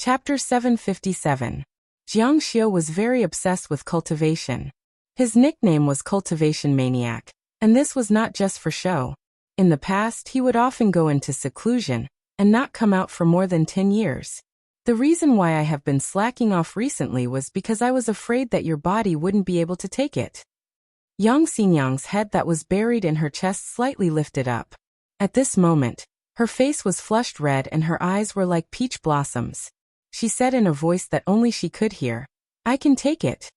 Chapter 757. Jiang Xiu was very obsessed with cultivation. His nickname was Cultivation Maniac, and this was not just for show. In the past, he would often go into seclusion and not come out for more than 10 years. The reason why I have been slacking off recently was because I was afraid that your body wouldn't be able to take it. Yang Xinyang's head that was buried in her chest slightly lifted up. At this moment, her face was flushed red and her eyes were like peach blossoms. She said in a voice that only she could hear, "I can take it."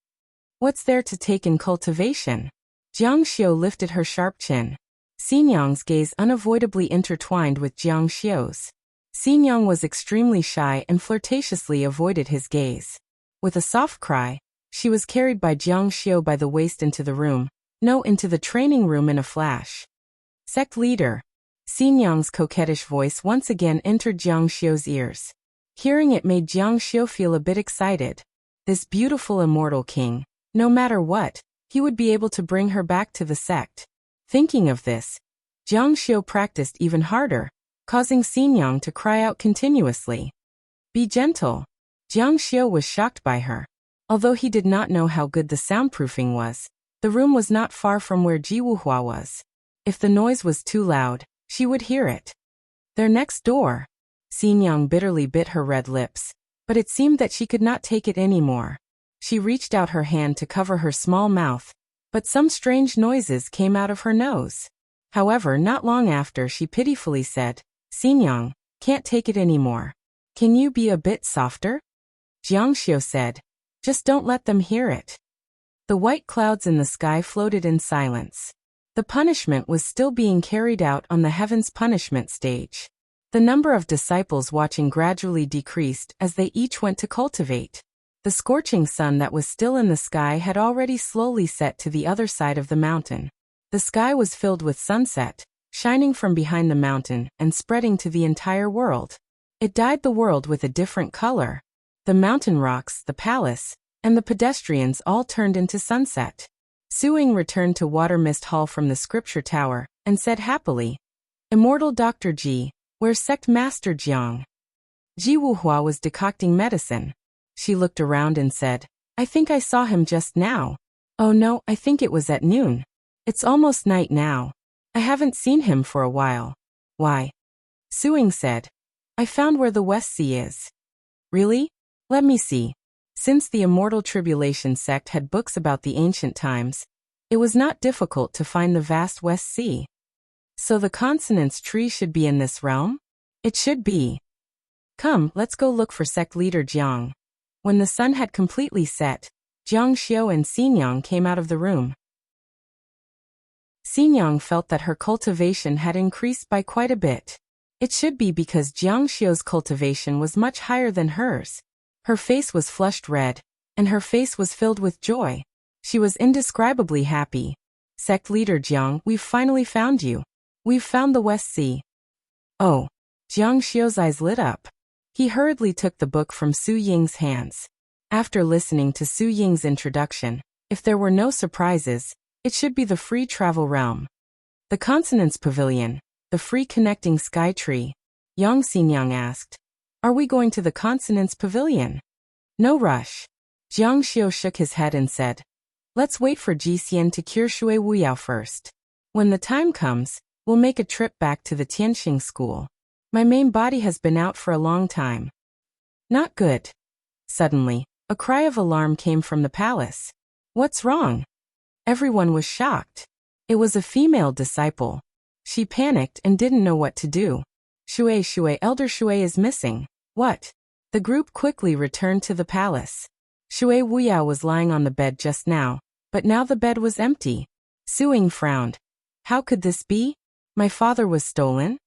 What's there to take in cultivation? Jiang Xiu lifted her sharp chin. Xinyang's gaze unavoidably intertwined with Jiang Xiu's. Xinyang was extremely shy and flirtatiously avoided his gaze. With a soft cry, she was carried by Jiang Xiu by the waist into the room, into the training room in a flash. Sect leader. Xinyang's coquettish voice once again entered Jiang Xiu's ears. Hearing it made Jiang Xiu feel a bit excited. This beautiful immortal king, no matter what, he would be able to bring her back to the sect. Thinking of this, Jiang Xiu practiced even harder, causing Xinyang to cry out continuously. Be gentle. Jiang Xiu was shocked by her. Although he did not know how good the soundproofing was, the room was not far from where Ji Wuhua was. If the noise was too loud, she would hear it. They're next door. Xinyang bitterly bit her red lips, but it seemed that she could not take it anymore. She reached out her hand to cover her small mouth, but some strange noises came out of her nose. However, not long after she pitifully said, "Xinyang, can't take it anymore. Can you be a bit softer?" Jiang Xiu said, "Just don't let them hear it." The white clouds in the sky floated in silence. The punishment was still being carried out on the heaven's punishment stage. The number of disciples watching gradually decreased as they each went to cultivate. The scorching sun that was still in the sky had already slowly set to the other side of the mountain. The sky was filled with sunset, shining from behind the mountain and spreading to the entire world. It dyed the world with a different color. The mountain rocks, the palace, and the pedestrians all turned into sunset. Suing returned to Water Mist Hall from the scripture tower and said happily, "Immortal Dr. Ji, where's Sect Master Jiang?" Ji Wuhua was decocting medicine. She looked around and said, "I think I saw him just now. Oh no, I think it was at noon. It's almost night now. I haven't seen him for a while." "Why?" Suing said, "I found where the West Sea is." "Really? Let me see." Since the Immortal Tribulation sect had books about the ancient times, it was not difficult to find the vast West Sea. So the consonance tree should be in this realm? It should be. Come, let's go look for sect leader Jiang. When the sun had completely set, Jiang Xiu and Xinyang came out of the room. Xinyang felt that her cultivation had increased by quite a bit. It should be because Jiang Xiu's cultivation was much higher than hers. Her face was flushed red, and her face was filled with joy. She was indescribably happy. "Sect leader Jiang, we've finally found you. We've found the West Sea." "Oh." Jiang Xiu's eyes lit up. He hurriedly took the book from Su Ying's hands. After listening to Su Ying's introduction, if there were no surprises, it should be the free travel realm. The Consonance Pavilion, the free connecting sky tree. Yang Xinyang asked, "Are we going to the Consonance Pavilion?" "No rush." Jiang Xiu shook his head and said, "Let's wait for Ji Xian to cure Shui Wuyao first. When the time comes, we'll make a trip back to the Tianxing school. My main body has been out for a long time." "Not good." Suddenly, a cry of alarm came from the palace. "What's wrong?" Everyone was shocked. It was a female disciple. She panicked and didn't know what to do. Shui, Elder Shui is missing." "What?" The group quickly returned to the palace. Shui Wuyao was lying on the bed just now, but now the bed was empty. Suing frowned. "How could this be? My father was stolen?"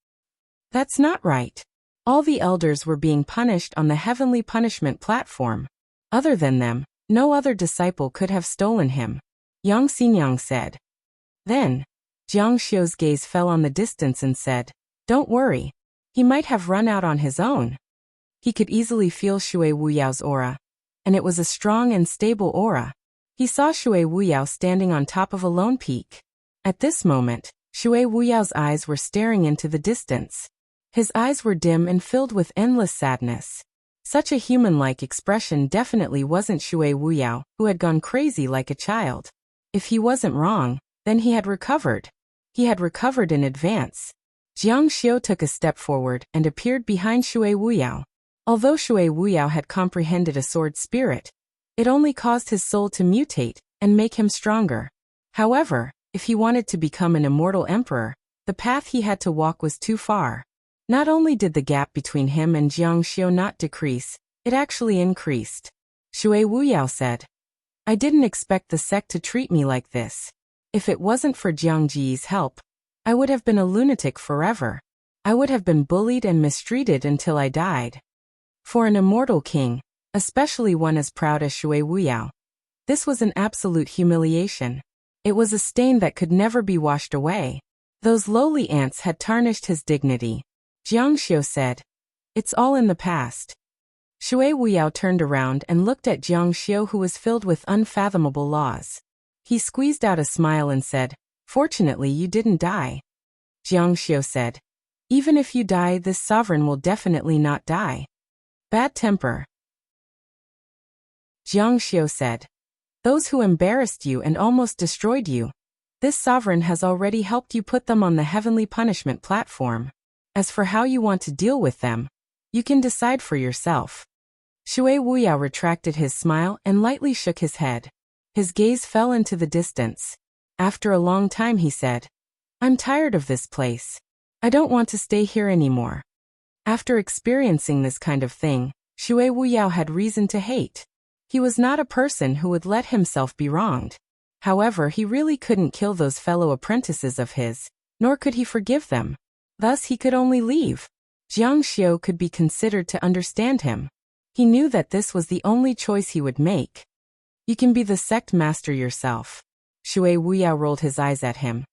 "That's not right. All the elders were being punished on the heavenly punishment platform. Other than them, no other disciple could have stolen him," Yang Xinyang said. Then, Jiang Xiu's gaze fell on the distance and said, "Don't worry. He might have run out on his own." He could easily feel Shui Wuyao's aura, and it was a strong and stable aura. He saw Shui Wuyao standing on top of a lone peak. At this moment, Shui Wuyao's eyes were staring into the distance. His eyes were dim and filled with endless sadness. Such a human-like expression definitely wasn't Shui Wuyao, who had gone crazy like a child. If he wasn't wrong, then he had recovered. He had recovered in advance. Jiang Xiu took a step forward and appeared behind Shui Wuyao. Although Shui Wuyao had comprehended a sword spirit, it only caused his soul to mutate and make him stronger. However, if he wanted to become an immortal emperor, the path he had to walk was too far. Not only did the gap between him and Jiang Xiu not decrease, it actually increased. Shui Wuyao said, "I didn't expect the sect to treat me like this. If it wasn't for Jiang Ji's help, I would have been a lunatic forever. I would have been bullied and mistreated until I died." For an immortal king, especially one as proud as Shui Wuyao, this was an absolute humiliation. It was a stain that could never be washed away. Those lowly ants had tarnished his dignity. Jiang Xiu said, "It's all in the past." Shui Wuyao turned around and looked at Jiang Xiu, who was filled with unfathomable laws. He squeezed out a smile and said, "Fortunately you didn't die." Jiang Xiu said, "Even if you die, this sovereign will definitely not die." Bad temper. Jiang Xiu said, "Those who embarrassed you and almost destroyed you, this sovereign has already helped you put them on the heavenly punishment platform. As for how you want to deal with them, you can decide for yourself." Shui Wuyao retracted his smile and lightly shook his head. His gaze fell into the distance. After a long time he said, "I'm tired of this place. I don't want to stay here anymore." After experiencing this kind of thing, Shui Wuyao had reason to hate. He was not a person who would let himself be wronged. However, he really couldn't kill those fellow apprentices of his, nor could he forgive them. Thus he could only leave. Jiang Xiu could be considered to understand him. He knew that this was the only choice he would make. "You can be the sect master yourself." Shui Wuyao rolled his eyes at him.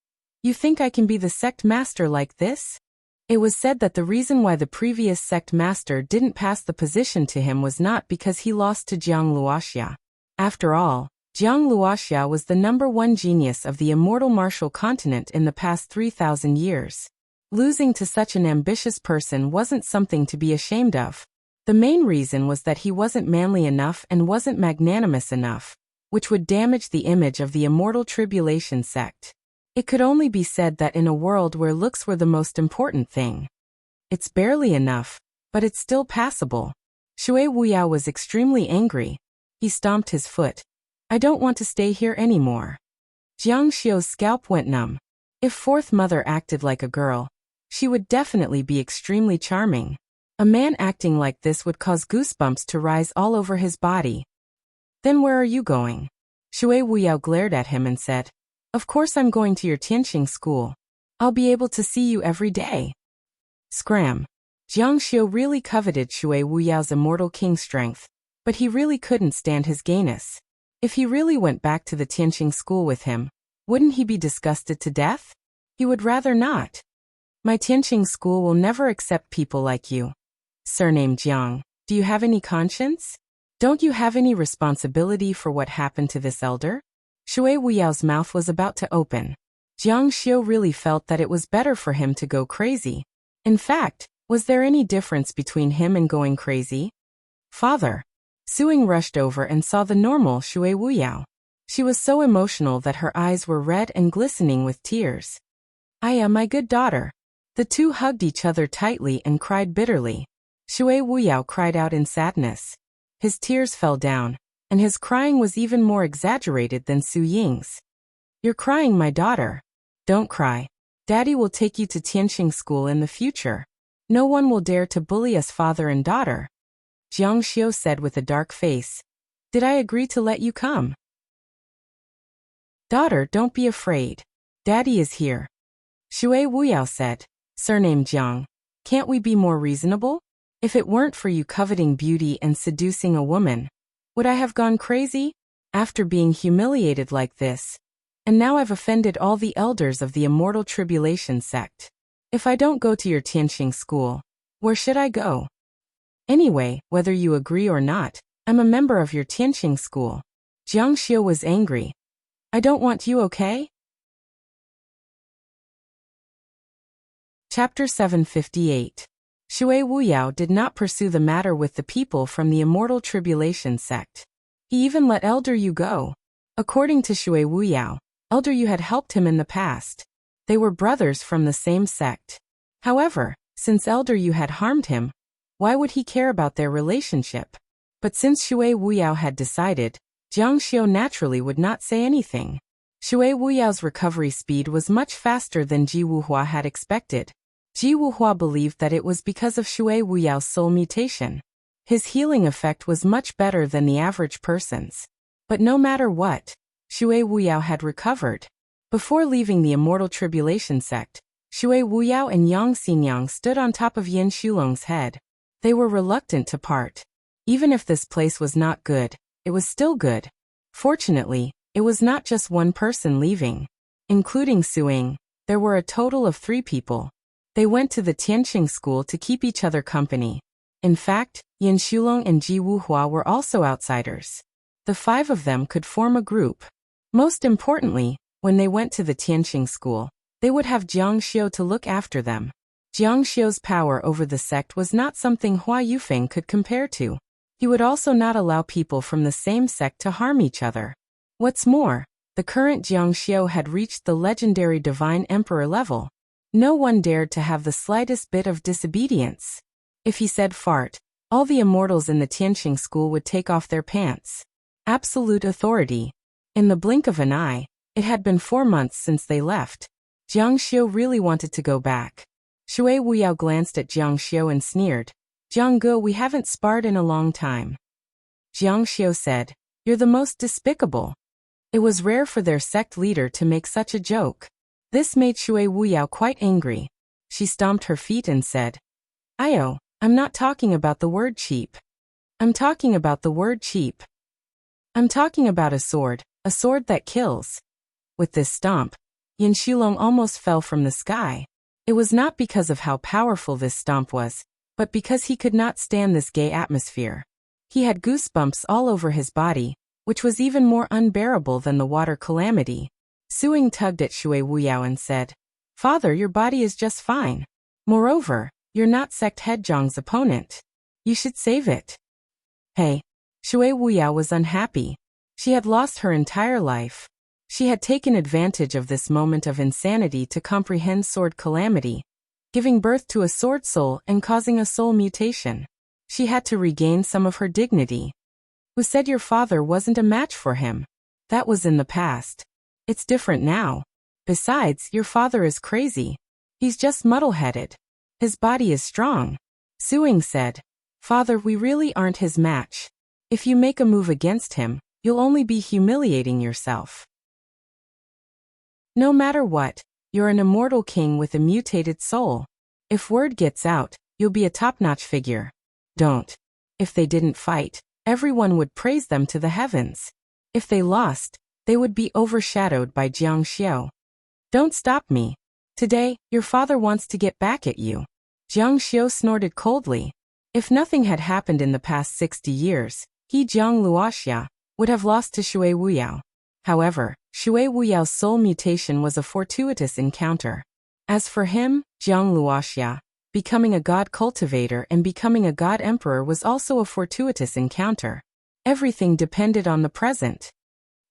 "You think I can be the sect master like this?" It was said that the reason why the previous sect master didn't pass the position to him was not because he lost to Jiang Luoxia. After all, Jiang Luoxia was the #1 genius of the immortal martial continent in the past 3,000 years. Losing to such an ambitious person wasn't something to be ashamed of. The main reason was that he wasn't manly enough and wasn't magnanimous enough, which would damage the image of the immortal tribulation sect. It could only be said that in a world where looks were the most important thing, it's barely enough, but it's still passable. Shui Wuyao was extremely angry. He stomped his foot. "I don't want to stay here anymore." Jiang Xiu's scalp went numb. If Fourth Mother acted like a girl, she would definitely be extremely charming. A man acting like this would cause goosebumps to rise all over his body. "Then where are you going?" Shui Wuyao glared at him and said, "Of course I'm going to your Tianqing school. I'll be able to see you every day." Scram. Jiang Xiu really coveted Shui Wuyao's immortal king strength, but he really couldn't stand his gayness. If he really went back to the Tianqing school with him, wouldn't he be disgusted to death? He would rather not. "My Tianqing school will never accept people like you. Surname Jiang, do you have any conscience? Don't you have any responsibility for what happened to this elder?" Shui Wuyao's mouth was about to open. Jiang Xiu really felt that it was better for him to go crazy. In fact, was there any difference between him and going crazy? "Father." Suing rushed over and saw the normal Shui Wuyao. She was so emotional that her eyes were red and glistening with tears. "I am my good daughter." The two hugged each other tightly and cried bitterly. Shui Wuyao cried out in sadness. His tears fell down, and his crying was even more exaggerated than Su Ying's. "You're crying, my daughter. Don't cry. Daddy will take you to Tianqing school in the future. No one will dare to bully us father and daughter." Jiang Xiu said with a dark face. "Did I agree to let you come?" "Daughter, don't be afraid. Daddy is here." Shui Wuyao said. Surname Jiang. "Can't we be more reasonable? If it weren't for you coveting beauty and seducing a woman, would I have gone crazy? After being humiliated like this, and now I've offended all the elders of the immortal tribulation sect. If I don't go to your Tianqing school, where should I go? Anyway, whether you agree or not, I'm a member of your Tianqing school." Jiang Xiu was angry. "I don't want you, okay?" Chapter 758. Shui Wuyao did not pursue the matter with the people from the Immortal Tribulation sect. He even let Elder Yu go. According to Shui Wuyao, Elder Yu had helped him in the past. They were brothers from the same sect. However, since Elder Yu had harmed him, why would he care about their relationship? But since Shui Wuyao had decided, Jiang Xiu naturally would not say anything. Shui Wuyao's recovery speed was much faster than Ji Wuhua had expected. Ji Wuhua believed that it was because of Shui Wuyao's soul mutation. His healing effect was much better than the average person's. But no matter what, Shui Wuyao had recovered. Before leaving the Immortal Tribulation sect, Shui Wuyao and Yang Xingyang stood on top of Yin Shulong's head. They were reluctant to part. Even if this place was not good, it was still good. Fortunately, it was not just one person leaving. Including Suing, there were a total of 3 people. They went to the Tianqing school to keep each other company. In fact, Yin Shulong and Ji Wuhua were also outsiders. The 5 of them could form a group. Most importantly, when they went to the Tianqing school, they would have Jiang Xiu to look after them. Jiang Xiu's power over the sect was not something Hua Yufeng could compare to. He would also not allow people from the same sect to harm each other. What's more, the current Jiang Xiu had reached the legendary Divine Emperor level. No one dared to have the slightest bit of disobedience. If he said fart, all the immortals in the Tianqing school would take off their pants. Absolute authority. In the blink of an eye, it had been 4 months since they left. Jiang Xiu really wanted to go back. Shui Wuyao glanced at Jiang Xiu and sneered. Jiang Ge, we haven't sparred in a long time. Jiang Xiu said, "You're the most despicable." It was rare for their sect leader to make such a joke. This made Shui Wuyao quite angry. She stomped her feet and said, "Ayo, I'm not talking about the word cheap. I'm talking about the word cheap. I'm talking about a sword that kills." With this stomp, Yin Shulong almost fell from the sky. It was not because of how powerful this stomp was, but because he could not stand this gay atmosphere. He had goosebumps all over his body, which was even more unbearable than the water calamity. Suing tugged at Shui Wuyao and said, "Father, your body is just fine. Moreover, you're not sect head Zhang's opponent. You should save it." Hey. Shui Wuyao was unhappy. She had lost her entire life. She had taken advantage of this moment of insanity to comprehend sword calamity, giving birth to a sword soul and causing a soul mutation. She had to regain some of her dignity. Who said your father wasn't a match for him? That was in the past. It's different now. Besides, your father is crazy. He's just muddle-headed. His body is strong. Suing said, "Father, we really aren't his match. If you make a move against him, you'll only be humiliating yourself. No matter what, you're an immortal king with a mutated soul. If word gets out, you'll be a top-notch figure. Don't." If they didn't fight, everyone would praise them to the heavens. If they lost, they would be overshadowed by Jiang Xiu. "Don't stop me. Today, your father wants to get back at you." Jiang Xiu snorted coldly. If nothing had happened in the past 60 years, he Jiang Luoxia would have lost to Shui Wuyao. However, Shui Wuyao's soul mutation was a fortuitous encounter. As for him, Jiang Luoxia, becoming a god cultivator and becoming a god emperor was also a fortuitous encounter. Everything depended on the present.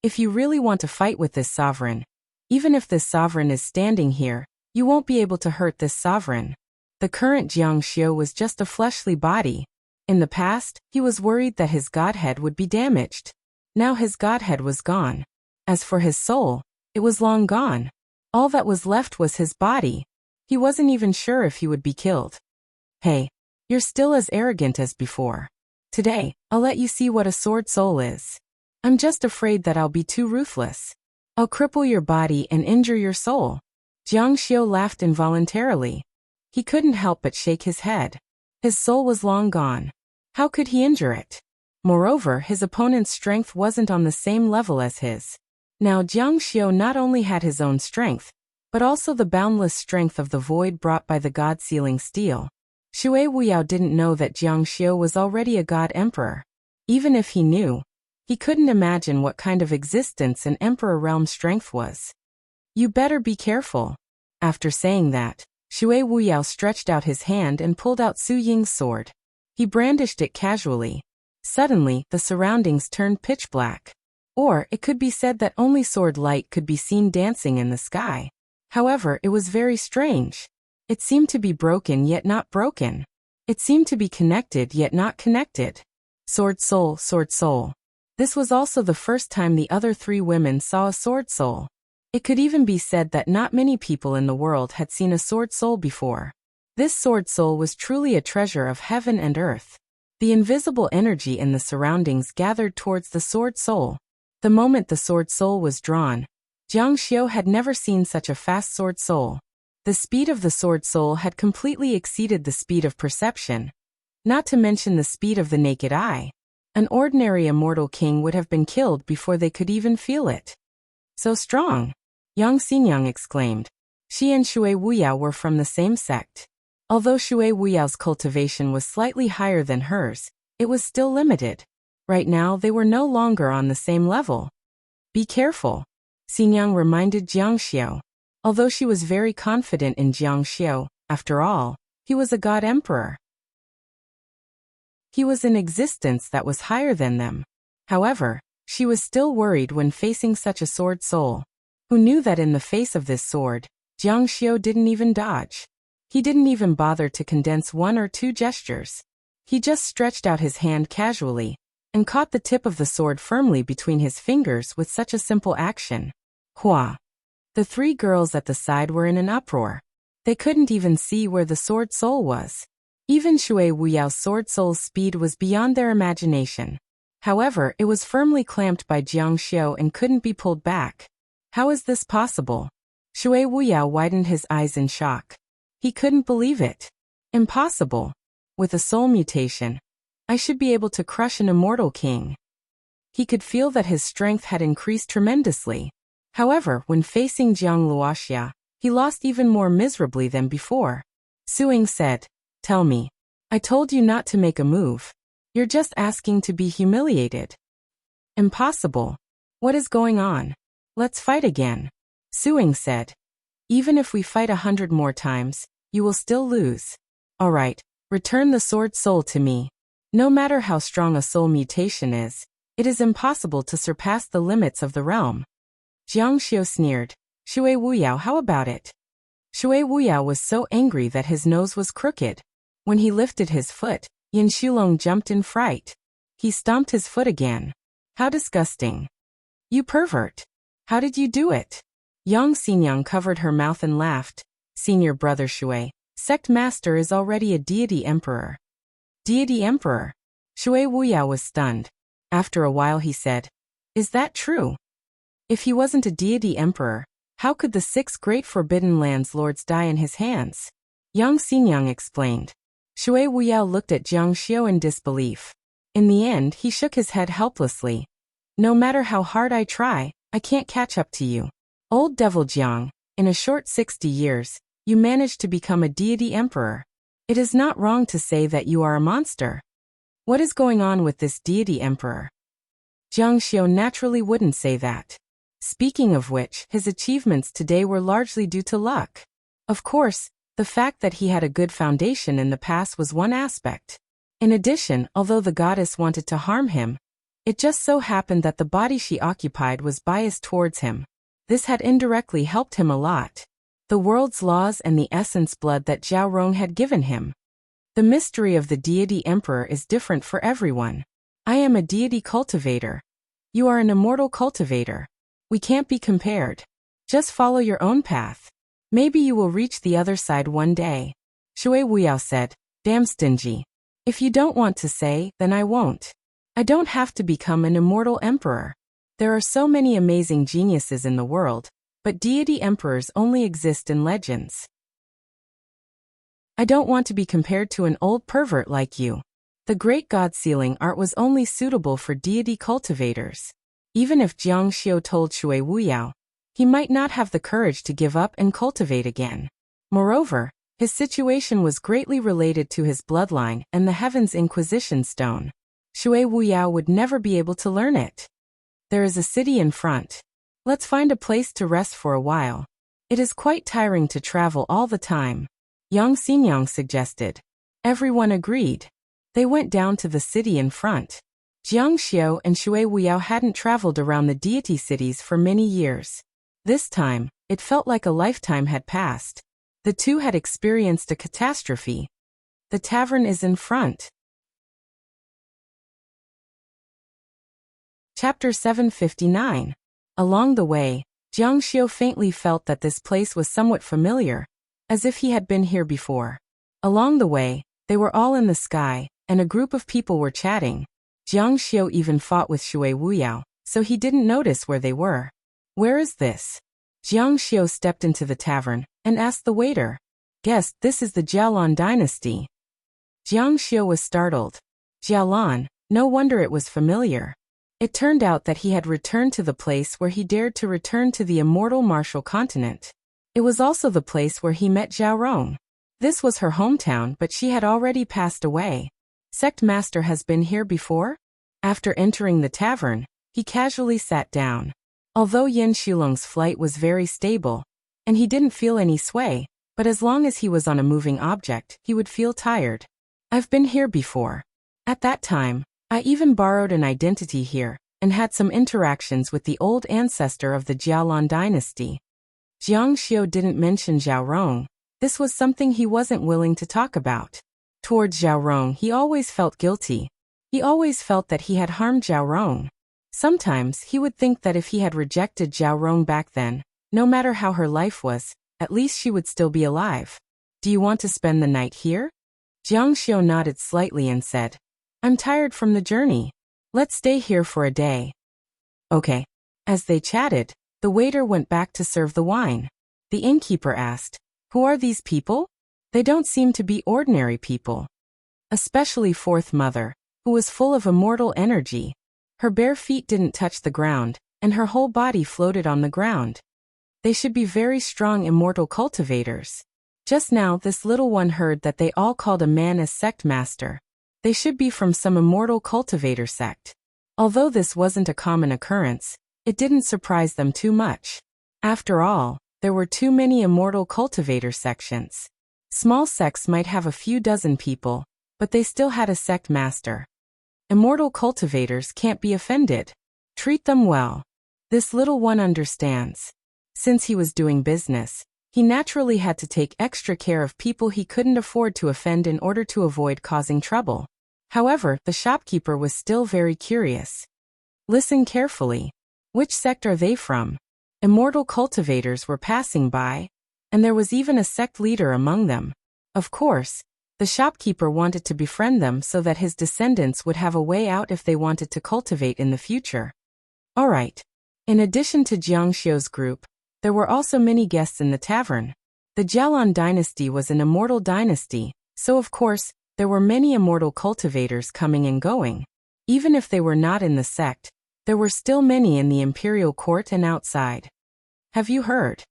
If you really want to fight with this sovereign, even if this sovereign is standing here, you won't be able to hurt this sovereign. The current Jiang Xiu was just a fleshly body. In the past, he was worried that his godhead would be damaged. Now his godhead was gone. As for his soul, it was long gone. All that was left was his body. He wasn't even sure if he would be killed. "Hey, you're still as arrogant as before. Today, I'll let you see what a sword soul is. I'm just afraid that I'll be too ruthless. I'll cripple your body and injure your soul." Jiang Xiu laughed involuntarily. He couldn't help but shake his head. His soul was long gone. How could he injure it? Moreover, his opponent's strength wasn't on the same level as his. Now Jiang Xiu not only had his own strength, but also the boundless strength of the void brought by the god-sealing steel. Shui Wuyao didn't know that Jiang Xiu was already a god emperor. Even if he knew, he couldn't imagine what kind of existence an emperor realm strength was. "You better be careful." After saying that, Shui Wuyao stretched out his hand and pulled out Su Ying's sword. He brandished it casually. Suddenly, the surroundings turned pitch black. Or, it could be said that only sword light could be seen dancing in the sky. However, it was very strange. It seemed to be broken yet not broken. It seemed to be connected yet not connected. Sword soul, sword soul. This was also the first time the other three women saw a sword soul. It could even be said that not many people in the world had seen a sword soul before. This sword soul was truly a treasure of heaven and earth. The invisible energy in the surroundings gathered towards the sword soul. The moment the sword soul was drawn, Jiang Xiu had never seen such a fast sword soul. The speed of the sword soul had completely exceeded the speed of perception, not to mention the speed of the naked eye. An ordinary immortal king would have been killed before they could even feel it. So strong! Yang Xingyang exclaimed. She and Shui Wuyao were from the same sect. Although Shui Wuyao's cultivation was slightly higher than hers, it was still limited. Right now they were no longer on the same level. Be careful, Xingyang reminded Jiang Xiu. Although she was very confident in Jiang Xiu, after all, he was a god emperor. He was in existence that was higher than them. However, she was still worried when facing such a sword soul. Who knew that in the face of this sword, Jiang Xiu didn't even dodge. He didn't even bother to condense one or two gestures. He just stretched out his hand casually and caught the tip of the sword firmly between his fingers with such a simple action. Hua! The three girls at the side were in an uproar. They couldn't even see where the sword soul was. Even Shui Wuyao's sword soul's speed was beyond their imagination. However, it was firmly clamped by Jiang Xiu and couldn't be pulled back. How is this possible? Shui Wuyao widened his eyes in shock. He couldn't believe it. Impossible. With a soul mutation, I should be able to crush an immortal king. He could feel that his strength had increased tremendously. However, when facing Jiang Luoxia, he lost even more miserably than before. Suing said, "Tell me. I told you not to make a move. You're just asking to be humiliated." Impossible. What is going on? Let's fight again. Suing said. Even if we fight 100 more times, you will still lose. All right, return the sword soul to me. No matter how strong a soul mutation is, it is impossible to surpass the limits of the realm. Jiang Xiu sneered. Shui Wuyao, how about it? Shui Wuyao was so angry that his nose was crooked. When he lifted his foot, Yin Shulong jumped in fright. He stomped his foot again. How disgusting. You pervert. How did you do it? Yang Xingyang covered her mouth and laughed. Senior brother Shui, sect master is already a deity emperor. Deity emperor? Shui Wuyao was stunned. After a while he said, is that true? If he wasn't a deity emperor, how could the 6 great forbidden lands lords die in his hands? Yang Xingyang explained. Shui Wuyao looked at Jiang Xiu in disbelief. In the end, he shook his head helplessly. No matter how hard I try, I can't catch up to you. Old devil Jiang, in a short 60 years, you managed to become a deity emperor. It is not wrong to say that you are a monster. What is going on with this deity emperor? Jiang Xiu naturally wouldn't say that. Speaking of which, his achievements today were largely due to luck. Of course, the fact that he had a good foundation in the past was one aspect. In addition, although the goddess wanted to harm him, it just so happened that the body she occupied was biased towards him. This had indirectly helped him a lot. The world's laws and the essence blood that Zhao Rong had given him. The mystery of the deity emperor is different for everyone. I am a deity cultivator. You are an immortal cultivator. We can't be compared. Just follow your own path. Maybe you will reach the other side one day. Shui Wuyao said, damn stingy. If you don't want to say, then I won't. I don't have to become an immortal emperor. There are so many amazing geniuses in the world, but deity emperors only exist in legends. I don't want to be compared to an old pervert like you. The great god sealing art was only suitable for deity cultivators. Even if Jiang Xiu told Shui Wuyao, he might not have the courage to give up and cultivate again. Moreover, his situation was greatly related to his bloodline and the Heaven's Inquisition Stone. Shui Wuyao would never be able to learn it. There is a city in front. Let's find a place to rest for a while. It is quite tiring to travel all the time. Yang Xingyang suggested. Everyone agreed. They went down to the city in front. Jiang Xiu and Shui Wuyao hadn't traveled around the deity cities for many years. This time, it felt like a lifetime had passed. The two had experienced a catastrophe. The tavern is in front. Chapter 759. Along the way, Jiang Xiu faintly felt that this place was somewhat familiar, as if he had been here before. Along the way, they were all in the sky, and a group of people were chatting. Jiang Xiu even fought with Shui Wuyao, so he didn't notice where they were. Where is this? Jiang Xiu stepped into the tavern and asked the waiter. Guessed this is the Jialan dynasty. Jiang Xiu was startled. Jialan, no wonder it was familiar. It turned out that he had returned to the place where he dared to return to the immortal martial continent. It was also the place where he met Zhao Rong. This was her hometown, but she had already passed away. Sect Master has been here before? After entering the tavern, he casually sat down. Although Yin Shulong's flight was very stable, and he didn't feel any sway, but as long as he was on a moving object, he would feel tired. I've been here before. At that time, I even borrowed an identity here, and had some interactions with the old ancestor of the Jialan dynasty. Jiang Xiu didn't mention Zhao Rong. This was something he wasn't willing to talk about. Towards Zhao Rong, he always felt guilty. He always felt that he had harmed Zhao Rong. Sometimes he would think that if he had rejected Zhao Rong back then, no matter how her life was, at least she would still be alive. Do you want to spend the night here? Jiang Xiu nodded slightly and said, I'm tired from the journey. Let's stay here for a day. Okay. As they chatted, the waiter went back to serve the wine. The innkeeper asked, Who are these people? They don't seem to be ordinary people. Especially Fourth Mother, who was full of immortal energy. Her bare feet didn't touch the ground, and her whole body floated on the ground. They should be very strong immortal cultivators. Just now this little one heard that they all called a man as sect master. They should be from some immortal cultivator sect. Although this wasn't a common occurrence, it didn't surprise them too much. After all, there were too many immortal cultivator sections. Small sects might have a few dozen people, but they still had a sect master. Immortal cultivators can't be offended. Treat them well. This little one understands. Since he was doing business, he naturally had to take extra care of people he couldn't afford to offend in order to avoid causing trouble. However, the shopkeeper was still very curious. Listen carefully. Which sect are they from? Immortal cultivators were passing by, and there was even a sect leader among them. Of course, the shopkeeper wanted to befriend them so that his descendants would have a way out if they wanted to cultivate in the future. Alright. In addition to Jiang Xiu's group, there were also many guests in the tavern. The Jialan dynasty was an immortal dynasty, so of course, there were many immortal cultivators coming and going. Even if they were not in the sect, there were still many in the imperial court and outside. Have you heard?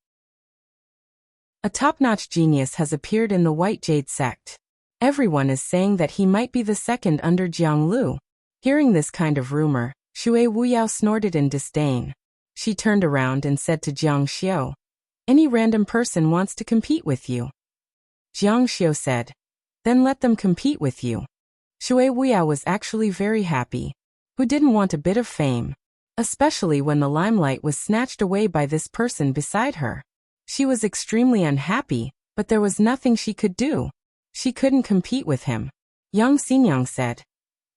A top-notch genius has appeared in the White Jade sect. Everyone is saying that he might be the second under Jiang Lu. Hearing this kind of rumor, Shui Wuyao snorted in disdain. She turned around and said to Jiang Xiu, Any random person wants to compete with you. Jiang Xiu said, Then let them compete with you. Shui Wuyao was actually very happy. Who didn't want a bit of fame? Especially when the limelight was snatched away by this person beside her. She was extremely unhappy, but there was nothing she could do. She couldn't compete with him. Yang Xingyang said,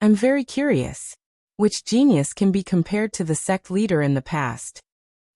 I'm very curious. Which genius can be compared to the sect leader in the past?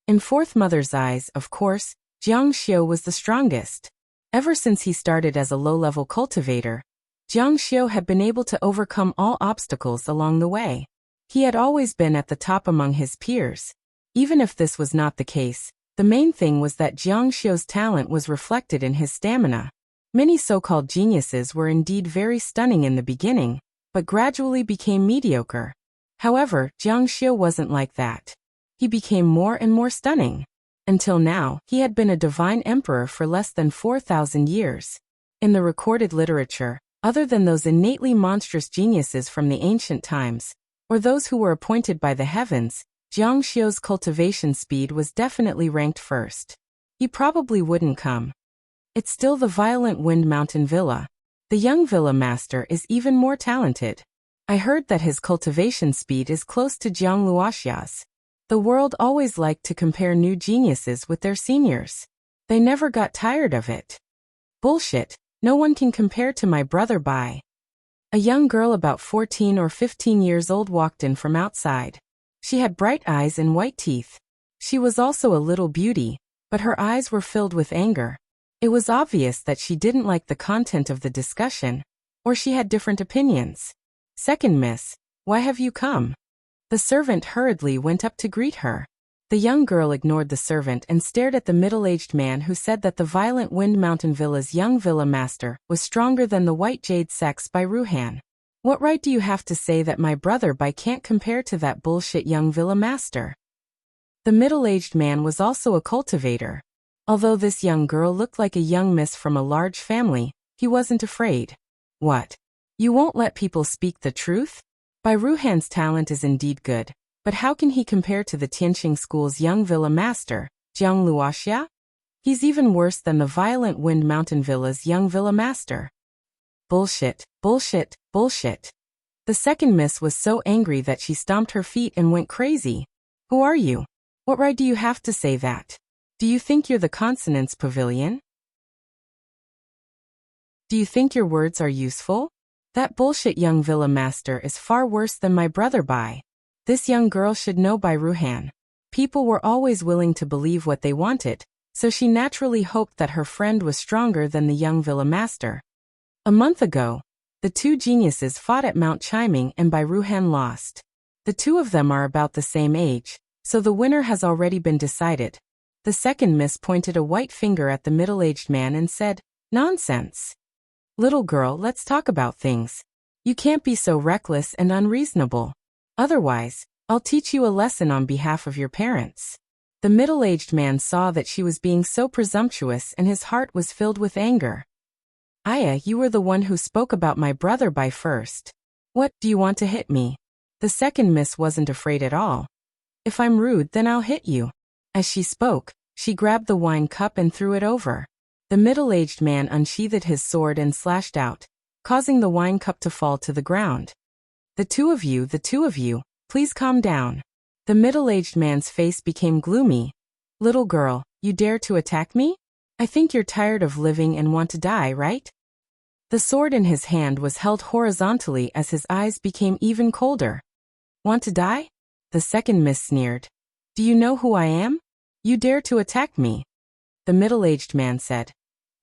In Fourth Mother's eyes, of course, Jiang Xiu was the strongest. Ever since he started as a low-level cultivator, Jiang Xiu had been able to overcome all obstacles along the way. He had always been at the top among his peers. Even if this was not the case, the main thing was that Jiang Xiu's talent was reflected in his stamina. Many so-called geniuses were indeed very stunning in the beginning, but gradually became mediocre. However, Jiang Xiu wasn't like that. He became more and more stunning. Until now, he had been a divine emperor for less than 4,000 years. In the recorded literature, other than those innately monstrous geniuses from the ancient times, or those who were appointed by the heavens, Jiang Xiu's cultivation speed was definitely ranked first. He probably wouldn't come. It's still the Violent Wind Mountain Villa. The young villa master is even more talented. I heard that his cultivation speed is close to Jiang Luoxia's. The world always liked to compare new geniuses with their seniors. They never got tired of it. Bullshit, no one can compare to my brother Bai. A young girl about 14 or 15 years old walked in from outside. She had bright eyes and white teeth. She was also a little beauty, but her eyes were filled with anger. It was obvious that she didn't like the content of the discussion, or she had different opinions. Second miss, why have you come? The servant hurriedly went up to greet her. The young girl ignored the servant and stared at the middle-aged man who said that the Violent Wind Mountain Villa's young villa master was stronger than the White Jade sex by Ruhan. What right do you have to say that my brother Bai can't compare to that bullshit young villa master? The middle-aged man was also a cultivator. Although this young girl looked like a young miss from a large family, he wasn't afraid. What? You won't let people speak the truth? Bai Ruhan's talent is indeed good. But how can he compare to the Tianqing School's young villa master, Jiang Luoxia? He's even worse than the Violent Wind Mountain Villa's young villa master. Bullshit, bullshit, bullshit. The second miss was so angry that she stomped her feet and went crazy. Who are you? What right do you have to say that? Do you think you're the consonants pavilion? Do you think your words are useful? That bullshit young villa master is far worse than my brother Bai. This young girl should know Bai Ruhan. People were always willing to believe what they wanted, so she naturally hoped that her friend was stronger than the young villa master. A month ago, the two geniuses fought at Mount Chiming and Bai Ruhan lost. The two of them are about the same age, so the winner has already been decided. The second miss pointed a white finger at the middle-aged man and said, "Nonsense. Little girl, let's talk about things. You can't be so reckless and unreasonable. Otherwise, I'll teach you a lesson on behalf of your parents." The middle-aged man saw that she was being so presumptuous and his heart was filled with anger. "Aya, you were the one who spoke about my brother Bai first. What, do you want to hit me?" The second miss wasn't afraid at all. "If I'm rude, then I'll hit you." As she spoke, she grabbed the wine cup and threw it over. The middle-aged man unsheathed his sword and slashed out, causing the wine cup to fall to the ground. The two of you, please calm down." The middle-aged man's face became gloomy. "Little girl, you dare to attack me? I think you're tired of living and want to die, right?" The sword in his hand was held horizontally as his eyes became even colder. "Want to die?" The second miss sneered. "Do you know who I am? You dare to attack me?" The middle-aged man said,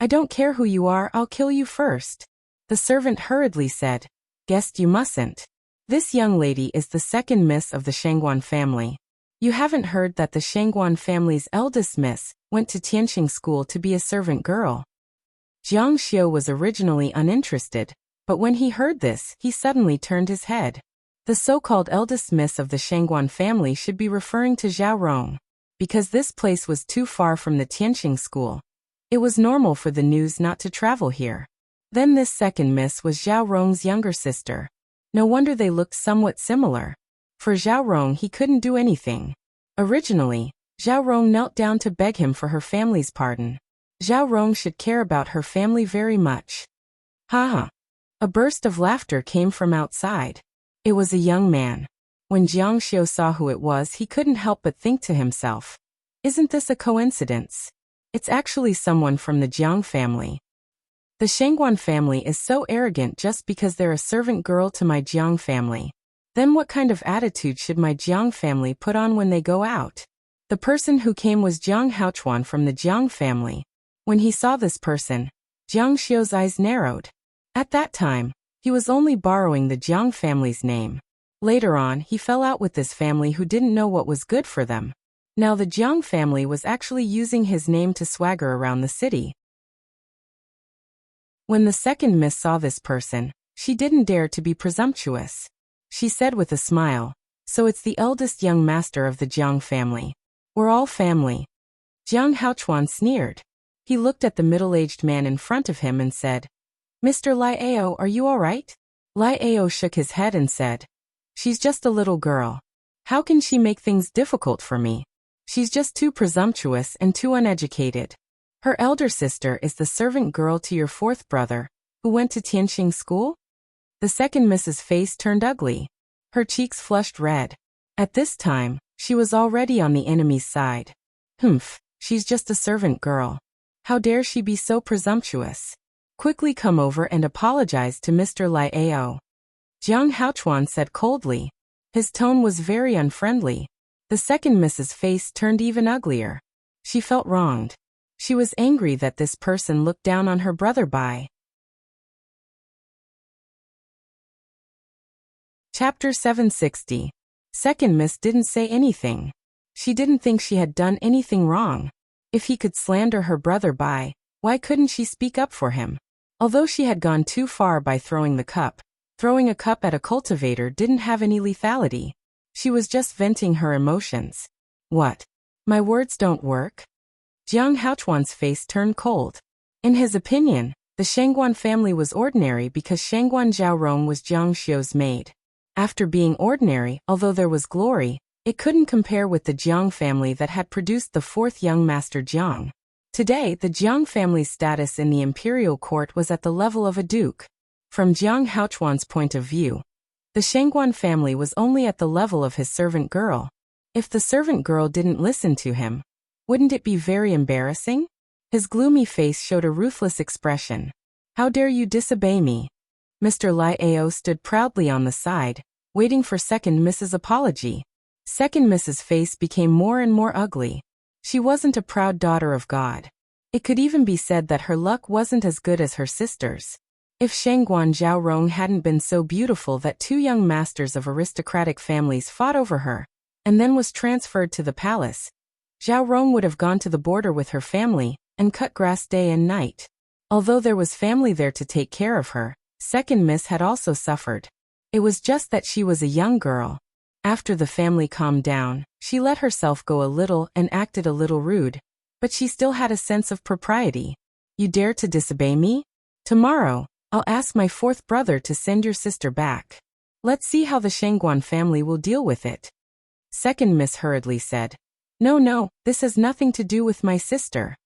"I don't care who you are, I'll kill you first." The servant hurriedly said, "Guest, you mustn't. This young lady is the second miss of the Shangguan family. You haven't heard that the Shangguan family's eldest miss went to Tianqing School to be a servant girl." Jiang Xiu was originally uninterested, but when he heard this, he suddenly turned his head. The so-called eldest miss of the Shangguan family should be referring to Zhao Rong. Because this place was too far from the Tianqing School, it was normal for the news not to travel here. Then this second miss was Zhao Rong's younger sister. No wonder they looked somewhat similar. For Zhao Rong, he couldn't do anything. Originally, Zhao Rong knelt down to beg him for her family's pardon. Zhao Rong should care about her family very much. Ha ha. A burst of laughter came from outside. It was a young man. When Jiang Xiu saw who it was, he couldn't help but think to himself, "Isn't this a coincidence? It's actually someone from the Jiang family. The Shangguan family is so arrogant just because they're a servant girl to my Jiang family. Then what kind of attitude should my Jiang family put on when they go out?" The person who came was Jiang Haochuan from the Jiang family. When he saw this person, Jiang Xiu's eyes narrowed. At that time, he was only borrowing the Jiang family's name. Later on, he fell out with this family who didn't know what was good for them. Now the Jiang family was actually using his name to swagger around the city. When the second miss saw this person, she didn't dare to be presumptuous. She said with a smile, "So it's the eldest young master of the Jiang family. We're all family." Jiang Haochuan sneered. He looked at the middle-aged man in front of him and said, "Mr. Lai Ao, are you all right?" Lai Ao shook his head and said, "She's just a little girl. How can she make things difficult for me? She's just too presumptuous and too uneducated." Her elder sister is the servant girl to your fourth brother, who went to Tianqing school? The second Mrs. face turned ugly. Her cheeks flushed red. At this time, she was already on the enemy's side. Humph, she's just a servant girl. How dare she be so presumptuous? Quickly come over and apologize to Mr. Lai Ao. Jiang Haochuan said coldly. His tone was very unfriendly. The second Mrs. face turned even uglier. She felt wronged. She was angry that this person looked down on her brother by. Chapter 760. Second Miss didn't say anything. She didn't think she had done anything wrong. If he could slander her brother by, why couldn't she speak up for him? Although she had gone too far by throwing the cup, throwing a cup at a cultivator didn't have any lethality. She was just venting her emotions. What? My words don't work? Jiang Haochuan's face turned cold. In his opinion, the Shangguan family was ordinary because Shangguan Zhaorong was Jiang Xiu's maid. After being ordinary, although there was glory, it couldn't compare with the Jiang family that had produced the fourth young master Jiang. Today, the Jiang family's status in the imperial court was at the level of a duke. From Jiang Haochuan's point of view, the Shangguan family was only at the level of his servant girl. If the servant girl didn't listen to him, wouldn't it be very embarrassing? His gloomy face showed a ruthless expression. How dare you disobey me? Mr. Lai Ao stood proudly on the side, waiting for second Mrs. apology. Second Mrs. face became more and more ugly. She wasn't a proud daughter of God. It could even be said that her luck wasn't as good as her sister's. If Shangguan Zhaorong hadn't been so beautiful that two young masters of aristocratic families fought over her, and then was transferred to the palace, Zhaorong would have gone to the border with her family, and cut grass day and night. Although there was family there to take care of her, second Miss had also suffered. It was just that she was a young girl. After the family calmed down, she let herself go a little and acted a little rude, but she still had a sense of propriety. You dare to disobey me? Tomorrow, I'll ask my fourth brother to send your sister back. Let's see how the Shangguan family will deal with it. Second Miss hurriedly said. No, this has nothing to do with my sister.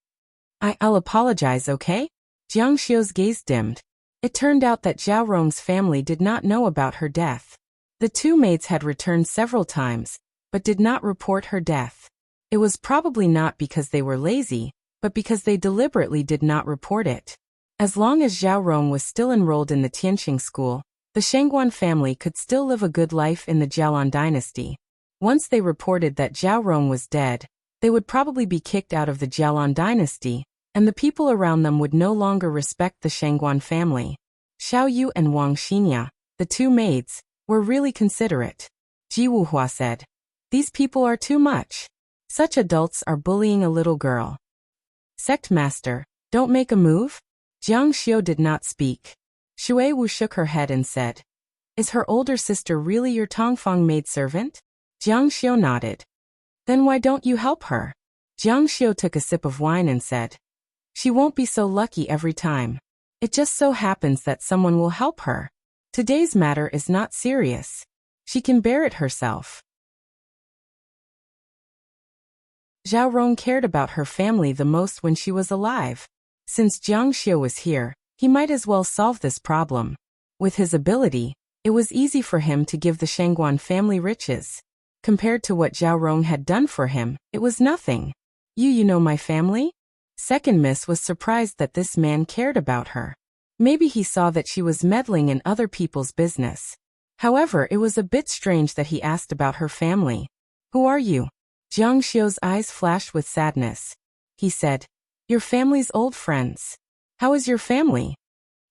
I'll apologize, okay? Jiang Xiu's gaze dimmed. It turned out that Zhaorong's family did not know about her death. The two maids had returned several times, but did not report her death. It was probably not because they were lazy, but because they deliberately did not report it. As long as Zhaorong was still enrolled in the Tianqing school, the Shangguan family could still live a good life in the Jialan dynasty. Once they reported that Zhaorong was dead, they would probably be kicked out of the Jialan dynasty, and the people around them would no longer respect the Shangguan family. Xiao Yu and Wang Xinya, the two maids, were really considerate. Ji Wuhua said, "These people are too much. Such adults are bullying a little girl." Sect Master, don't make a move? Jiang Xiu did not speak. Shui Wu shook her head and said, "Is her older sister really your Tongfang maidservant?" Jiang Xiu nodded. "Then why don't you help her?" Jiang Xiu took a sip of wine and said, "She won't be so lucky every time. It just so happens that someone will help her. Today's matter is not serious. She can bear it herself." Zhaorong cared about her family the most when she was alive. Since Jiang Xiu was here, he might as well solve this problem. With his ability, it was easy for him to give the Shangguan family riches. Compared to what Zhaorong had done for him, it was nothing. You know my family? Second Miss was surprised that this man cared about her. Maybe he saw that she was meddling in other people's business. However, it was a bit strange that he asked about her family. "Who are you?" Jiang Xiu's eyes flashed with sadness. He said, "Your family's old friends. How is your family?"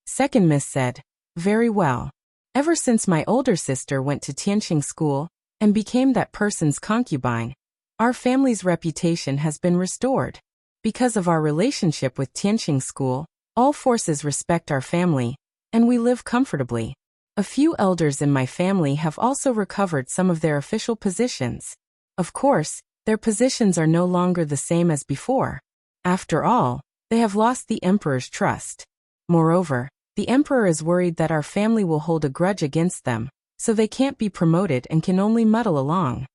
Second Miss said, "Very well. Ever since my older sister went to Tianqing school and became that person's concubine, our family's reputation has been restored. Because of our relationship with Tianqing school, all forces respect our family, and we live comfortably. A few elders in my family have also recovered some of their official positions. Of course, their positions are no longer the same as before. After all, they have lost the emperor's trust. Moreover, the emperor is worried that our family will hold a grudge against them, so they can't be promoted and can only muddle along."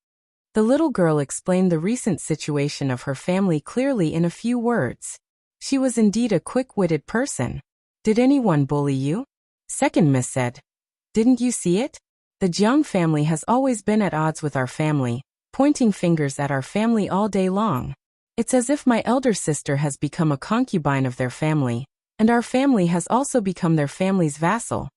The little girl explained the recent situation of her family clearly in a few words. She was indeed a quick-witted person. Did anyone bully you? Second Miss said. Didn't you see it? The Jiang family has always been at odds with our family, pointing fingers at our family all day long. It's as if my elder sister has become a concubine of their family, and our family has also become their family's vassal.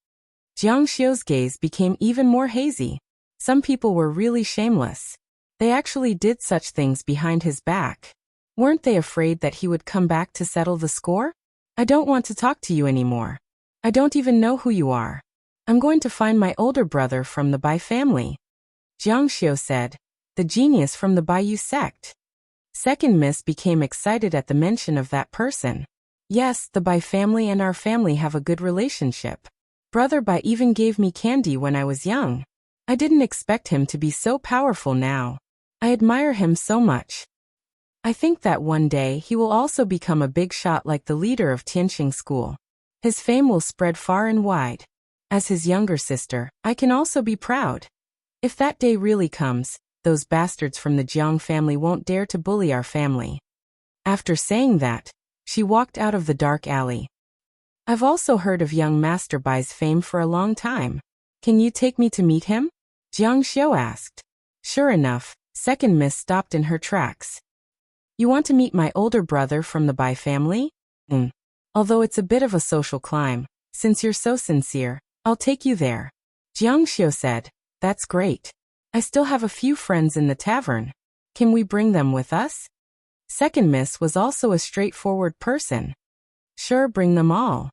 Jiang Xiu's gaze became even more hazy. Some people were really shameless. They actually did such things behind his back. Weren't they afraid that he would come back to settle the score? I don't want to talk to you anymore. I don't even know who you are. I'm going to find my older brother from the Bai family. Jiang Xiu said, the genius from the Baiyu sect. Second Miss became excited at the mention of that person. Yes, the Bai family and our family have a good relationship. Brother Bai even gave me candy when I was young. I didn't expect him to be so powerful now. I admire him so much. I think that one day he will also become a big shot like the leader of Tianxing School. His fame will spread far and wide. As his younger sister, I can also be proud. If that day really comes, those bastards from the Jiang family won't dare to bully our family. After saying that, she walked out of the dark alley. I've also heard of young Master Bai's fame for a long time. Can you take me to meet him? Jiang Xiu asked. Sure enough, Second Miss stopped in her tracks. You want to meet my older brother from the Bai family? Although it's a bit of a social climb, since you're so sincere, I'll take you there. Jiang Xiu said, that's great. I still have a few friends in the tavern. Can we bring them with us? Second Miss was also a straightforward person. Sure, bring them all.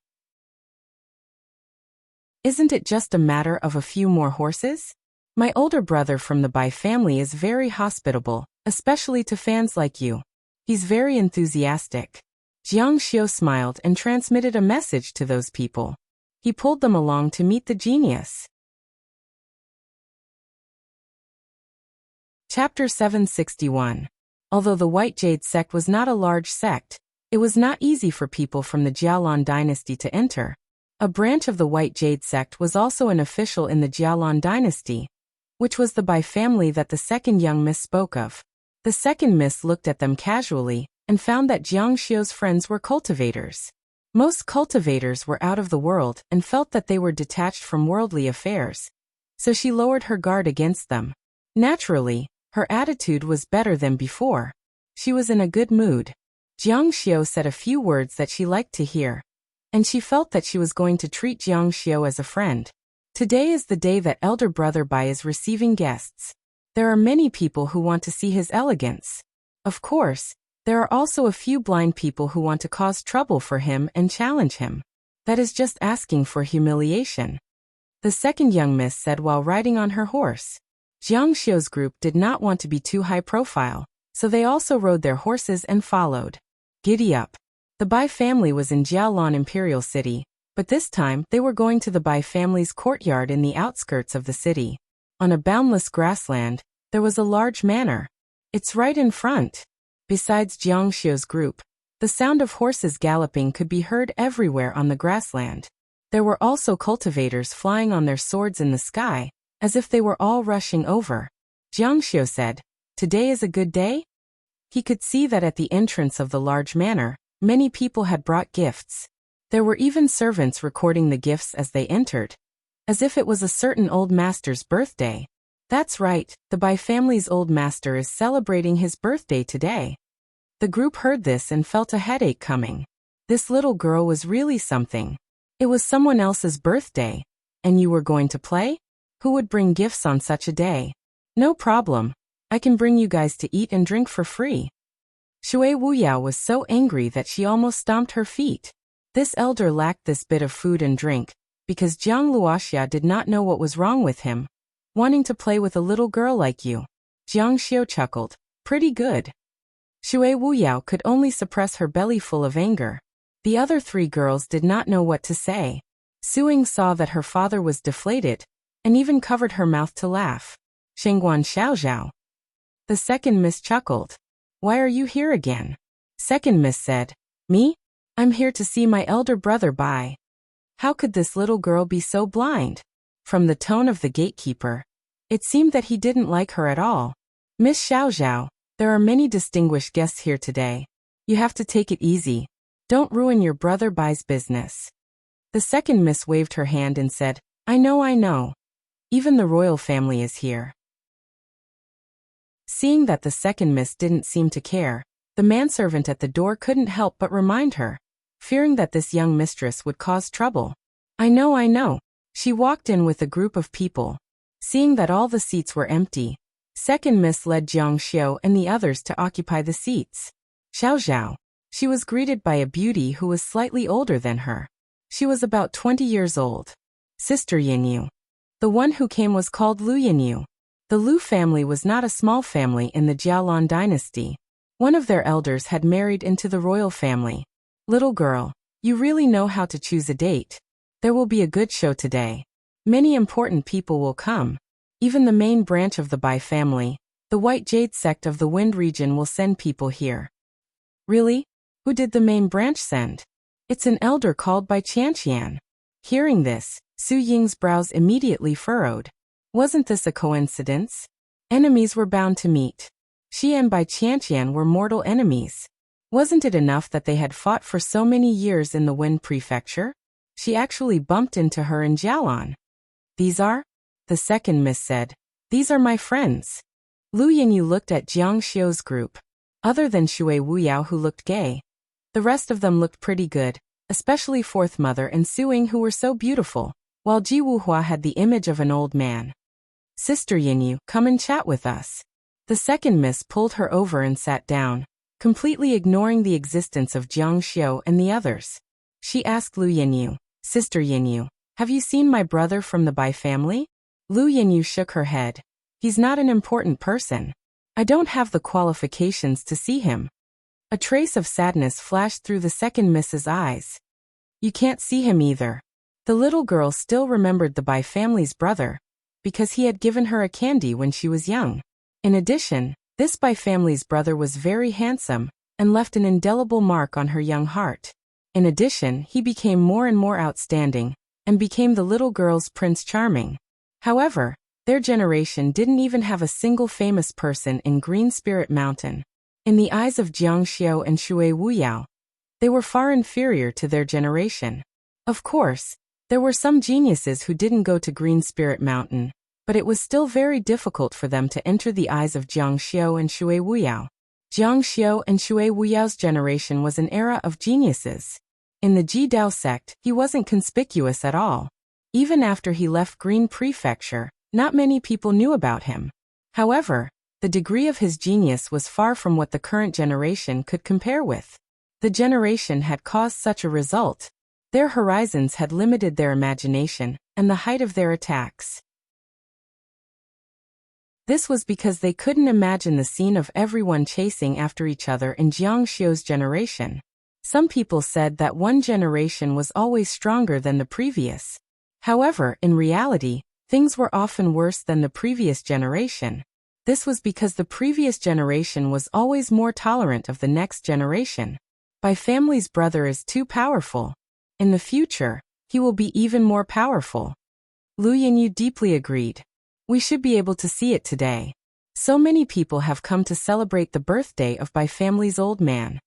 Isn't it just a matter of a few more horses? My older brother from the Bai family is very hospitable, especially to fans like you. He's very enthusiastic. Jiang Xiu smiled and transmitted a message to those people. He pulled them along to meet the genius. Chapter 761. Although the White Jade sect was not a large sect, it was not easy for people from the Jialan dynasty to enter. A branch of the White Jade sect was also an official in the Jialan dynasty, which was the Bai family that the second young miss spoke of. The second miss looked at them casually and found that Jiang Xiu's friends were cultivators. Most cultivators were out of the world and felt that they were detached from worldly affairs, so she lowered her guard against them. Naturally, her attitude was better than before. She was in a good mood. Jiang Xiu said a few words that she liked to hear, and she felt that she was going to treat Jiang Xiu as a friend. Today is the day that elder brother Bai is receiving guests. There are many people who want to see his elegance. Of course, there are also a few blind people who want to cause trouble for him and challenge him. That is just asking for humiliation. The second young miss said while riding on her horse. Jiang Xiu's group did not want to be too high profile, so they also rode their horses and followed. Giddy up. The Bai family was in Jialan Imperial City, but this time they were going to the Bai family's courtyard in the outskirts of the city. On a boundless grassland, there was a large manor. It's right in front. Besides Jiang Xiu's group, the sound of horses galloping could be heard everywhere on the grassland. There were also cultivators flying on their swords in the sky, as if they were all rushing over. Jiang Xiu said, "Today is a good day?" He could see that at the entrance of the large manor, many people had brought gifts. There were even servants recording the gifts as they entered, as if it was a certain old master's birthday. That's right, the Bai family's old master is celebrating his birthday today. The group heard this and felt a headache coming. This little girl was really something. It was someone else's birthday. And you were going to play? Who would bring gifts on such a day? No problem. I can bring you guys to eat and drink for free. Shui Wuyao was so angry that she almost stomped her feet. This elder lacked this bit of food and drink, because Jiang Luoxia did not know what was wrong with him. Wanting to play with a little girl like you. Jiang Xiu chuckled. Pretty good. Shui Wuyao could only suppress her belly full of anger. The other three girls did not know what to say. Suing saw that her father was deflated, and even covered her mouth to laugh. Shengguan Xiaozhao. The second miss chuckled. Why are you here again? Second miss said. Me? I'm here to see my elder brother Bai. How could this little girl be so blind? From the tone of the gatekeeper, it seemed that he didn't like her at all. Miss Xiaozhao, there are many distinguished guests here today. You have to take it easy. Don't ruin your brother Bai's business. The second miss waved her hand and said, I know. Even the royal family is here. Seeing that the second miss didn't seem to care, the manservant at the door couldn't help but remind her, fearing that this young mistress would cause trouble. I know. She walked in with a group of people. Seeing that all the seats were empty, second miss led Jiang Xiao and the others to occupy the seats. Xiao. She was greeted by a beauty who was slightly older than her. She was about 20 years old. Sister Yinyu. The one who came was called Lu Yinyu. The Lu family was not a small family in the Jialan dynasty. One of their elders had married into the royal family. Little girl, you really know how to choose a date. There will be a good show today. Many important people will come. Even the main branch of the Bai family, the White Jade sect of the Wind region, will send people here. Really? Who did the main branch send? It's an elder called Bai Qianqian. Hearing this, Su Ying's brows immediately furrowed. Wasn't this a coincidence? Enemies were bound to meet. She and Bai Qianqian were mortal enemies. Wasn't it enough that they had fought for so many years in the Wind Prefecture? She actually bumped into her in Jialan. These are? The second miss said. These are my friends. Lu Yinyu looked at Jiang Xiu's group. Other than Shui Wuyao, who looked gay, the rest of them looked pretty good, especially Fourth Mother and Suing, who were so beautiful, while Ji Wuhua had the image of an old man. Sister Yinyu, come and chat with us. The second miss pulled her over and sat down, completely ignoring the existence of Jiang Xiu and the others. She asked Lu Yinyu, Sister Yinyu, have you seen my brother from the Bai family? Lu Yinyu shook her head. He's not an important person. I don't have the qualifications to see him. A trace of sadness flashed through the second miss's eyes. You can't see him either. The little girl still remembered the Bai family's brother, because he had given her a candy when she was young. In addition, this Bai family's brother was very handsome and left an indelible mark on her young heart. In addition, he became more and more outstanding and became the little girl's Prince Charming. However, their generation didn't even have a single famous person in Green Spirit Mountain. In the eyes of Jiang Xiu and Shui Wuyao, they were far inferior to their generation. Of course, there were some geniuses who didn't go to Green Spirit Mountain, but it was still very difficult for them to enter the eyes of Jiang Xiu and Shui Wuyao. Jiang Xiu and Shui Wuyao's generation was an era of geniuses. In the Ji Dao sect, he wasn't conspicuous at all. Even after he left Green Prefecture, not many people knew about him. However, the degree of his genius was far from what the current generation could compare with. The generation had caused such a result. Their horizons had limited their imagination and the height of their attacks. This was because they couldn't imagine the scene of everyone chasing after each other in Jiang Xiu's generation. Some people said that one generation was always stronger than the previous. However, in reality, things were often worse than the previous generation. This was because the previous generation was always more tolerant of the next generation. Bai family's brother is too powerful. In the future, he will be even more powerful. Lu Yinyu deeply agreed. We should be able to see it today. So many people have come to celebrate the birthday of Bai family's old man.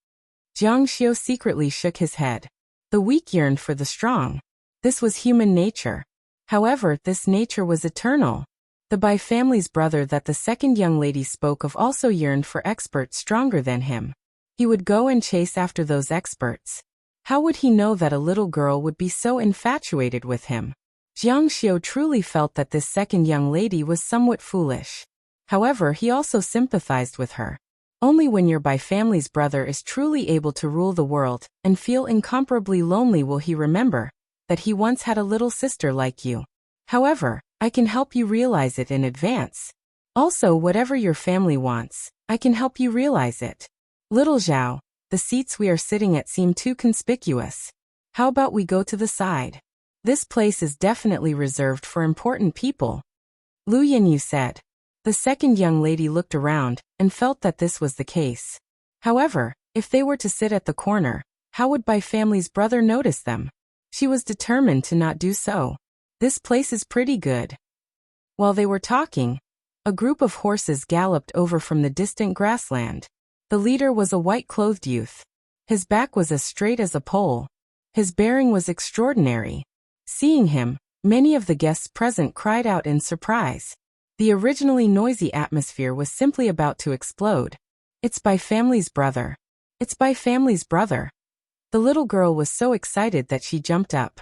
Jiang Xiu secretly shook his head. The weak yearned for the strong. This was human nature. However, this nature was eternal. The Bai family's brother that the second young lady spoke of also yearned for experts stronger than him. He would go and chase after those experts. How would he know that a little girl would be so infatuated with him? Jiang Xiu truly felt that this second young lady was somewhat foolish. However, he also sympathized with her. Only when your Bai family's brother is truly able to rule the world and feel incomparably lonely will he remember that he once had a little sister like you. However, I can help you realize it in advance. Also, whatever your family wants, I can help you realize it. Little Zhao, the seats we are sitting at seem too conspicuous. How about we go to the side? This place is definitely reserved for important people. Lu Yinyu said. The second young lady looked around and felt that this was the case. However, if they were to sit at the corner, how would Bai family's brother notice them? She was determined to not do so. This place is pretty good. While they were talking, a group of horses galloped over from the distant grassland. The leader was a white-clothed youth. His back was as straight as a pole. His bearing was extraordinary. Seeing him, many of the guests present cried out in surprise. The originally noisy atmosphere was simply about to explode. "It's Bai Family's brother. It's Bai Family's brother." The little girl was so excited that she jumped up.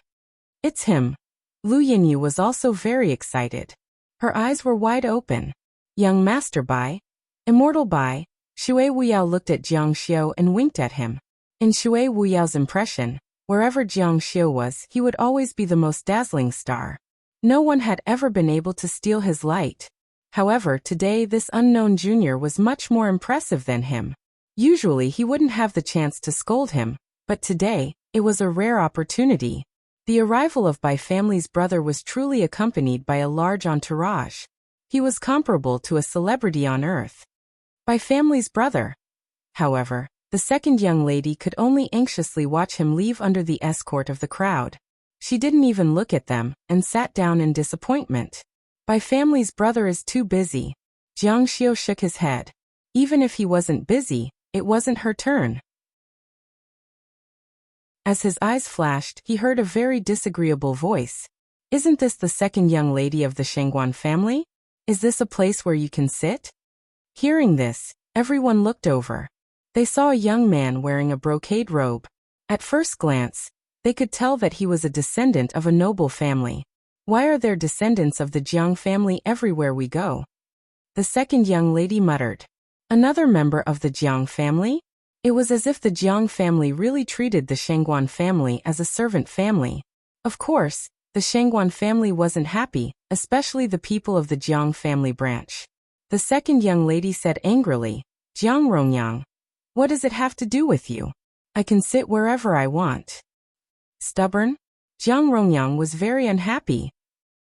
"It's him." Lu Yinyu was also very excited. Her eyes were wide open. "Young Master Bai? Immortal Bai?" Shui Wuyao looked at Jiang Xiu and winked at him. In Shui Wuyao's impression, wherever Jiang Xiu was, he would always be the most dazzling star. No one had ever been able to steal his light. However, today this unknown junior was much more impressive than him. Usually he wouldn't have the chance to scold him, but today, it was a rare opportunity. The arrival of Bai Family's brother was truly accompanied by a large entourage. He was comparable to a celebrity on Earth. Bai Family's brother. However, the second young lady could only anxiously watch him leave under the escort of the crowd. She didn't even look at them, and sat down in disappointment. Bai Family's brother is too busy. Jiang Xiu shook his head. Even if he wasn't busy, it wasn't her turn. As his eyes flashed, he heard a very disagreeable voice. "Isn't this the second young lady of the Shengguan family? Is this a place where you can sit?" Hearing this, everyone looked over. They saw a young man wearing a brocade robe. At first glance, they could tell that he was a descendant of a noble family. "Why are there descendants of the Jiang family everywhere we go?" The second young lady muttered. "Another member of the Jiang family?" It was as if the Jiang family really treated the Shengguan family as a servant family. Of course, the Shengguan family wasn't happy, especially the people of the Jiang family branch. The second young lady said angrily, "Jiang Rongyang, what does it have to do with you? I can sit wherever I want." Stubborn? Jiang Rongyang was very unhappy.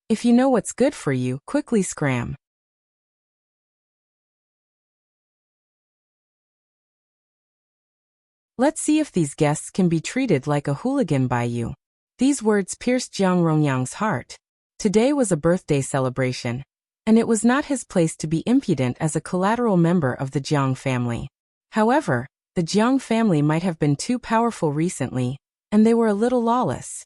"If you know what's good for you, quickly scram." "Let's see if these guests can be treated like a hooligan by you." These words pierced Jiang Rongyang's heart. Today was a birthday celebration, and it was not his place to be impudent as a collateral member of the Jiang family. However, the Jiang family might have been too powerful recently, and they were a little lawless.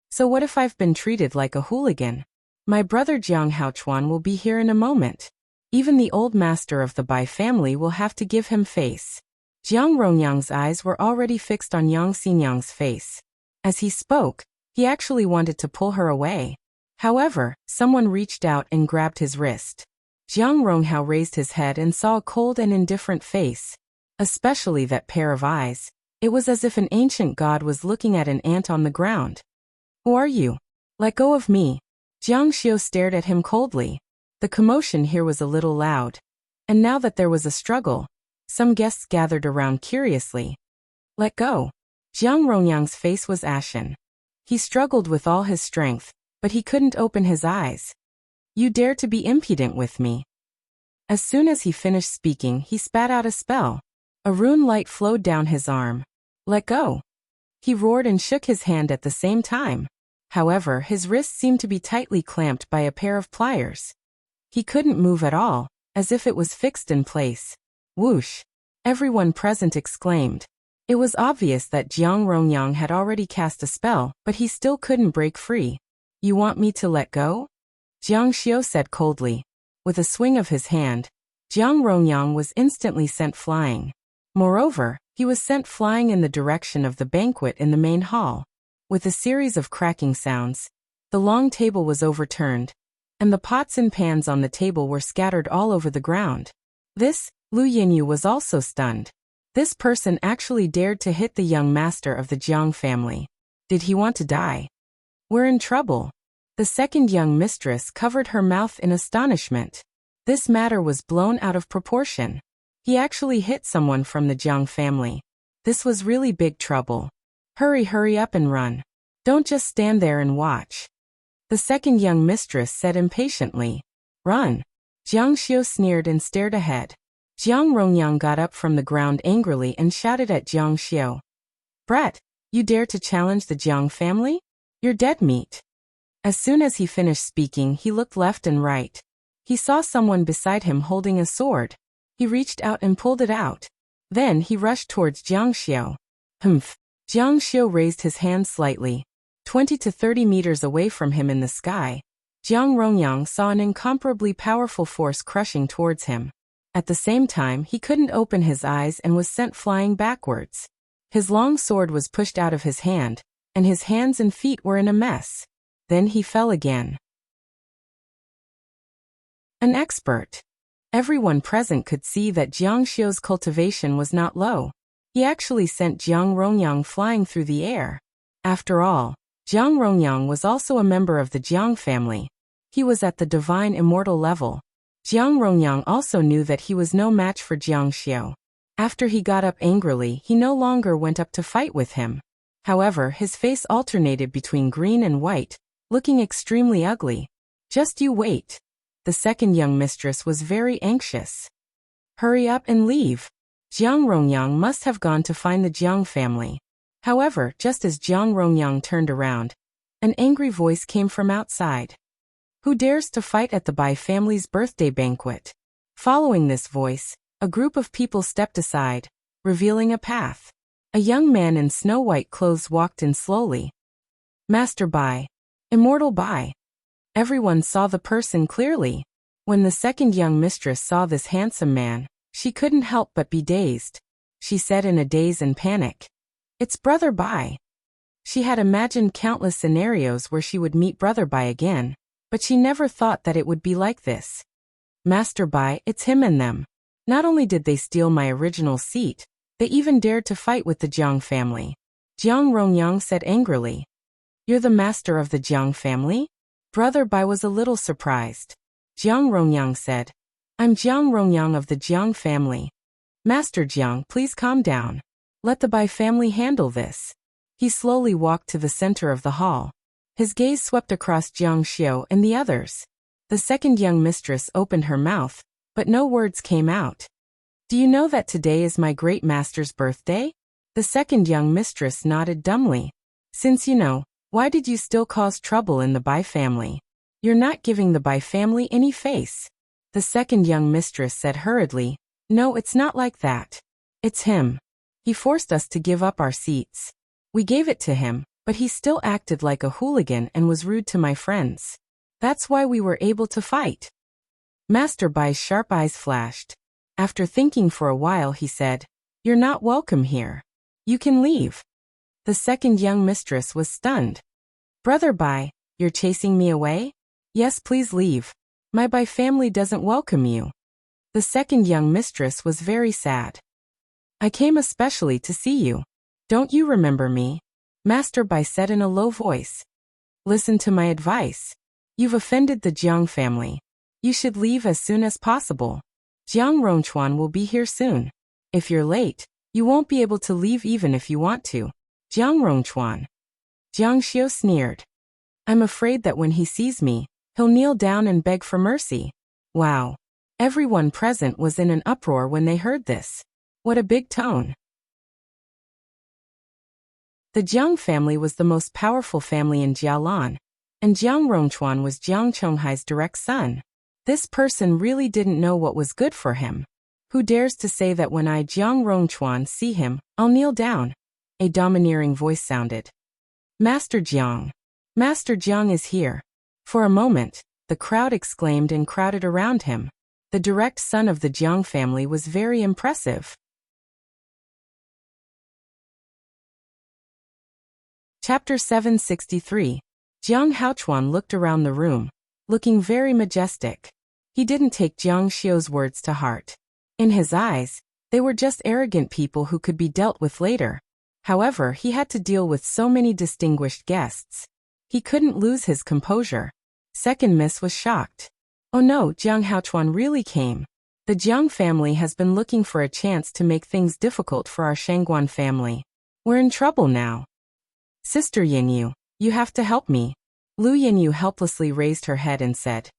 "So what if I've been treated like a hooligan? My brother Jiang Haochuan will be here in a moment. Even the old master of the Bai family will have to give him face." Jiang Rongyang's eyes were already fixed on Yang Xinyang's face. As he spoke, he actually wanted to pull her away. However, someone reached out and grabbed his wrist. Jiang Ronghao raised his head and saw a cold and indifferent face. Especially that pair of eyes. It was as if an ancient god was looking at an ant on the ground. "Who are you? Let go of me." Jiang Xiu stared at him coldly. The commotion here was a little loud. And now that there was a struggle, some guests gathered around curiously. "Let go." Jiang Rongyang's face was ashen. He struggled with all his strength, but he couldn't open his eyes. "You dare to be impudent with me." As soon as he finished speaking, he spat out a spell. A rune light flowed down his arm. "Let go." He roared and shook his hand at the same time. However, his wrist seemed to be tightly clamped by a pair of pliers. He couldn't move at all, as if it was fixed in place. Whoosh! Everyone present exclaimed. It was obvious that Jiang Rongyang had already cast a spell, but he still couldn't break free. "You want me to let go?" Jiang Xiu said coldly. With a swing of his hand, Jiang Rongyang was instantly sent flying. Moreover, he was sent flying in the direction of the banquet in the main hall. With a series of cracking sounds, the long table was overturned, and the pots and pans on the table were scattered all over the ground. Lu Yinyu was also stunned. This person actually dared to hit the young master of the Jiang family. Did he want to die? "We're in trouble." The second young mistress covered her mouth in astonishment. This matter was blown out of proportion. He actually hit someone from the Jiang family. This was really big trouble. Hurry up and run. Don't just stand there and watch." The second young mistress said impatiently. "Run." Jiang Xiu sneered and stared ahead. Jiang Rongyang got up from the ground angrily and shouted at Jiang Xiu. "Brat, you dare to challenge the Jiang family? You're dead meat." As soon as he finished speaking, he looked left and right. He saw someone beside him holding a sword. He reached out and pulled it out. Then he rushed towards Jiang Xiu. Humph. Jiang Xiu raised his hand slightly. 20 to 30 meters away from him in the sky, Jiang Rongyang saw an incomparably powerful force crushing towards him. At the same time, he couldn't open his eyes and was sent flying backwards. His long sword was pushed out of his hand, and his hands and feet were in a mess. Then he fell again. An expert. Everyone present could see that Jiang Xiu's cultivation was not low. He actually sent Jiang Rongyang flying through the air. After all, Jiang Rongyang was also a member of the Jiang family. He was at the divine immortal level. Jiang Rongyang also knew that he was no match for Jiang Xiu. After he got up angrily, he no longer went up to fight with him. However, his face alternated between green and white, looking extremely ugly. Just you wait. The second young mistress was very anxious. Hurry up and leave. Jiang Rongyang must have gone to find the Jiang family. However, just as Jiang Rongyang turned around, an angry voice came from outside. Who dares to fight at the Bai family's birthday banquet? Following this voice, a group of people stepped aside, revealing a path. A young man in snow-white clothes walked in slowly. Master Bai. Immortal Bai. Everyone saw the person clearly. When the second young mistress saw this handsome man, she couldn't help but be dazed. She said in a daze and panic, "It's Brother Bai." She had imagined countless scenarios where she would meet Brother Bai again, but she never thought that it would be like this. Master Bai, it's him and them. Not only did they steal my original seat, they even dared to fight with the Jiang family. Jiang Rongyang said angrily. You're the master of the Jiang family? Brother Bai was a little surprised. Jiang Rongyang said, I'm Jiang Rongyang of the Jiang family. Master Jiang, please calm down. Let the Bai family handle this. He slowly walked to the center of the hall. His gaze swept across Jiang Xiu and the others. The second young mistress opened her mouth, but no words came out. Do you know that today is my great master's birthday? The second young mistress nodded dumbly. Since you know, why did you still cause trouble in the Bai family? You're not giving the Bai family any face. The second young mistress said hurriedly, No, it's not like that. It's him. He forced us to give up our seats. We gave it to him, but he still acted like a hooligan and was rude to my friends. That's why we were able to fight. Master Bai's sharp eyes flashed. After thinking for a while, he said, You're not welcome here. You can leave. The second young mistress was stunned. Brother Bai, you're chasing me away? Yes, please leave. My Bai family doesn't welcome you. The second young mistress was very sad. I came especially to see you. Don't you remember me? Master Bai said in a low voice. Listen to my advice. You've offended the Jiang family. You should leave as soon as possible. Jiang Rongchuan will be here soon. If you're late, you won't be able to leave even if you want to. Jiang Rongchuan. Jiang Xiu sneered. I'm afraid that when he sees me, he'll kneel down and beg for mercy. Wow. Everyone present was in an uproar when they heard this. What a big tone. The Jiang family was the most powerful family in Jialan, and Jiang Rongchuan was Jiang Chonghai's direct son. This person really didn't know what was good for him. Who dares to say that when I, Jiang Rongchuan, see him, I'll kneel down? A domineering voice sounded. Master Jiang. Master Jiang is here. For a moment, the crowd exclaimed and crowded around him. The direct son of the Jiang family was very impressive. Chapter 763. Jiang Haochuan looked around the room, looking very majestic. He didn't take Jiang Xiu's words to heart. In his eyes, they were just arrogant people who could be dealt with later. However, he had to deal with so many distinguished guests. He couldn't lose his composure. Second Miss was shocked. Oh no, Jiang Haochuan really came. The Jiang family has been looking for a chance to make things difficult for our Shangguan family. We're in trouble now. Sister Yinyu, you have to help me. Lu Yinyu helplessly raised her head and said,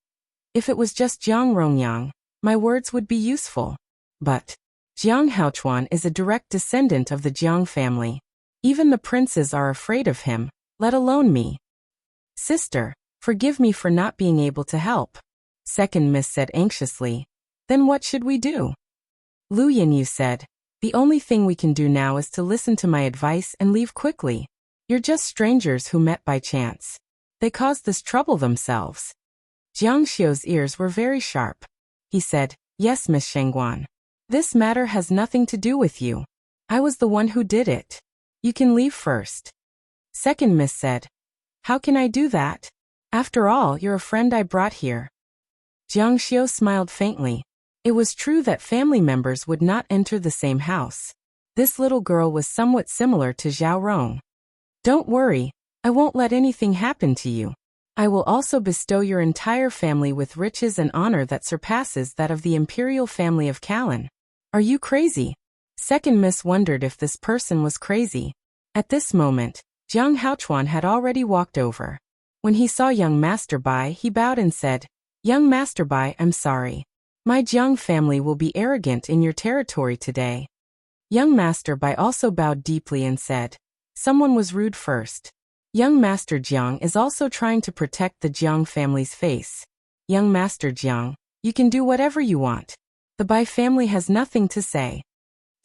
If it was just Jiang Rongyang, my words would be useful. But Jiang Haochuan is a direct descendant of the Jiang family. Even the princes are afraid of him, let alone me. Sister, forgive me for not being able to help. Second Miss said anxiously. Then what should we do? Lu Yinyu said, The only thing we can do now is to listen to my advice and leave quickly. You're just strangers who met by chance. They caused this trouble themselves. Jiang Xiu's ears were very sharp. He said, "Yes, Miss Shengguan. This matter has nothing to do with you. I was the one who did it. You can leave first." Second Miss said, "How can I do that? After all, you're a friend I brought here." Jiang Xiu smiled faintly. It was true that family members would not enter the same house. This little girl was somewhat similar to Zhao Rong. "Don't worry, I won't let anything happen to you. I will also bestow your entire family with riches and honor that surpasses that of the imperial family of Callan." "Are you crazy?" Second Miss wondered if this person was crazy. At this moment, Jiang Haochuan had already walked over. When he saw young Master Bai, he bowed and said, "Young Master Bai, I'm sorry. My Jiang family will be arrogant in your territory today." Young Master Bai also bowed deeply and said, "Someone was rude first. Young Master Jiang is also trying to protect the Jiang family's face. Young Master Jiang, you can do whatever you want. The Bai family has nothing to say."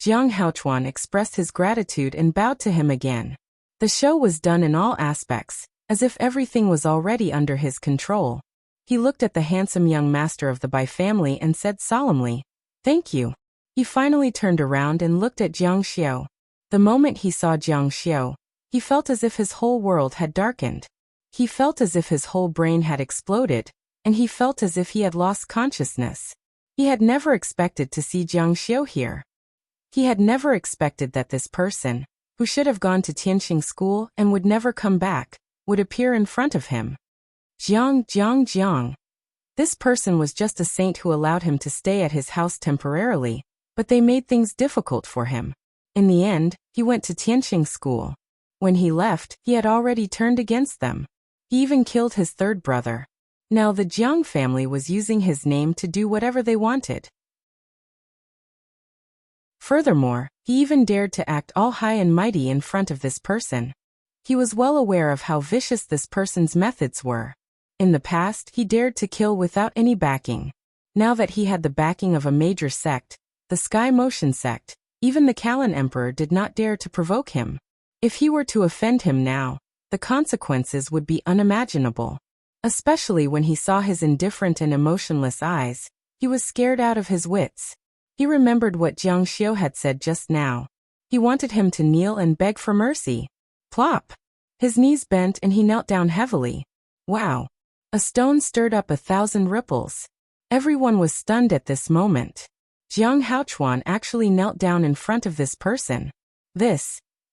Jiang Haochuan expressed his gratitude and bowed to him again. The show was done in all aspects, as if everything was already under his control. He looked at the handsome young master of the Bai family and said solemnly, "Thank you." He finally turned around and looked at Jiang Xiu. The moment he saw Jiang Xiu, he felt as if his whole world had darkened. He felt as if his whole brain had exploded, and he felt as if he had lost consciousness. He had never expected to see Jiang Xiu here. He had never expected that this person, who should have gone to Tianqing school and would never come back, would appear in front of him. Jiang. This person was just a saint who allowed him to stay at his house temporarily, but they made things difficult for him. In the end, he went to Tianqing school. When he left, he had already turned against them. He even killed his third brother. Now the Jiang family was using his name to do whatever they wanted. Furthermore, he even dared to act all high and mighty in front of this person. He was well aware of how vicious this person's methods were. In the past, he dared to kill without any backing. Now that he had the backing of a major sect, the Sky Motion sect, even the Callan Emperor did not dare to provoke him. If he were to offend him now, the consequences would be unimaginable. Especially when he saw his indifferent and emotionless eyes, he was scared out of his wits. He remembered what Jiang Xiu had said just now. He wanted him to kneel and beg for mercy. Plop! His knees bent and he knelt down heavily. Wow! A stone stirred up 1,000 ripples. Everyone was stunned at this moment. Jiang Haochuan actually knelt down in front of this person. The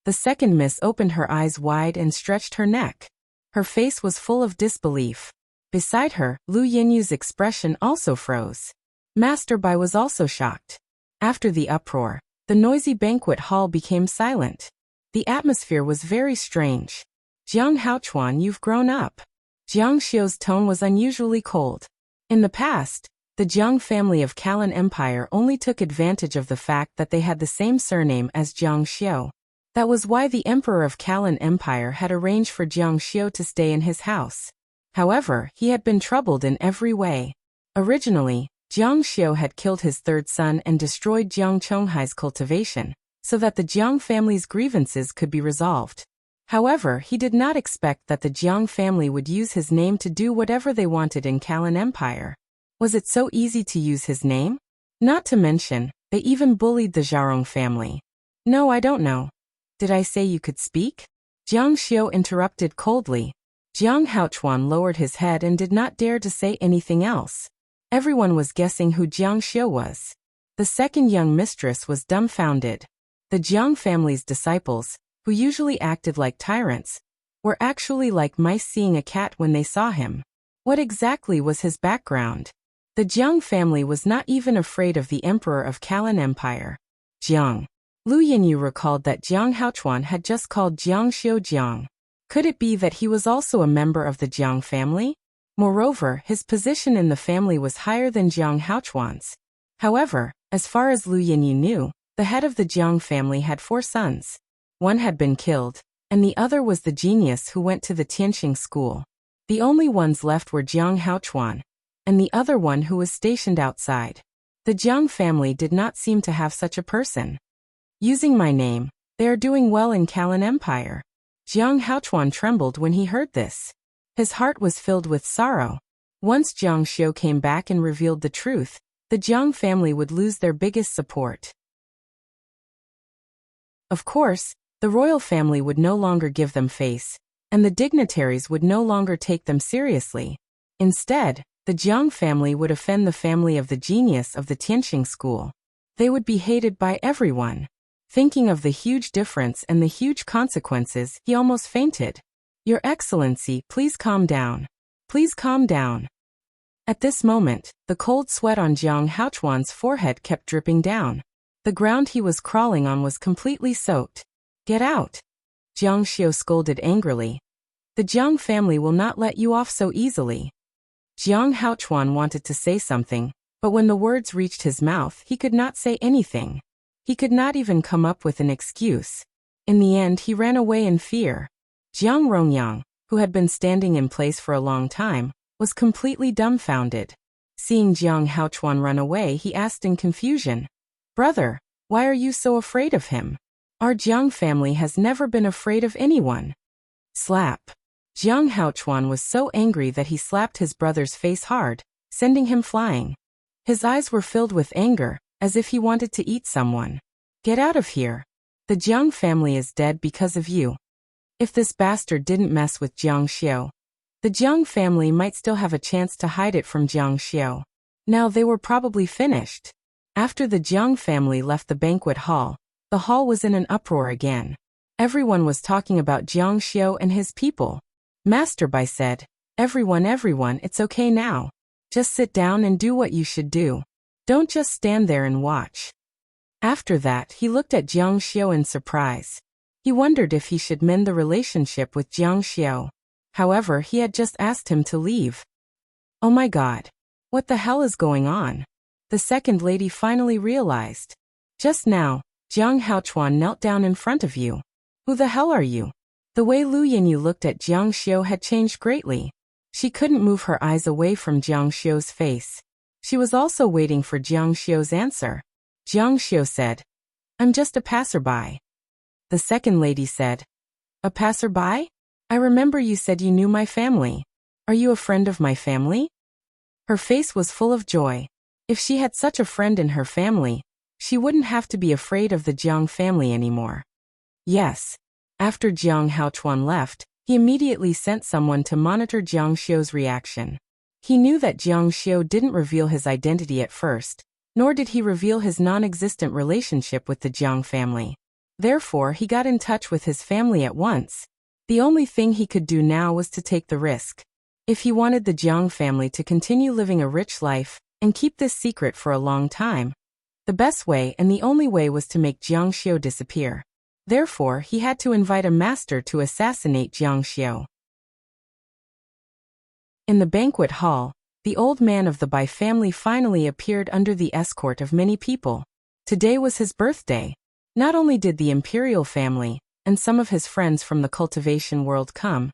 second miss opened her eyes wide and stretched her neck. Her face was full of disbelief. Beside her, Lu Yinyu's expression also froze. Master Bai was also shocked. After the uproar, the noisy banquet hall became silent. The atmosphere was very strange. Jiang Haochuan, you've grown up. Jiang Xiu's tone was unusually cold. In the past, the Jiang family of Callan Empire only took advantage of the fact that they had the same surname as Jiang Xiu. That was why the Emperor of Callan Empire had arranged for Jiang Xiu to stay in his house. However, he had been troubled in every way. Originally, Jiang Xiu had killed his third son and destroyed Jiang Chonghai's cultivation, so that the Jiang family's grievances could be resolved. However, he did not expect that the Jiang family would use his name to do whatever they wanted in Callan Empire. Was it so easy to use his name? Not to mention, they even bullied the Zharong family. No, I don't know. Did I say you could speak? Jiang Xiu interrupted coldly. Jiang Haochuan lowered his head and did not dare to say anything else. Everyone was guessing who Jiang Xiu was. The second young mistress was dumbfounded. The Jiang family's disciples, who usually acted like tyrants, were actually like mice seeing a cat when they saw him. What exactly was his background? The Jiang family was not even afraid of the Emperor of Callan Empire. Jiang. Lu Yinyu recalled that Jiang Haochuan had just called Jiang Xiu Jiang. Could it be that he was also a member of the Jiang family? Moreover, his position in the family was higher than Jiang Haochuan's. However, as far as Lu Yinyu knew, the head of the Jiang family had 4 sons. One had been killed, and the other was the genius who went to the Tianqing school. The only ones left were Jiang Haochuan, and the other one who was stationed outside. The Jiang family did not seem to have such a person. Using my name, they are doing well in Kalan Empire. Jiang Haochuan trembled when he heard this. His heart was filled with sorrow. Once Jiang Xiu came back and revealed the truth, the Jiang family would lose their biggest support. Of course, the royal family would no longer give them face, and the dignitaries would no longer take them seriously. Instead, the Jiang family would offend the family of the genius of the Tianxing school. They would be hated by everyone. Thinking of the huge difference and the huge consequences, he almost fainted. Your Excellency, please calm down. Please calm down. At this moment, the cold sweat on Jiang Haochuan's forehead kept dripping down. The ground he was crawling on was completely soaked. Get out! Jiang Xiu scolded angrily. The Jiang family will not let you off so easily. Jiang Haochuan wanted to say something, but when the words reached his mouth, he could not say anything. He could not even come up with an excuse. In the end, he ran away in fear. Jiang Rongyang, who had been standing in place for a long time, was completely dumbfounded. Seeing Jiang Haochuan run away, he asked in confusion, "Brother, why are you so afraid of him? Our Jiang family has never been afraid of anyone." Slap. Jiang Haochuan was so angry that he slapped his brother's face hard, sending him flying. His eyes were filled with anger, as if he wanted to eat someone. Get out of here. The Jiang family is dead because of you. If this bastard didn't mess with Jiang Xiu, the Jiang family might still have a chance to hide it from Jiang Xiu. Now they were probably finished. After the Jiang family left the banquet hall, the hall was in an uproar again. Everyone was talking about Jiang Xiu and his people. Master Bai said, everyone, it's okay now. Just sit down and do what you should do. Don't just stand there and watch. After that, he looked at Jiang Xiu in surprise. He wondered if he should mend the relationship with Jiang Xiu. However, he had just asked him to leave. Oh my God. What the hell is going on? The second lady finally realized. Just now, Jiang Haochuan knelt down in front of you. Who the hell are you? The way Lu Yinyu looked at Jiang Xiu had changed greatly. She couldn't move her eyes away from Jiang Xiu's face. She was also waiting for Jiang Xiu's answer. Jiang Xiu said, I'm just a passerby. The second lady said, a passerby? I remember you said you knew my family. Are you a friend of my family? Her face was full of joy. If she had such a friend in her family, she wouldn't have to be afraid of the Jiang family anymore. Yes. After Jiang Haochuan left, he immediately sent someone to monitor Jiang Xiu's reaction. He knew that Jiang Xiu didn't reveal his identity at first, nor did he reveal his non-existent relationship with the Jiang family. Therefore, he got in touch with his family at once. The only thing he could do now was to take the risk. If he wanted the Jiang family to continue living a rich life and keep this secret for a long time, the best way and the only way was to make Jiang Xiu disappear. Therefore, he had to invite a master to assassinate Jiang Xiu. In the banquet hall, the old man of the Bai family finally appeared under the escort of many people. Today was his birthday. Not only did the imperial family and some of his friends from the cultivation world come,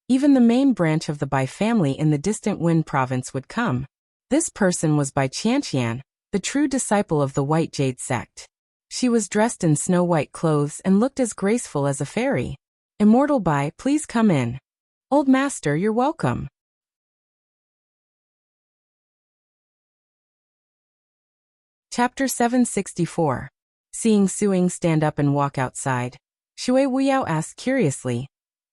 even the main branch of the Bai family in the distant Wen province would come. This person was Bai Qianqian, the true disciple of the White Jade sect. She was dressed in snow-white clothes and looked as graceful as a fairy. Immortal Bai, please come in. Old master, you're welcome. Chapter 764. Seeing Suing stand up and walk outside, Shui Wuyao asked curiously,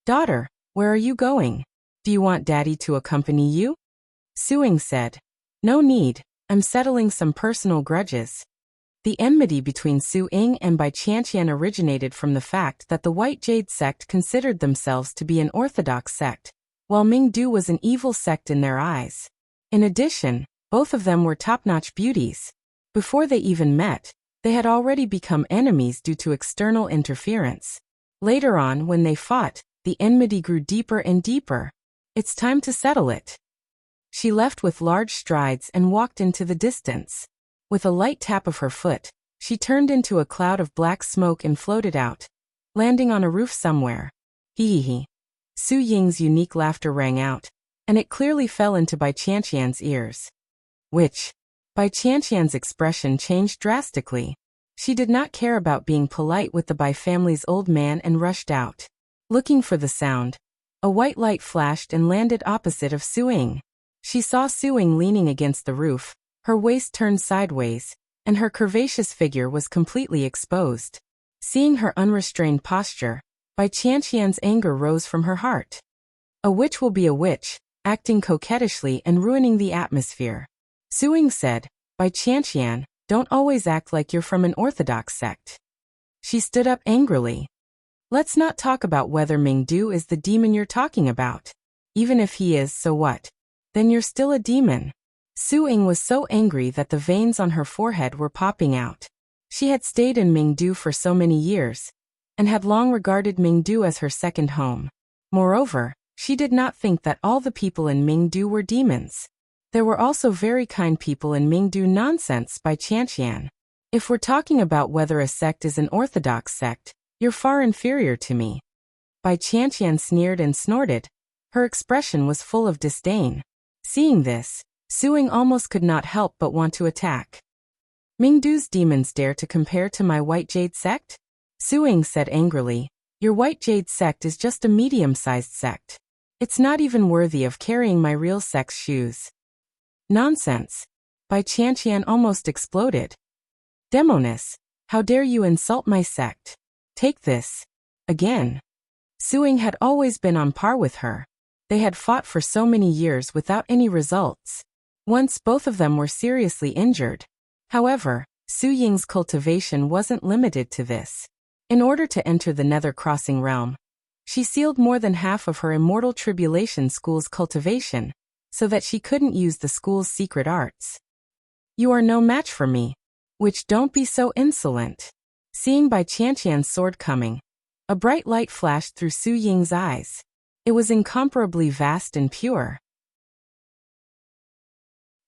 Daughter, where are you going? Do you want Daddy to accompany you? Suing said, No need, I'm settling some personal grudges. The enmity between Su Ying and Bai Qianqian originated from the fact that the White Jade sect considered themselves to be an orthodox sect, while Mingdu was an evil sect in their eyes. In addition, both of them were top-notch beauties. Before they even met, they had already become enemies due to external interference. Later on, when they fought, the enmity grew deeper and deeper. It's time to settle it. She left with large strides and walked into the distance. With a light tap of her foot, she turned into a cloud of black smoke and floated out, landing on a roof somewhere. Hee hee hee. Su Ying's unique laughter rang out, and it clearly fell into Bai Qianqian's ears. Bai Qianqian's expression changed drastically. She did not care about being polite with the Bai family's old man and rushed out. Looking for the sound, a white light flashed and landed opposite of Su Ying. She saw Su Ying leaning against the roof, her waist turned sideways, and her curvaceous figure was completely exposed. Seeing her unrestrained posture, Bai Qianqian's anger rose from her heart. A witch will be a witch, acting coquettishly and ruining the atmosphere. Su Ying said, Bai Qianqian, don't always act like you're from an orthodox sect. She stood up angrily. Let's not talk about whether Mingdu is the demon you're talking about. Even if he is, so what? Then you're still a demon. Su Ying was so angry that the veins on her forehead were popping out. She had stayed in Mingdu for so many years, and had long regarded Mingdu as her second home. Moreover, she did not think that all the people in Mingdu were demons. There were also very kind people in Mingdu. Nonsense, Bai Qianqian. If we're talking about whether a sect is an orthodox sect, you're far inferior to me. Bai Qianqian sneered and snorted. Her expression was full of disdain. Seeing this, Su Ying almost could not help but want to attack. Mingdu's demons dare to compare to my White Jade sect? Su Ying said angrily. Your White Jade sect is just a medium-sized sect. It's not even worthy of carrying my real sect's shoes. Nonsense. Bai Qianqian almost exploded. Demoness, how dare you insult my sect? Take this. Again. Su Ying had always been on par with her. They had fought for so many years without any results. Once both of them were seriously injured. However, Su Ying's cultivation wasn't limited to this. In order to enter the Nether Crossing realm, she sealed more than half of her Immortal Tribulation School's cultivation, so that she couldn't use the school's secret arts. You are no match for me. Which don't be so insolent. Seeing Bai Qianqian's sword coming, a bright light flashed through Su Ying's eyes. It was incomparably vast and pure.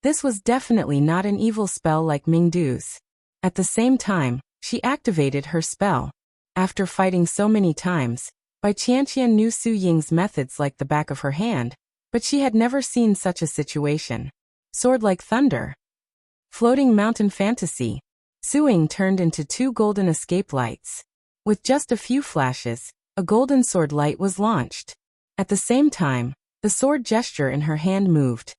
This was definitely not an evil spell like Mingdu's. At the same time, she activated her spell. After fighting so many times, Bai Qianqian knew Su Ying's methods like the back of her hand, but she had never seen such a situation. Sword like thunder. Floating mountain fantasy. Su Ying turned into two golden escape lights. With just a few flashes, a golden sword light was launched. At the same time, the sword gesture in her hand moved.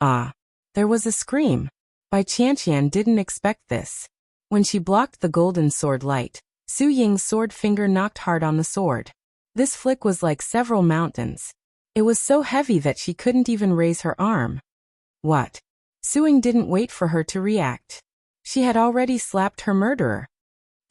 Ah! There was a scream. Bai Qianqian didn't expect this. When she blocked the golden sword light, Su Ying's sword finger knocked hard on the sword. This flick was like several mountains. It was so heavy that she couldn't even raise her arm. What? Su Ying didn't wait for her to react. She had already slapped her murderer.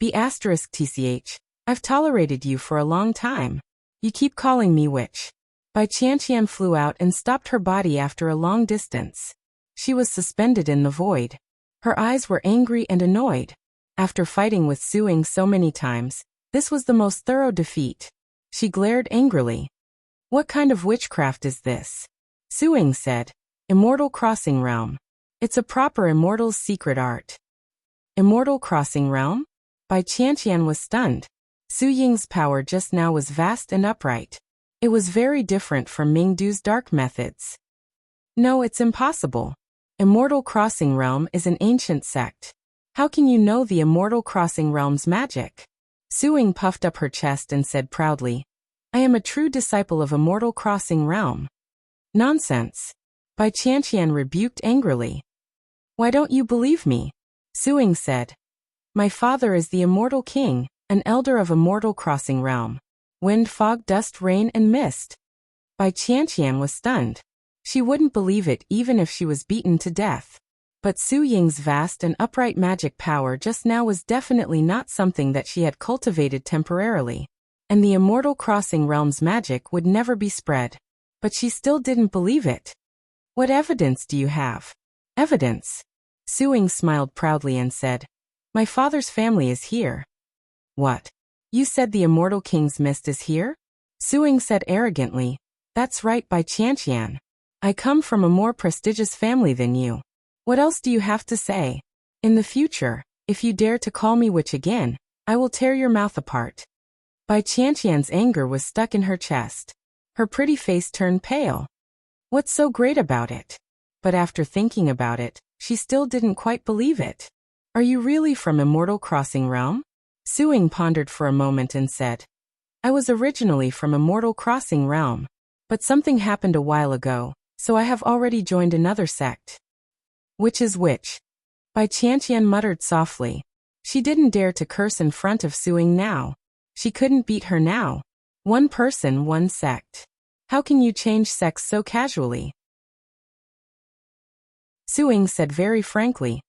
B*TCH, I've tolerated you for a long time. You keep calling me witch. Bai Qianqian flew out and stopped her body after a long distance. She was suspended in the void. Her eyes were angry and annoyed. After fighting with Su Ying so many times, this was the most thorough defeat. She glared angrily. What kind of witchcraft is this? Su Ying said. Immortal Crossing Realm. It's a proper immortal's secret art. Immortal Crossing Realm? Bai Qianqian was stunned. Su Ying's power just now was vast and upright. It was very different from Mingdu's dark methods. No, it's impossible. Immortal Crossing Realm is an ancient sect. How can you know the Immortal Crossing Realm's magic? Su Ying puffed up her chest and said proudly, I am a true disciple of Immortal Crossing Realm. Nonsense. Bai Qianqian rebuked angrily. Why don't you believe me? Su Ying said. My father is the Immortal King, an elder of Immortal Crossing Realm. Wind, fog, dust, rain, and mist. Bai Qianqian was stunned. She wouldn't believe it even if she was beaten to death. But Su Ying's vast and upright magic power just now was definitely not something that she had cultivated temporarily. And the Immortal Crossing Realm's magic would never be spread. But she still didn't believe it. What evidence do you have? Evidence? Su Ying smiled proudly and said, My father's family is here. What? You said the Immortal King's mist is here? Su Ying said arrogantly, That's right, Bai Qianqian. I come from a more prestigious family than you. What else do you have to say? In the future, if you dare to call me witch again, I will tear your mouth apart. Bai Qianqian's anger was stuck in her chest. Her pretty face turned pale. What's so great about it? But after thinking about it, she still didn't quite believe it. Are you really from Immortal Crossing Realm? Suing pondered for a moment and said, I was originally from Immortal Crossing Realm, but something happened a while ago, so I have already joined another sect. Which is which? Bai Qianqian muttered softly. She didn't dare to curse in front of Suing now. She couldn't beat her now. One person, one sect. How can you change sects so casually? Suing said very frankly,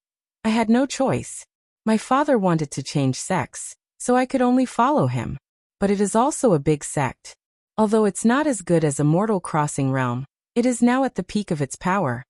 I had no choice. My father wanted to change sects, so I could only follow him. But it is also a big sect. Although it's not as good as Immortal Crossing Realm, it is now at the peak of its power.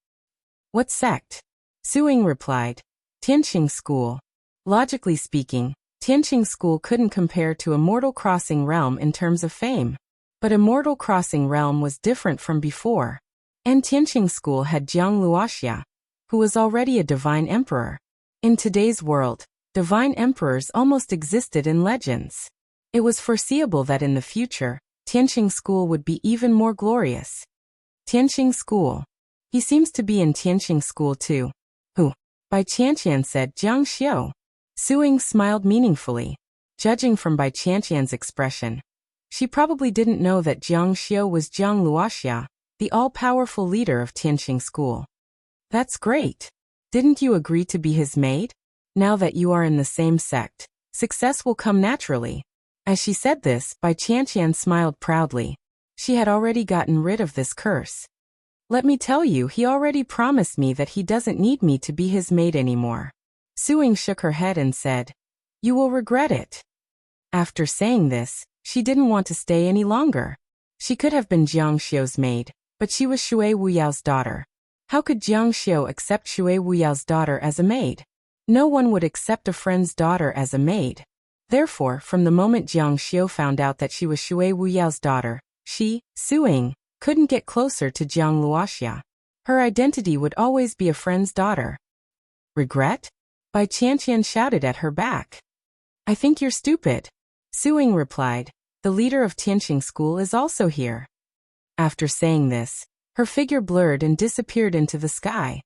What sect? Suing replied, Tianqing School. Logically speaking, Tianqing School couldn't compare to Immortal Crossing Realm in terms of fame. But Immortal Crossing Realm was different from before. And Tianqing School had Jiang Luoxia, who was already a divine emperor. In today's world, divine emperors almost existed in legends. It was foreseeable that in the future, Tianqing School would be even more glorious. Tianqing School. He seems to be in Tianqing School too. Who? Bai Qianqian said Jiang Xiu. Suing smiled meaningfully. Judging from Bai Qianqian's expression, she probably didn't know that Jiang Xiu was Jiang Luoxia, the all-powerful leader of Tianqing School. That's great. Didn't you agree to be his maid? Now that you are in the same sect, success will come naturally. As she said this, Bai Qianqian smiled proudly. She had already gotten rid of this curse. Let me tell you, he already promised me that he doesn't need me to be his maid anymore. Suing shook her head and said, You will regret it. After saying this, she didn't want to stay any longer. She could have been Jiang Xiu's maid, but she was Shui Wuyao's daughter. How could Jiang Xiu accept Shui Wuyao's daughter as a maid? No one would accept a friend's daughter as a maid. Therefore, from the moment Jiang Xiu found out that she was Shui Wuyao's daughter, she, Suing, couldn't get closer to Jiang Luoxia. Her identity would always be a friend's daughter. Regret? Bai Qianqian shouted at her back. I think you're stupid. Suing replied, The leader of Tianqing School is also here. After saying this, her figure blurred and disappeared into the sky.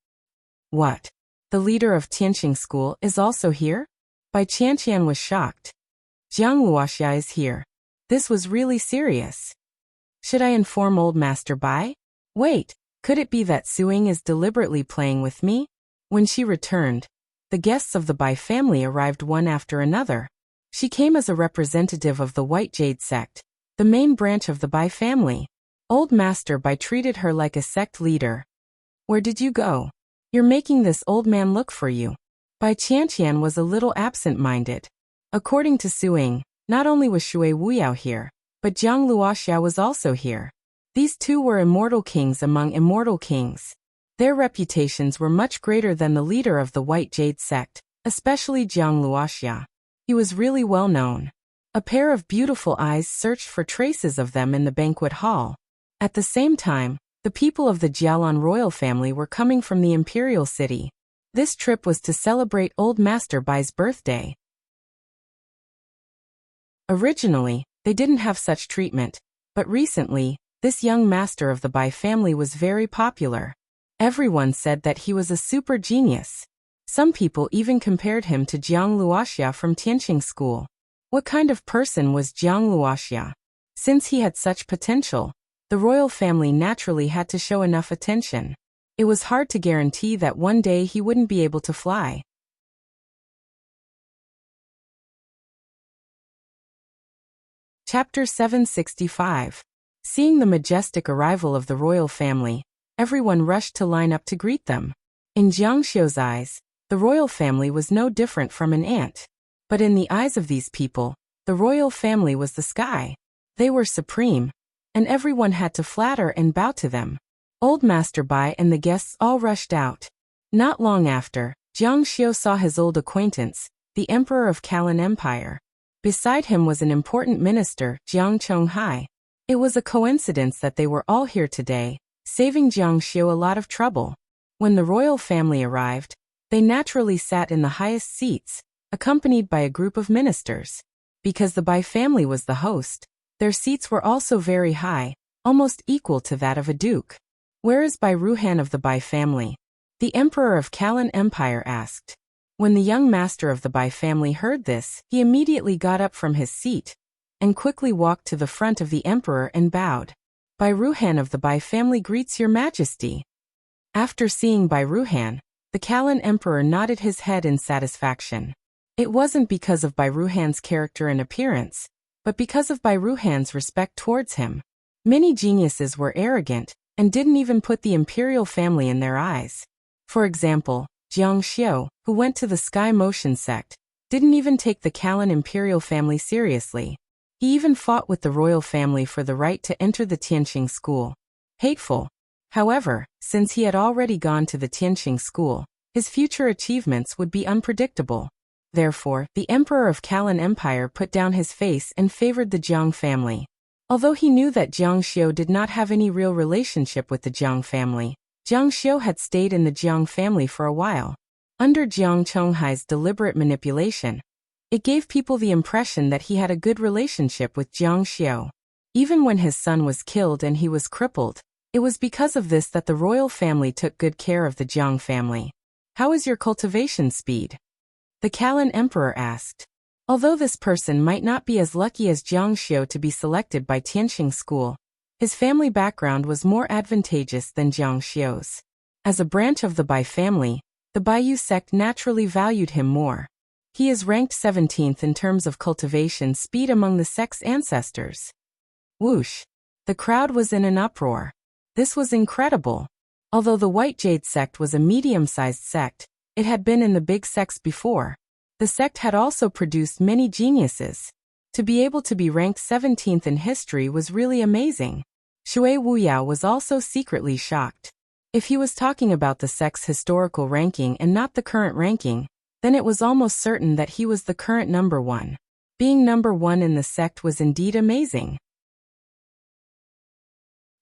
What? The leader of Tianqing School is also here? Bai Qianqian was shocked. Jiang Luoxia is here. This was really serious. Should I inform old Master Bai? Wait, could it be that Suing is deliberately playing with me? When she returned, the guests of the Bai family arrived one after another. She came as a representative of the White Jade sect, the main branch of the Bai family. Old Master Bai treated her like a sect leader. Where did you go? You're making this old man look for you. Bai Qianqian was a little absent-minded. According to Suing, not only was Shui Wuyao here, but Jiang Luoxia was also here. These two were immortal kings among immortal kings. Their reputations were much greater than the leader of the White Jade sect, especially Jiang Luoxia. He was really well known. A pair of beautiful eyes searched for traces of them in the banquet hall. At the same time, the people of the Jialan royal family were coming from the imperial city. This trip was to celebrate Old Master Bai's birthday. Originally, they didn't have such treatment, but recently, this young master of the Bai family was very popular. Everyone said that he was a super genius. Some people even compared him to Jiang Luoxia from Tianqing School. What kind of person was Jiang Luoxia? Since he had such potential, the royal family naturally had to show enough attention. It was hard to guarantee that one day he wouldn't be able to fly. Chapter 765. Seeing the majestic arrival of the royal family, everyone rushed to line up to greet them. In Jiang Xiu's eyes, the royal family was no different from an ant. But in the eyes of these people, the royal family was the sky. They were supreme, and everyone had to flatter and bow to them. Old Master Bai and the guests all rushed out. Not long after, Jiang Xiu saw his old acquaintance, the Emperor of Kalan Empire. Beside him was an important minister, Jiang Chonghai. It was a coincidence that they were all here today, saving Jiang Xiu a lot of trouble. When the royal family arrived, they naturally sat in the highest seats, accompanied by a group of ministers. Because the Bai family was the host, their seats were also very high, almost equal to that of a duke. Where is Bai Ruhan of the Bai family? The Emperor of Kalan Empire asked. When the young master of the Bai family heard this, he immediately got up from his seat and quickly walked to the front of the emperor and bowed. Bai Ruhan of the Bai family greets your majesty. After seeing Bai Ruhan, the Kalan emperor nodded his head in satisfaction. It wasn't because of Bai Ruhan's character and appearance, but because of Bai Ruhan's respect towards him. Many geniuses were arrogant and didn't even put the imperial family in their eyes. For example, Jiang Xiu, who went to the Sky Motion sect, didn't even take the Kalan imperial family seriously. He even fought with the royal family for the right to enter the Tianqing school. Hateful. However, since he had already gone to the Tianqing school, his future achievements would be unpredictable. Therefore, the emperor of Kalan Empire put down his face and favored the Jiang family. Although he knew that Jiang Xiu did not have any real relationship with the Jiang family, Jiang Xiu had stayed in the Jiang family for a while. Under Jiang Chonghai's deliberate manipulation, it gave people the impression that he had a good relationship with Jiang Xiu. Even when his son was killed and he was crippled, it was because of this that the royal family took good care of the Jiang family. How is your cultivation speed? The Kalan emperor asked. Although this person might not be as lucky as Jiang Xiu to be selected by Tianqing school, his family background was more advantageous than Jiang Xiu's. As a branch of the Bai family, the Baiyu sect naturally valued him more. He is ranked 17th in terms of cultivation speed among the sect's ancestors. Whoosh! The crowd was in an uproar. This was incredible. Although the White Jade sect was a medium-sized sect, it had been in the big sects before. The sect had also produced many geniuses. To be able to be ranked 17th in history was really amazing. Shui Wuyao was also secretly shocked. If he was talking about the sect's historical ranking and not the current ranking, then it was almost certain that he was the current number one. Being number one in the sect was indeed amazing.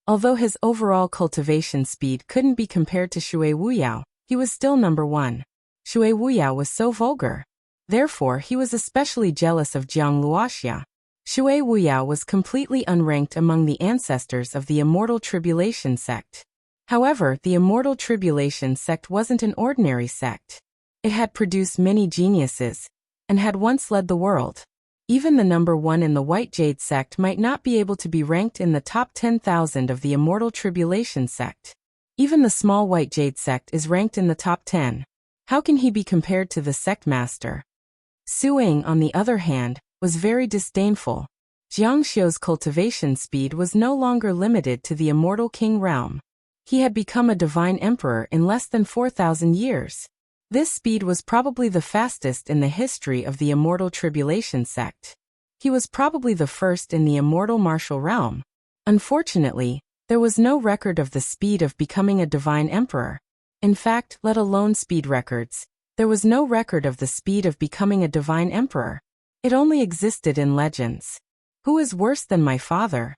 Although his overall cultivation speed couldn't be compared to Shui Wuyao, he was still number one. Shui Wuyao was so vulgar. Therefore, he was especially jealous of Jiang Luoxia. Shui Wuyao was completely unranked among the ancestors of the Immortal Tribulation sect. However, the Immortal Tribulation sect wasn't an ordinary sect. It had produced many geniuses, and had once led the world. Even the number one in the White Jade sect might not be able to be ranked in the top 10,000 of the Immortal Tribulation sect. Even the small White Jade sect is ranked in the top 10. How can he be compared to the sect master? Suing, on the other hand, was very disdainful. Jiang Xiu's cultivation speed was no longer limited to the Immortal King realm. He had become a divine emperor in less than 4,000 years. This speed was probably the fastest in the history of the Immortal Tribulation sect. He was probably the first in the Immortal Martial realm. Unfortunately, there was no record of the speed of becoming a divine emperor. In fact, let alone speed records, there was no record of the speed of becoming a divine emperor. It only existed in legends. Who is worse than my father?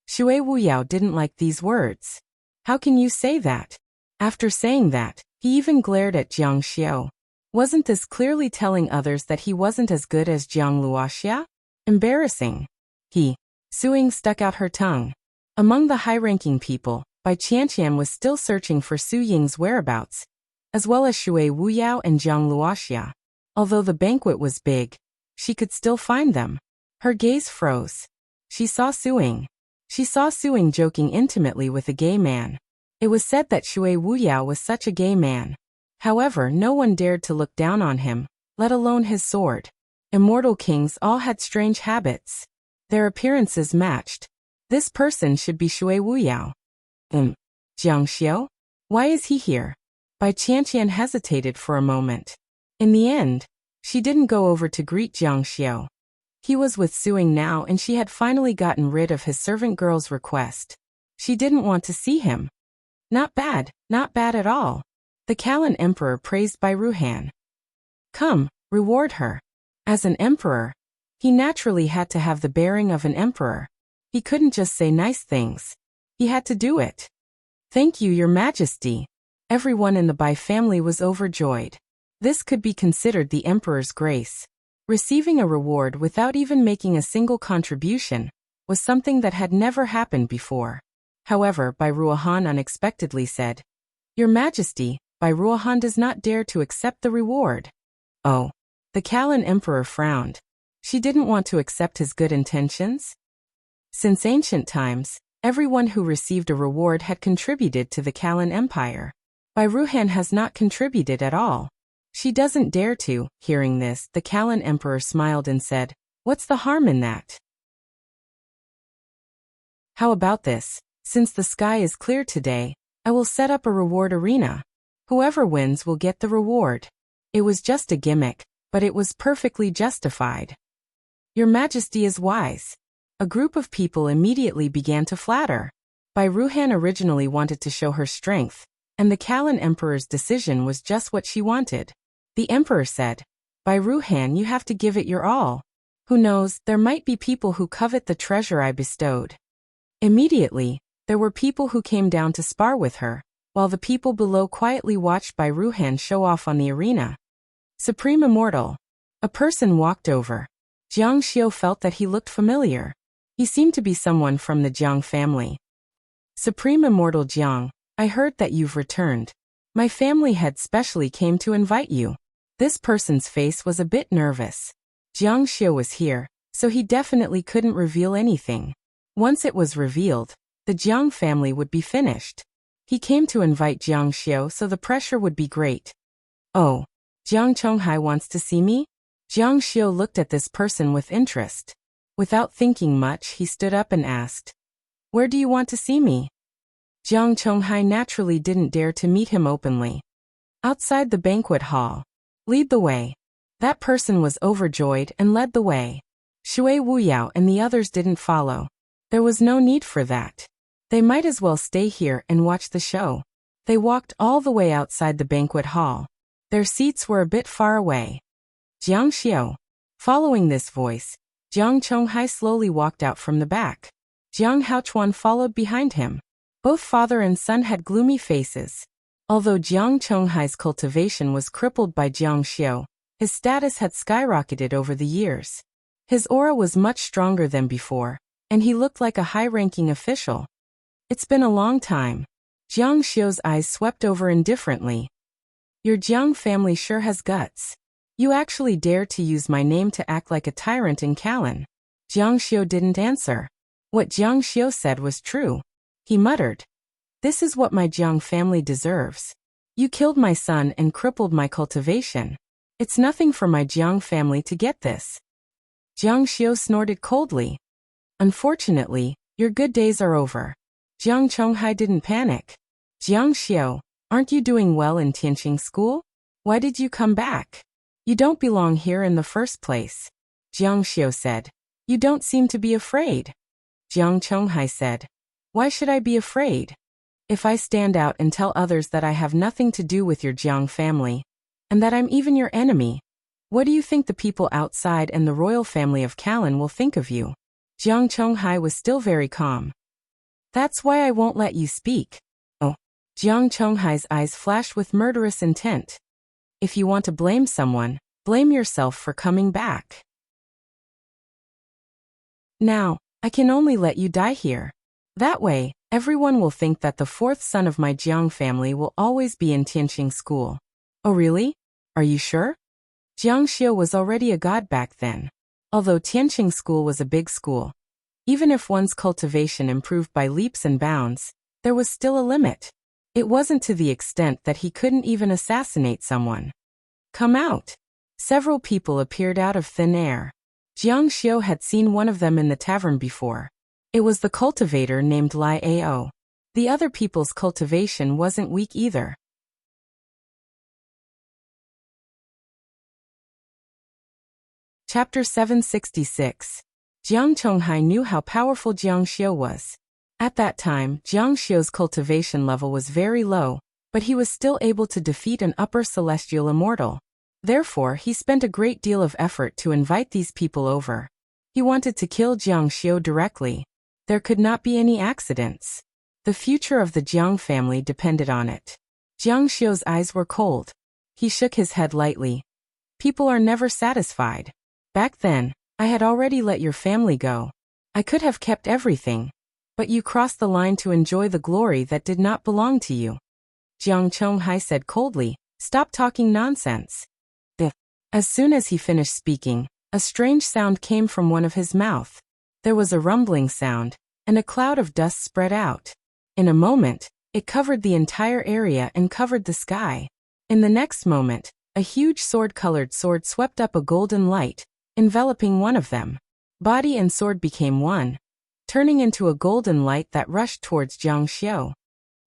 Shui Wuyao didn't like these words. How can you say that? After saying that, he even glared at Jiang Xiu. Wasn't this clearly telling others that he wasn't as good as Jiang Luoxia? Embarrassing. Suing stuck out her tongue. Among the high-ranking people, Bai Qianqian was still searching for Su Ying's whereabouts, as well as Shui Wuyao and Jiang Luoxia. Although the banquet was big, she could still find them. Her gaze froze. She saw Suing. She saw Suing joking intimately with a gay man. It was said that Shui Wuyao was such a gay man. However, no one dared to look down on him, let alone his sword. Immortal kings all had strange habits. Their appearances matched. This person should be Shui Wuyao. Jiang Xiu? Why is he here? Bai Qianqian hesitated for a moment. In the end, she didn't go over to greet Jiang Xiu. He was with Suing now and she had finally gotten rid of his servant girl's request. She didn't want to see him. Not bad at all. The Kalan emperor praised Bai Ruhan. Come, reward her. As an emperor, he naturally had to have the bearing of an emperor. He couldn't just say nice things. He had to do it. Thank you, Your Majesty. Everyone in the Bai family was overjoyed. This could be considered the emperor's grace. Receiving a reward without even making a single contribution was something that had never happened before. However, Bai Ruhan unexpectedly said, Your Majesty, Bai Ruhan does not dare to accept the reward. Oh. The Kalan emperor frowned. She didn't want to accept his good intentions? Since ancient times, everyone who received a reward had contributed to the Kalan Empire. Ruhan has not contributed at all. She doesn't dare to. Hearing this, the Kalan emperor smiled and said, "What's the harm in that? How about this? Since the sky is clear today, I will set up a reward arena. Whoever wins will get the reward." It was just a gimmick, but it was perfectly justified. "Your Majesty is wise." A group of people immediately began to flatter. Ruhan originally wanted to show her strength, and the Kalan emperor's decision was just what she wanted. The emperor said, "Ruhan, you have to give it your all. Who knows, there might be people who covet the treasure I bestowed." Immediately, there were people who came down to spar with her, while the people below quietly watched Ruhan show off on the arena. Supreme Immortal. A person walked over. Jiang Xiu felt that he looked familiar. He seemed to be someone from the Jiang family. "Supreme Immortal Jiang, I heard that you've returned. My family had specially came to invite you." This person's face was a bit nervous. Jiang Xiu was here, so he definitely couldn't reveal anything. Once it was revealed, the Jiang family would be finished. He came to invite Jiang Xiu, so the pressure would be great. "Oh, Jiang Chonghai wants to see me?" Jiang Xiu looked at this person with interest. Without thinking much, he stood up and asked, "Where do you want to see me?" Jiang Chonghai naturally didn't dare to meet him openly. "Outside the banquet hall. Lead the way." That person was overjoyed and led the way. Shui Wuyao and the others didn't follow. There was no need for that. They might as well stay here and watch the show. They walked all the way outside the banquet hall. Their seats were a bit far away. "Jiang Xiu." Following this voice, Jiang Chonghai slowly walked out from the back. Jiang Haochuan followed behind him. Both father and son had gloomy faces. Although Jiang Chonghai's cultivation was crippled by Jiang Xiu, his status had skyrocketed over the years. His aura was much stronger than before, and he looked like a high-ranking official. "It's been a long time." Jiang Xiu's eyes swept over indifferently. "Your Jiang family sure has guts. You actually dare to use my name to act like a tyrant in Kalan." Jiang Xiu didn't answer. What Jiang Xiu said was true. He muttered, "This is what my Jiang family deserves. You killed my son and crippled my cultivation. It's nothing for my Jiang family to get this." Jiang Xiu snorted coldly. "Unfortunately, your good days are over." Jiang Chonghai didn't panic. "Jiang Xiu, aren't you doing well in Tianqing school? Why did you come back? You don't belong here in the first place." Jiang Xiu said, "You don't seem to be afraid." Jiang Chonghai said, "Why should I be afraid? If I stand out and tell others that I have nothing to do with your Jiang family, and that I'm even your enemy, what do you think the people outside and the royal family of Kalan will think of you?" Jiang Chonghai was still very calm. "That's why I won't let you speak." "Oh." Jiang Chonghai's eyes flashed with murderous intent. "If you want to blame someone, blame yourself for coming back. Now, I can only let you die here. That way, everyone will think that the fourth son of my Jiang family will always be in Tianqing school." "Oh really? Are you sure?" Jiang Xiu was already a god back then. Although Tianqing school was a big school, even if one's cultivation improved by leaps and bounds, there was still a limit. It wasn't to the extent that he couldn't even assassinate someone. "Come out." Several people appeared out of thin air. Jiang Xiu had seen one of them in the tavern before. It was the cultivator named Lai Ao. The other people's cultivation wasn't weak either. Chapter 766. Jiang Chonghai knew how powerful Jiang Xiu was. At that time, Jiang Xiu's cultivation level was very low, but he was still able to defeat an upper celestial immortal. Therefore, he spent a great deal of effort to invite these people over. He wanted to kill Jiang Xiu directly. There could not be any accidents. The future of the Jiang family depended on it. Jiang Xiu's eyes were cold. He shook his head lightly. "People are never satisfied. Back then, I had already let your family go. I could have kept everything. But you crossed the line to enjoy the glory that did not belong to you." Jiang Chonghai said coldly, "Stop talking nonsense." As soon as he finished speaking, a strange sound came from one of his mouth. There was a rumbling sound, and a cloud of dust spread out. In a moment, it covered the entire area and covered the sky. In the next moment, a huge sword-colored sword swept up a golden light, enveloping one of them. Body and sword became one, turning into a golden light that rushed towards Jiang Xiu.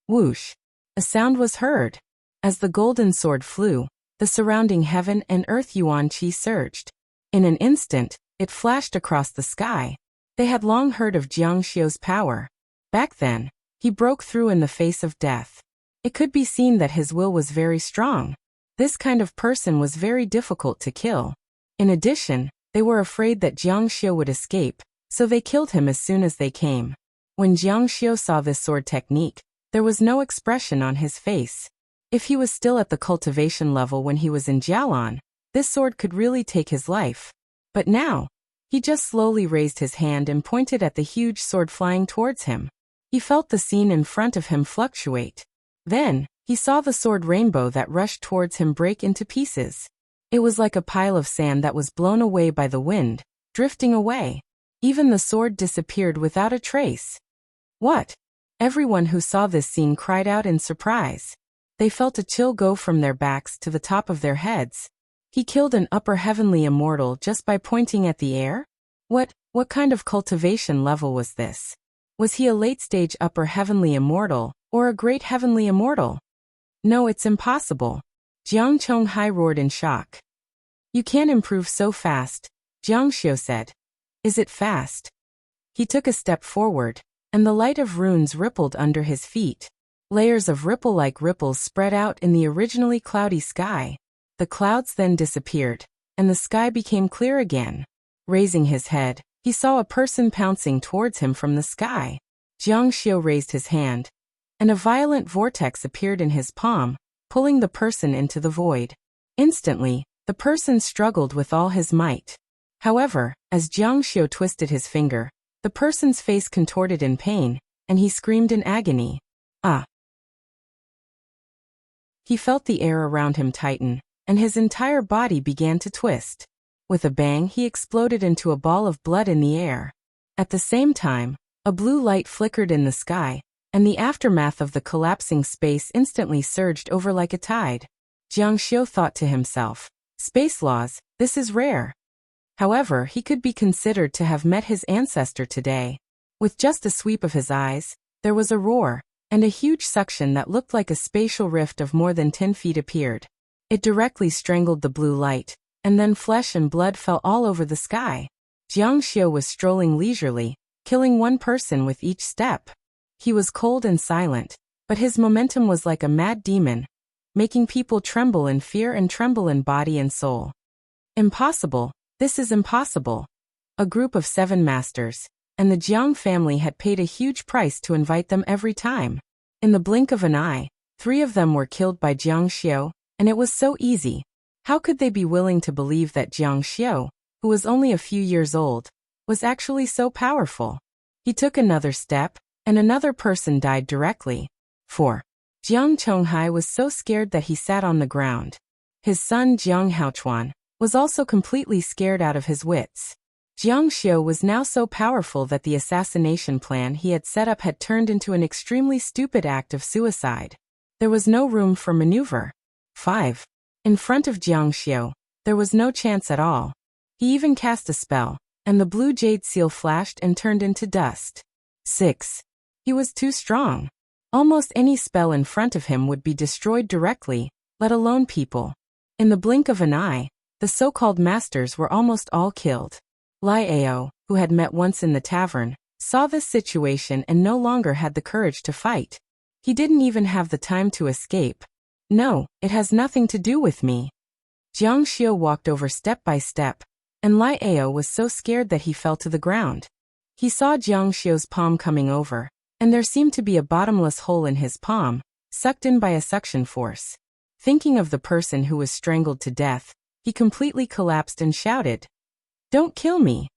Whoosh! A sound was heard. As the golden sword flew, the surrounding heaven and earth yuan qi surged. In an instant, it flashed across the sky. They had long heard of Jiang Xiu's power. Back then, he broke through in the face of death. It could be seen that his will was very strong. This kind of person was very difficult to kill. In addition, they were afraid that Jiang Xiu would escape, so they killed him as soon as they came. When Jiang Xiu saw this sword technique, there was no expression on his face. If he was still at the cultivation level when he was in Jialan, this sword could really take his life. But now, he just slowly raised his hand and pointed at the huge sword flying towards him. He felt the scene in front of him fluctuate. Then, he saw the sword rainbow that rushed towards him break into pieces. It was like a pile of sand that was blown away by the wind, drifting away. Even the sword disappeared without a trace. What? Everyone who saw this scene cried out in surprise. They felt a chill go from their backs to the top of their heads. He killed an upper heavenly immortal just by pointing at the air? What kind of cultivation level was this? Was he a late-stage upper heavenly immortal, or a great heavenly immortal? No, it's impossible. Jiang Chonghai roared in shock. You can't improve so fast, Jiang Xiu said. Is it fast? He took a step forward, and the light of runes rippled under his feet. Layers of ripple-like ripples spread out in the originally cloudy sky. The clouds then disappeared, and the sky became clear again. Raising his head, he saw a person pouncing towards him from the sky. Jiang Xiu raised his hand, and a violent vortex appeared in his palm, pulling the person into the void. Instantly, the person struggled with all his might. However, as Jiang Xiu twisted his finger, the person's face contorted in pain, and he screamed in agony. Ah! He felt the air around him tighten, and his entire body began to twist. With a bang, he exploded into a ball of blood in the air. At the same time, a blue light flickered in the sky, and the aftermath of the collapsing space instantly surged over like a tide. Jiang Xiu thought to himself, space laws, this is rare. However, he could be considered to have met his ancestor today. With just a sweep of his eyes, there was a roar, and a huge suction that looked like a spatial rift of more than 10 feet appeared. It directly strangled the blue light, and then flesh and blood fell all over the sky. Jiang Xiu was strolling leisurely, killing one person with each step. He was cold and silent, but his momentum was like a mad demon, making people tremble in fear and tremble in body and soul. Impossible, this is impossible. A group of 7 masters, and the Jiang family had paid a huge price to invite them every time. In the blink of an eye, 3 of them were killed by Jiang Xiu, and it was so easy. How could they be willing to believe that Jiang Xiu, who was only a few years old, was actually so powerful? He took another step, and another person died directly. 4. Jiang Chonghai was so scared that he sat on the ground. His son Jiang Haochuan was also completely scared out of his wits. Jiang Xiu was now so powerful that the assassination plan he had set up had turned into an extremely stupid act of suicide. There was no room for maneuver. 5. In front of Jiang Xiu, there was no chance at all. He even cast a spell, and the blue jade seal flashed and turned into dust. 6. He was too strong. Almost any spell in front of him would be destroyed directly, let alone people. In the blink of an eye, the so-called masters were almost all killed. Lai Ao, who had met once in the tavern, saw this situation and no longer had the courage to fight. He didn't even have the time to escape. No, it has nothing to do with me. Jiang Xiu walked over step by step, and Lai Ao was so scared that he fell to the ground. He saw Jiang Xiu's palm coming over, and there seemed to be a bottomless hole in his palm, sucked in by a suction force. Thinking of the person who was strangled to death, he completely collapsed and shouted, "Don't kill me!"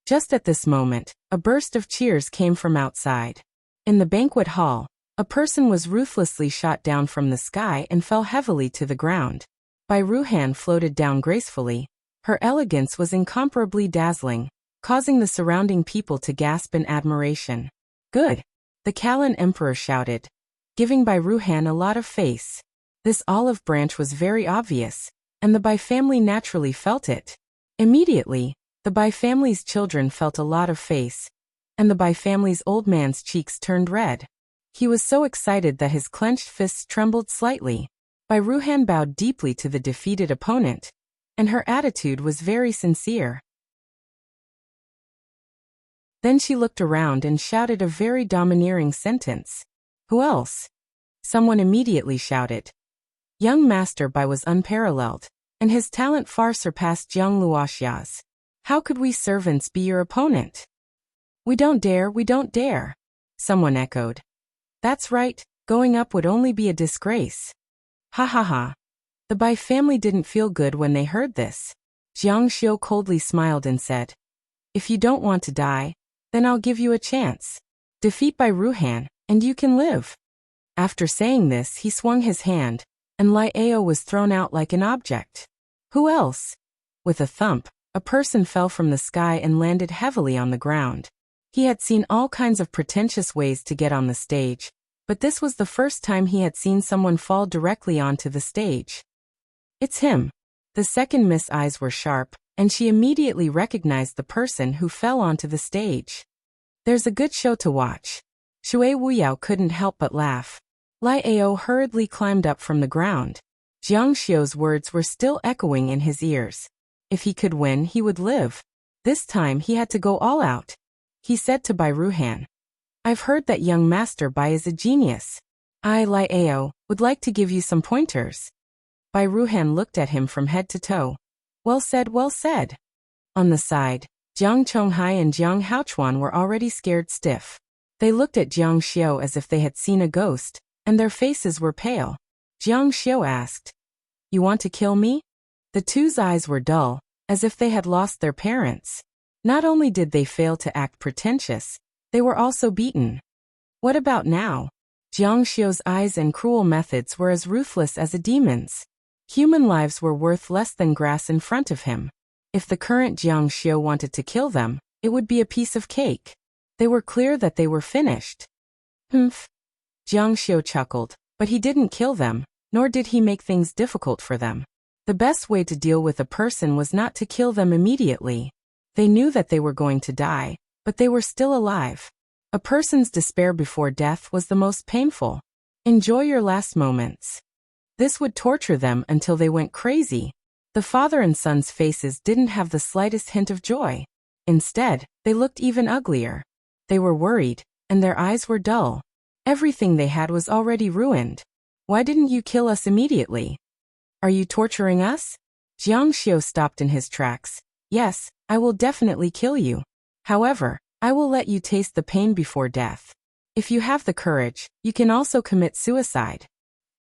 Just at this moment, a burst of cheers came from outside. In the banquet hall, a person was ruthlessly shot down from the sky and fell heavily to the ground. Bai Ruhan floated down gracefully. Her elegance was incomparably dazzling, causing the surrounding people to gasp in admiration. Good! The Kalan emperor shouted, giving Bai Ruhan a lot of face. This olive branch was very obvious, and the Bai family naturally felt it. Immediately, the Bai family's children felt a lot of face, and the Bai family's old man's cheeks turned red. He was so excited that his clenched fists trembled slightly. Bai Ruhan bowed deeply to the defeated opponent, and her attitude was very sincere. Then she looked around and shouted a very domineering sentence. Who else? Someone immediately shouted. Young Master Bai was unparalleled, and his talent far surpassed Jiang Luoxia's. How could we servants be your opponent? We don't dare, someone echoed. That's right, going up would only be a disgrace. Ha ha ha. The Bai family didn't feel good when they heard this. Jiang Xiu coldly smiled and said, if you don't want to die, then I'll give you a chance. Defeat Bai Ruhan, and you can live. After saying this, he swung his hand, and Lai Ao was thrown out like an object. Who else? With a thump, a person fell from the sky and landed heavily on the ground. He had seen all kinds of pretentious ways to get on the stage, but this was the first time he had seen someone fall directly onto the stage. It's him. The second Miss eyes were sharp, and she immediately recognized the person who fell onto the stage. There's a good show to watch. Shui Wuyao couldn't help but laugh. Lai Ao hurriedly climbed up from the ground. Jiang Xiu's words were still echoing in his ears. If he could win, he would live. This time he had to go all out. He said to Bai Ruhan, I've heard that young Master Bai is a genius. I, Lai Ao, would like to give you some pointers. Bai Ruhan looked at him from head to toe. Well said, well said. On the side, Jiang Chonghai and Jiang Haochuan were already scared stiff. They looked at Jiang Xiu as if they had seen a ghost, and their faces were pale. Jiang Xiu asked, You want to kill me? The two's eyes were dull, as if they had lost their parents. Not only did they fail to act pretentious, they were also beaten. What about now? Jiang Xiu's eyes and cruel methods were as ruthless as a demon's. Human lives were worth less than grass in front of him. If the current Jiang Xiu wanted to kill them, it would be a piece of cake. They were clear that they were finished. Humph. Jiang Xiu chuckled, but he didn't kill them, nor did he make things difficult for them. The best way to deal with a person was not to kill them immediately. They knew that they were going to die, but they were still alive. A person's despair before death was the most painful. Enjoy your last moments. This would torture them until they went crazy. The father and son's faces didn't have the slightest hint of joy. Instead, they looked even uglier. They were worried, and their eyes were dull. Everything they had was already ruined. Why didn't you kill us immediately? Are you torturing us? Jiang Xiu stopped in his tracks. Yes, I will definitely kill you. However, I will let you taste the pain before death. If you have the courage, you can also commit suicide.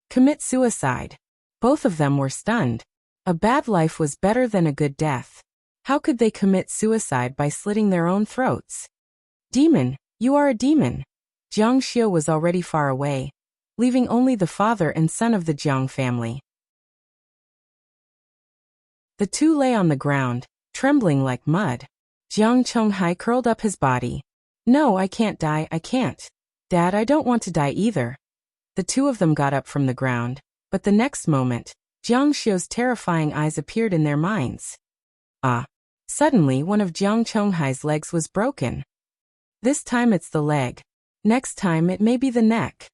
Commit suicide. Both of them were stunned. A bad life was better than a good death. How could they commit suicide by slitting their own throats? Demon, you are a demon. Jiang Xiu was already far away, leaving only the father and son of the Jiang family. The two lay on the ground, trembling like mud. Jiang Chonghai curled up his body. No, I can't die, I can't. Dad, I don't want to die either. The two of them got up from the ground, but the next moment, Jiang Xiu's terrifying eyes appeared in their minds. Ah! Suddenly one of Jiang Chonghai's legs was broken. This time it's the leg. Next time it may be the neck.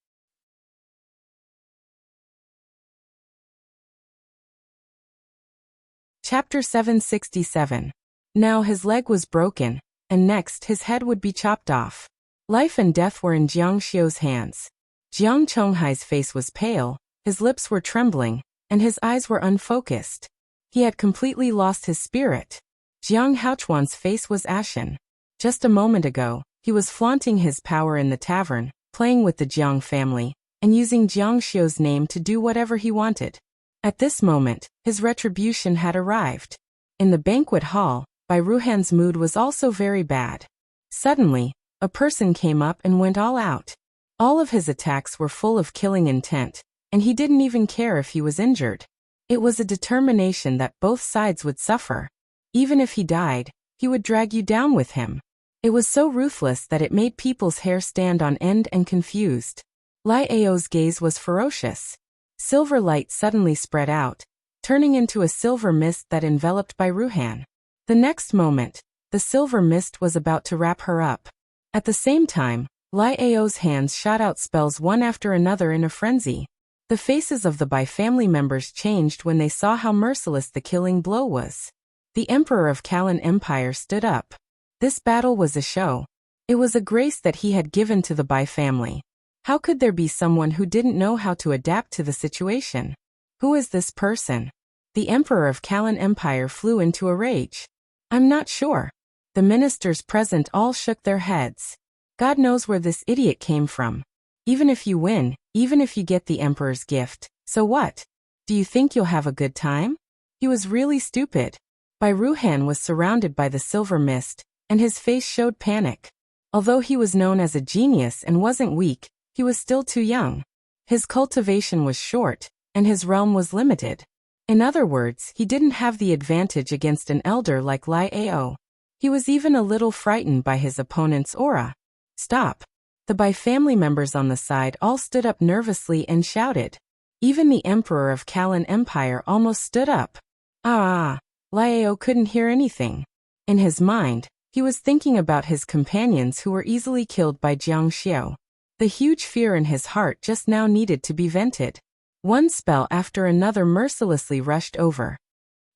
Chapter 767. Now his leg was broken, and next his head would be chopped off. Life and death were in Jiang Xiu's hands. Jiang Chonghai's face was pale, his lips were trembling, and his eyes were unfocused. He had completely lost his spirit. Jiang Haochuan's face was ashen. Just a moment ago, he was flaunting his power in the tavern, playing with the Jiang family, and using Jiang Xiu's name to do whatever he wanted. At this moment, his retribution had arrived. In the banquet hall, Bai Ruhan's mood was also very bad. Suddenly, a person came up and went all out. All of his attacks were full of killing intent, and he didn't even care if he was injured. It was a determination that both sides would suffer. Even if he died, he would drag you down with him. It was so ruthless that it made people's hair stand on end and confused. Lai Ao's gaze was ferocious. Silver light suddenly spread out, turning into a silver mist that enveloped Bai Ruhan. The next moment, the silver mist was about to wrap her up. At the same time, Lai Ao's hands shot out spells one after another in a frenzy. The faces of the Bai family members changed when they saw how merciless the killing blow was. The Emperor of Kalan Empire stood up. This battle was a show. It was a grace that he had given to the Bai family. How could there be someone who didn't know how to adapt to the situation? Who is this person? The Emperor of Kalan Empire flew into a rage. I'm not sure. The ministers present all shook their heads. God knows where this idiot came from. Even if you win, even if you get the Emperor's gift, so what? Do you think you'll have a good time? He was really stupid. Bai Ruhan was surrounded by the silver mist, and his face showed panic. Although he was known as a genius and wasn't weak, he was still too young. His cultivation was short, and his realm was limited. In other words, he didn't have the advantage against an elder like Lai Ao. He was even a little frightened by his opponent's aura. Stop. The Bai family members on the side all stood up nervously and shouted. Even the Emperor of Kalan Empire almost stood up. Lai Ao couldn't hear anything. In his mind, he was thinking about his companions who were easily killed by Jiang Xiao. The huge fear in his heart just now needed to be vented. One spell after another mercilessly rushed over.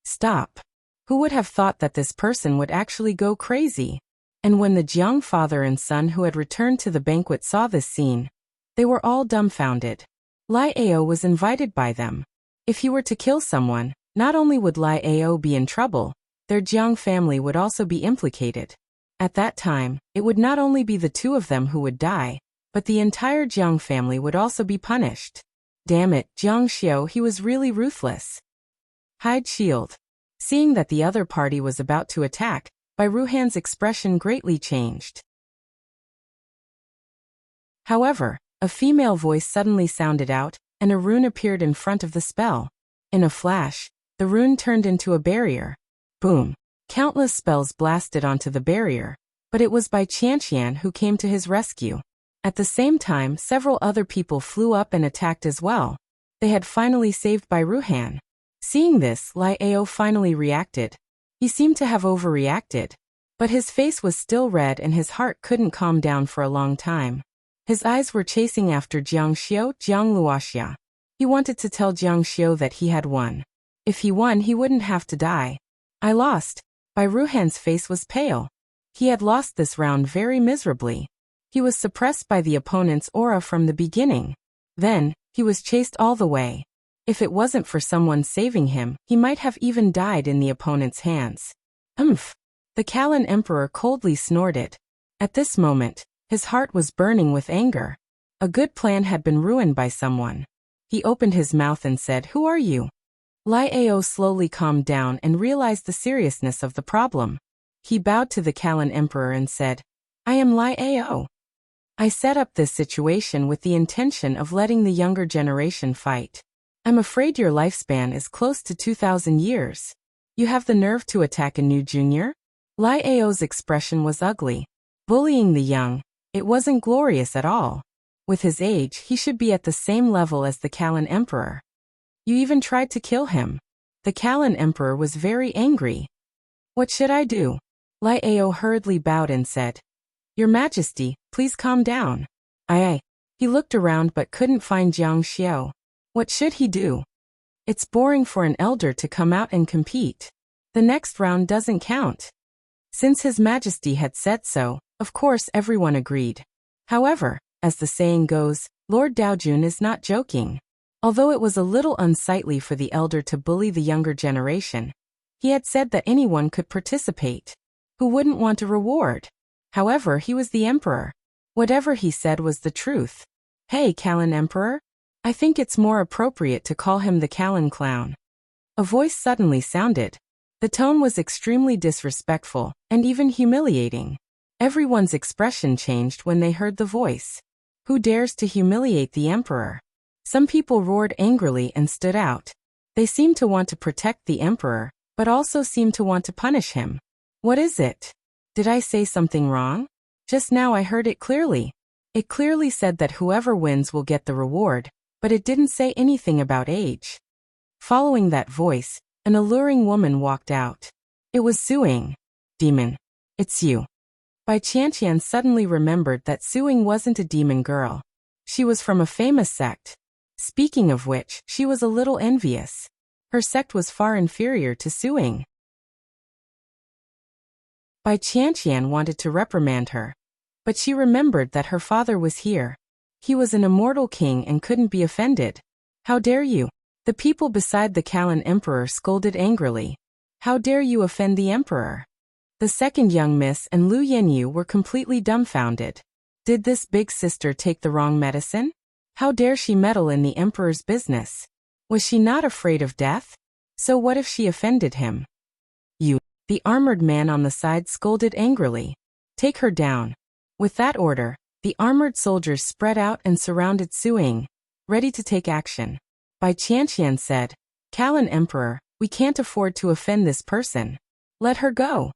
Stop. Who would have thought that this person would actually go crazy? And when the Jiang father and son who had returned to the banquet saw this scene, they were all dumbfounded. Lai Ao was invited by them. If he were to kill someone, not only would Lai Ao be in trouble, their Jiang family would also be implicated. At that time, it would not only be the two of them who would die, but the entire Jiang family would also be punished. Damn it, Jiang Xiao, he was really ruthless. Hide shield. Seeing that the other party was about to attack, Bai Ruhan's expression greatly changed. However, a female voice suddenly sounded out, and a rune appeared in front of the spell. In a flash, the rune turned into a barrier. Boom. Countless spells blasted onto the barrier, but it was Bai Qianqian who came to his rescue. At the same time, several other people flew up and attacked as well. They had finally saved Bai Ruhan. Seeing this, Lai Ao finally reacted. He seemed to have overreacted. But his face was still red and his heart couldn't calm down for a long time. His eyes were chasing after Jiang Xiao, Jiang Luoxia. He wanted to tell Jiang Xiao that he had won. If he won, he wouldn't have to die. I lost. Bai Ruhan's face was pale. He had lost this round very miserably. He was suppressed by the opponent's aura from the beginning. Then, he was chased all the way. If it wasn't for someone saving him, he might have even died in the opponent's hands. The Kalan Emperor coldly snorted. At this moment, his heart was burning with anger. A good plan had been ruined by someone. He opened his mouth and said, "Who are you?" Lai Ao slowly calmed down and realized the seriousness of the problem. He bowed to the Kalan Emperor and said, "I am Lai Ao. I set up this situation with the intention of letting the younger generation fight. I'm afraid your lifespan is close to 2,000 years. You have the nerve to attack a new junior?" Lai Ao's expression was ugly. Bullying the young, it wasn't glorious at all. With his age, he should be at the same level as the Kalan Emperor. You even tried to kill him. The Kalan Emperor was very angry. What should I do? Lai Ao hurriedly bowed and said, "Your Majesty, please calm down." Aye. He looked around but couldn't find Jiang Xiao. What should he do? It's boring for an elder to come out and compete. The next round doesn't count. Since His Majesty had said so, of course everyone agreed. However, as the saying goes, Lord Daojun is not joking. Although it was a little unsightly for the elder to bully the younger generation, he had said that anyone could participate. Who wouldn't want a reward? However, he was the emperor. Whatever he said was the truth. Hey, Kalan Emperor? I think it's more appropriate to call him the Kalan Clown. A voice suddenly sounded. The tone was extremely disrespectful, and even humiliating. Everyone's expression changed when they heard the voice. Who dares to humiliate the emperor? Some people roared angrily and stood out. They seem to want to protect the emperor, but also seem to want to punish him. What is it? Did I say something wrong? Just now I heard it clearly. It clearly said that whoever wins will get the reward, but it didn't say anything about age. Following that voice, an alluring woman walked out. It was Suing. Demon. It's you. Bai Qianqian suddenly remembered that Suing wasn't a demon girl. She was from a famous sect. Speaking of which, she was a little envious. Her sect was far inferior to Suing. Bai Qianqian wanted to reprimand her, but she remembered that her father was here. He was an immortal king and couldn't be offended. How dare you? The people beside the Kalan emperor scolded angrily. How dare you offend the emperor? The second young miss and Lu Yenyu were completely dumbfounded. Did this big sister take the wrong medicine? How dare she meddle in the emperor's business? Was she not afraid of death? So what if she offended him? You, the armored man on the side scolded angrily. Take her down. With that order, the armored soldiers spread out and surrounded Suing, ready to take action. Bai Qianqian said, Kalan emperor, we can't afford to offend this person. Let her go.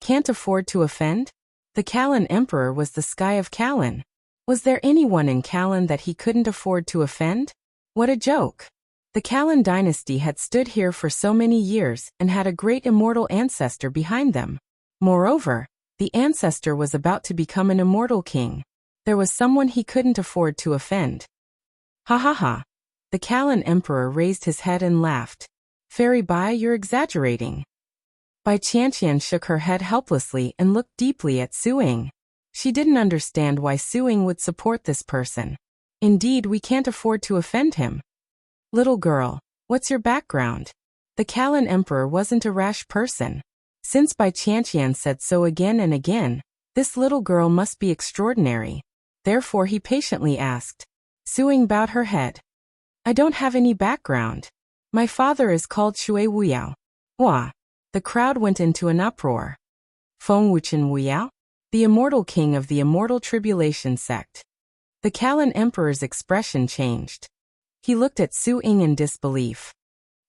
Can't afford to offend? The Kalan emperor was the sky of Kalan. Was there anyone in Kalan that he couldn't afford to offend? What a joke. The Kalan dynasty had stood here for so many years and had a great immortal ancestor behind them. Moreover, the ancestor was about to become an immortal king. There was someone he couldn't afford to offend. Ha ha ha. The Kalan emperor raised his head and laughed. Fairy Bai, you're exaggerating. Bai Qianqian shook her head helplessly and looked deeply at Suing. She didn't understand why Suing would support this person. Indeed, we can't afford to offend him. Little girl, what's your background? The Kalan emperor wasn't a rash person. Since Bai Qianqian said so again and again, this little girl must be extraordinary. Therefore he patiently asked. Suing bowed her head. I don't have any background. My father is called Shui Wuyao. Wah! The crowd went into an uproar. Feng Wuchen Wuyao? The immortal king of the immortal tribulation sect. The Kalan emperor's expression changed. He looked at Suing in disbelief.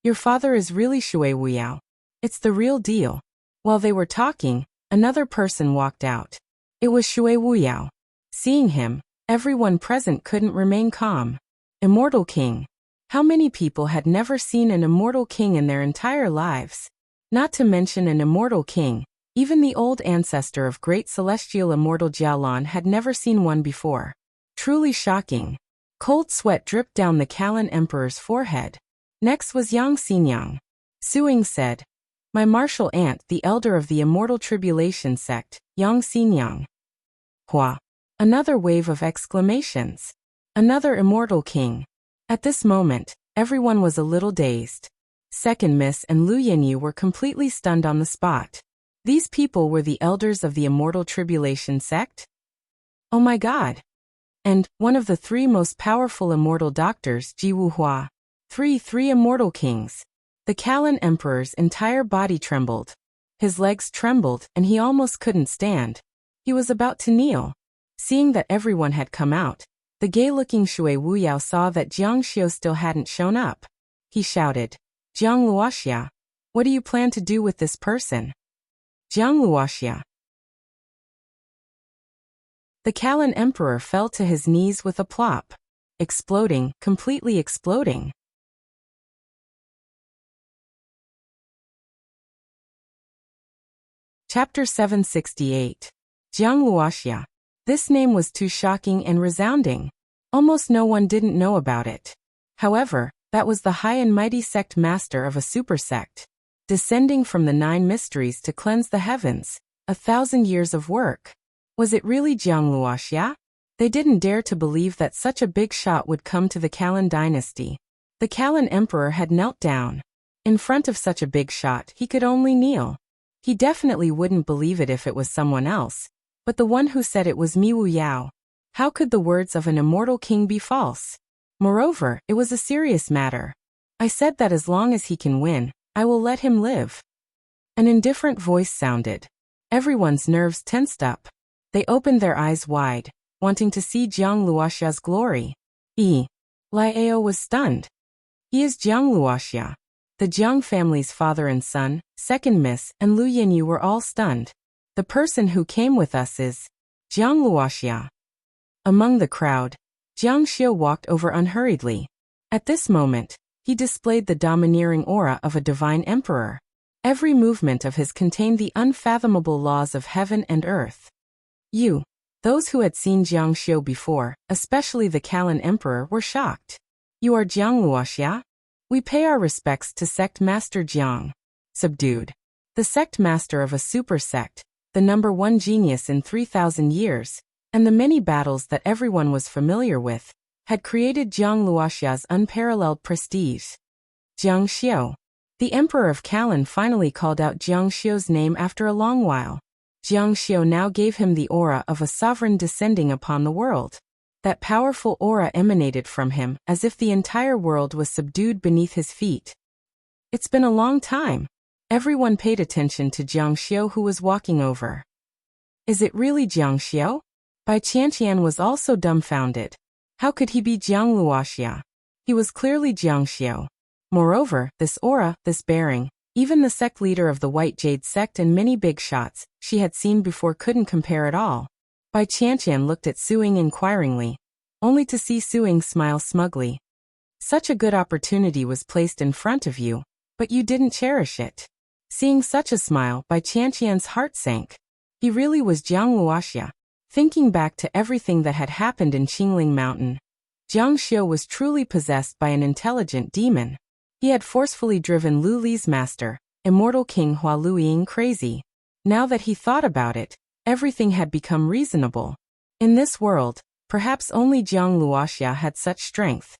Your father is really Shui Wuyao. It's the real deal. While they were talking, another person walked out. It was Shui Wuyao. Seeing him, everyone present couldn't remain calm. Immortal king. How many people had never seen an immortal king in their entire lives? Not to mention an immortal king, even the old ancestor of great celestial immortal Jialan had never seen one before. Truly shocking. Cold sweat dripped down the Kalan emperor's forehead. Next was Yang Xinyang. Suing said, My martial aunt, the elder of the immortal tribulation sect, Yang Xinyang. Hua. Another wave of exclamations. Another immortal king. At this moment, everyone was a little dazed. Second Miss and Lu Yenyu were completely stunned on the spot. These people were the elders of the immortal tribulation sect? Oh my god. And one of the three most powerful immortal doctors, Ji Wuhua. Three immortal kings. The Kalan emperor's entire body trembled. His legs trembled and he almost couldn't stand. He was about to kneel. Seeing that everyone had come out, the gay-looking Shui Wuyao saw that Jiang Xiu still hadn't shown up. He shouted, Jiang Luoxia, what do you plan to do with this person? Jiang Luoxia. The Kalan emperor fell to his knees with a plop. Exploding, completely exploding. Chapter 768. Jiang Luoxia. This name was too shocking and resounding. Almost no one didn't know about it. However, that was the high and mighty sect master of a super sect. Descending from the 9 mysteries to cleanse the heavens. 1,000 years of work. Was it really Jiang Luoxia? They didn't dare to believe that such a big shot would come to the Kalan dynasty. The Kalan emperor had knelt down. In front of such a big shot, he could only kneel. He definitely wouldn't believe it if it was someone else. But the one who said it was Mi Wu Yao. How could the words of an immortal king be false? Moreover, it was a serious matter. I said that as long as he can win, I will let him live. An indifferent voice sounded. Everyone's nerves tensed up. They opened their eyes wide, wanting to see Jiang Luoxia's glory. Liao was stunned. He is Jiang Luoxia. The Jiang family's father and son, second Miss, and Lu Yinyu were all stunned. The person who came with us is Jiang Luoxia. Among the crowd, Jiang Xiu walked over unhurriedly. At this moment, he displayed the domineering aura of a divine emperor. Every movement of his contained the unfathomable laws of heaven and earth. Those who had seen Jiang Xiu before, especially the Kalan emperor, were shocked. You are Jiang Luoxia? We pay our respects to sect master Jiang. Subdued. The sect master of a super sect, the number one genius in 3,000 years, and the many battles that everyone was familiar with, had created Jiang Luoxia's unparalleled prestige. Jiang Xiu. The emperor of Kalan finally called out Jiang Xiu's name after a long while. Jiang Xiu now gave him the aura of a sovereign descending upon the world. That powerful aura emanated from him as if the entire world was subdued beneath his feet. It's been a long time. Everyone paid attention to Jiang Xiu, who was walking over. Is it really Jiang Xiu? Bai Qianqian was also dumbfounded. How could he be Jiang Luoxia? He was clearly Jiang Xiu. Moreover, this aura, this bearing, even the sect leader of the White Jade sect and many big shots she had seen before couldn't compare at all. Bai Qianqian looked at Suing inquiringly, only to see Suing smile smugly. Such a good opportunity was placed in front of you, but you didn't cherish it. Seeing such a smile, Bai Qianqian's heart sank. He really was Jiang Luoxia. Thinking back to everything that had happened in Qingling Mountain, Jiang Xiu was truly possessed by an intelligent demon. He had forcefully driven Lu Li's master, immortal King Hua Luiying, crazy. Now that he thought about it, everything had become reasonable. In this world, perhaps only Jiang Luoxia had such strength.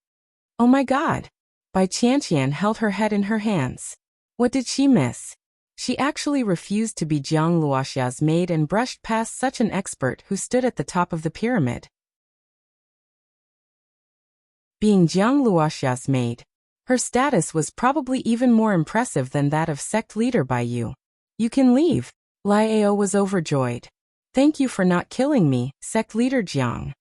Oh my God! Bai Qianqian held her head in her hands. What did she miss? She actually refused to be Jiang Luoxia's maid and brushed past such an expert who stood at the top of the pyramid. Being Jiang Luoxia's maid, her status was probably even more impressive than that of sect leader Bai Yu. You can leave. Lai Ao was overjoyed. Thank you for not killing me, sect leader Jiang.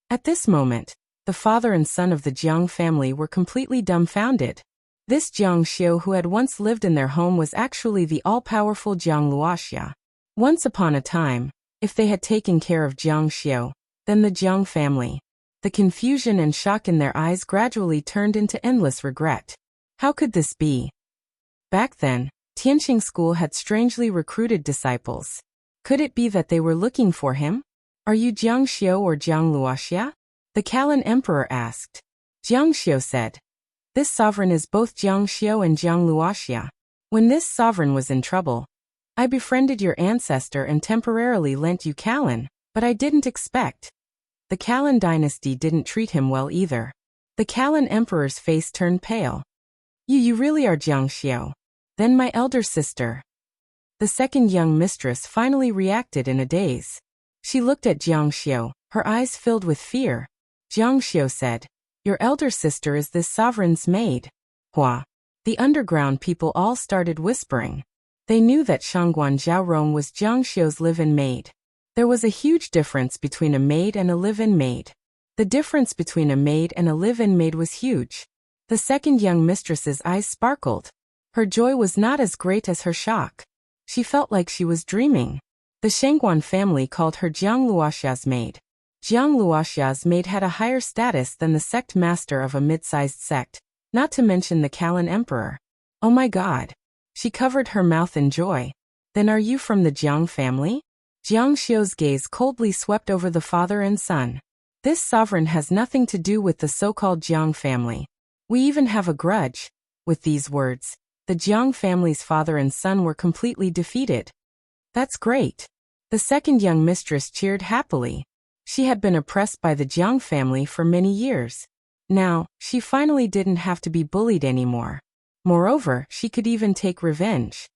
At this moment, the father and son of the Jiang family were completely dumbfounded. This Jiang Xiu who had once lived in their home was actually the all-powerful Jiang Luoxia. Once upon a time, if they had taken care of Jiang Xiu, then the Jiang family. The confusion and shock in their eyes gradually turned into endless regret. How could this be? Back then, Tianqing school had strangely recruited disciples. Could it be that they were looking for him? Are you Jiang Xiu or Jiang Luoxia? The Kalan emperor asked. Jiang Xiu said. This sovereign is both Jiang Xiu and Jiang Luoxia. When this sovereign was in trouble, I befriended your ancestor and temporarily lent you Kalan, but I didn't expect. The Kalan dynasty didn't treat him well either. The Kalan emperor's face turned pale. You really are Jiang Xiu. Then my elder sister. The second young mistress finally reacted in a daze. She looked at Jiang Xiu, her eyes filled with fear. Jiang Xiu said, your elder sister is this sovereign's maid. Hua. The underground people all started whispering. They knew that Shangguan Zhaorong was Jiang Xiu's live-in maid. There was a huge difference between a maid and a live-in maid. The difference between a maid and a live-in maid was huge. The second young mistress's eyes sparkled. Her joy was not as great as her shock. She felt like she was dreaming. The Shangguan family called her Jiang Luoxia's maid. Jiang Luoxia's maid had a higher status than the sect master of a mid-sized sect, not to mention the Kalan emperor. Oh my God! She covered her mouth in joy. Then are you from the Jiang family? Jiang Xiu's gaze coldly swept over the father and son. This sovereign has nothing to do with the so-called Jiang family. We even have a grudge. With these words, the Jiang family's father and son were completely defeated. That's great. The second young mistress cheered happily. She had been oppressed by the Jiang family for many years. Now, she finally didn't have to be bullied anymore. Moreover, she could even take revenge.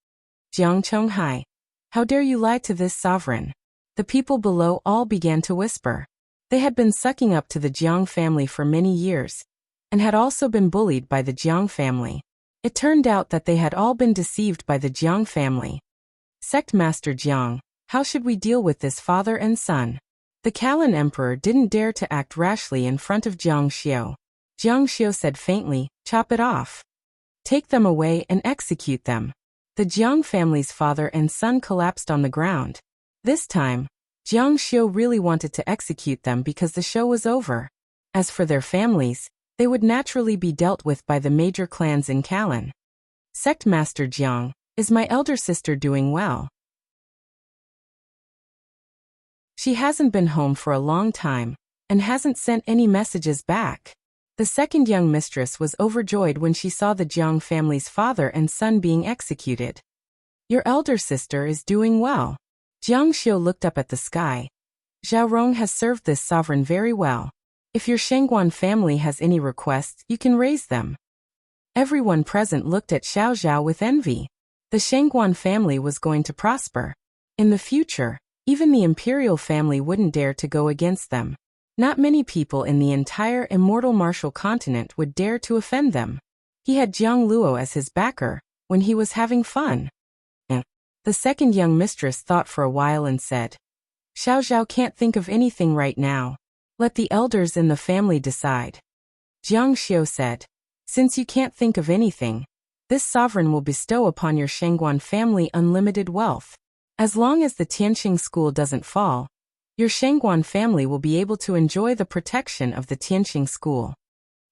Jiang Chonghai. How dare you lie to this sovereign? The people below all began to whisper. They had been sucking up to the Jiang family for many years, and had also been bullied by the Jiang family. It turned out that they had all been deceived by the Jiang family. Sect Master Jiang, how should we deal with this father and son? The Kalan emperor didn't dare to act rashly in front of Jiang Xiu. Jiang Xiu said faintly, Chop it off. Take them away and execute them. The Jiang family's father and son collapsed on the ground. This time, Jiang Xiu really wanted to execute them because the show was over. As for their families, they would naturally be dealt with by the major clans in Kalan. Sect Master Jiang, is my elder sister doing well? She hasn't been home for a long time, and hasn't sent any messages back. The second young mistress was overjoyed when she saw the Jiang family's father and son being executed. Your elder sister is doing well. Jiang Xiu looked up at the sky. Zhao Rong has served this sovereign very well. If your Shengguan family has any requests, you can raise them. Everyone present looked at Xiao Zhao with envy. The Shengguan family was going to prosper. In the future, even the imperial family wouldn't dare to go against them. Not many people in the entire immortal martial continent would dare to offend them. He had Jiang Luo as his backer, when he was having fun. The second young mistress thought for a while and said, Xiao Zhao can't think of anything right now. Let the elders in the family decide. Jiang Xiu said, since you can't think of anything, this sovereign will bestow upon your Shengguan family unlimited wealth. As long as the Tianqing school doesn't fall, your Shengguan family will be able to enjoy the protection of the Tianqing school.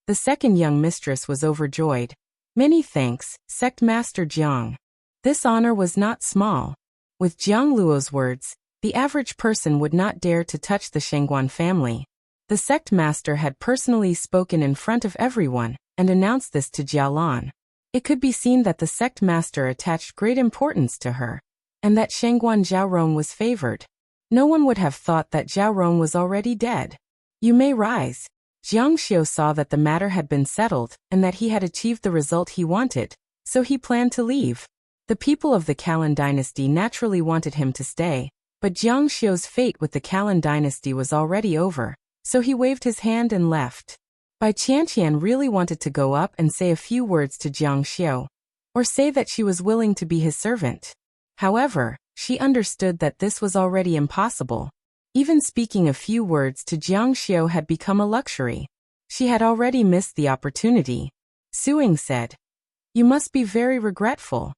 The second young mistress was overjoyed. Many thanks, Sect Master Jiang. This honor was not small. With Jiang Luo's words, the average person would not dare to touch the Shengguan family. The sect master had personally spoken in front of everyone, and announced this to Jialan. It could be seen that the sect master attached great importance to her, and that Shengguan Zhaorong was favored. No one would have thought that Zhaorong was already dead. You may rise. Jiang Xiu saw that the matter had been settled, and that he had achieved the result he wanted, so he planned to leave. The people of the Kalan dynasty naturally wanted him to stay, but Jiang Xiu's fate with the Kalan dynasty was already over, so he waved his hand and left. Bai Qianqian really wanted to go up and say a few words to Jiang Xiu, or say that she was willing to be his servant. However, she understood that this was already impossible. Even speaking a few words to Jiang Xiu had become a luxury. She had already missed the opportunity. Suing said, you must be very regretful.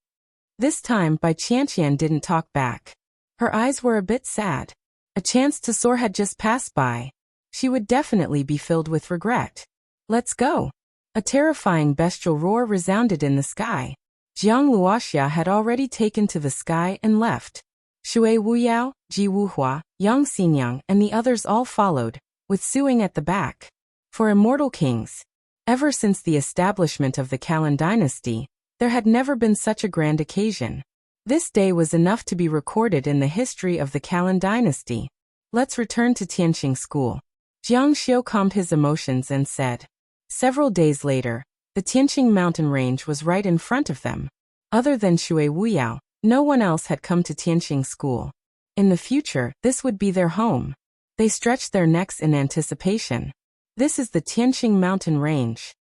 This time Bai Qianqian didn't talk back. Her eyes were a bit sad. A chance to soar had just passed by. She would definitely be filled with regret. Let's go. A terrifying bestial roar resounded in the sky. Jiang Luoxia had already taken to the sky and left. Shui Wuyao, Ji Wuhua, Yang Xinyang and the others all followed, with Suing at the back. For immortal kings, ever since the establishment of the Kalan dynasty, there had never been such a grand occasion. This day was enough to be recorded in the history of the Kalan dynasty. Let's return to Tianqing school. Jiang Xiu calmed his emotions and said. Several days later, the Tianqing mountain range was right in front of them. Other than Shui Wuyao, no one else had come to Tianqing school. In the future, this would be their home. They stretched their necks in anticipation. This is the Tianqing mountain range.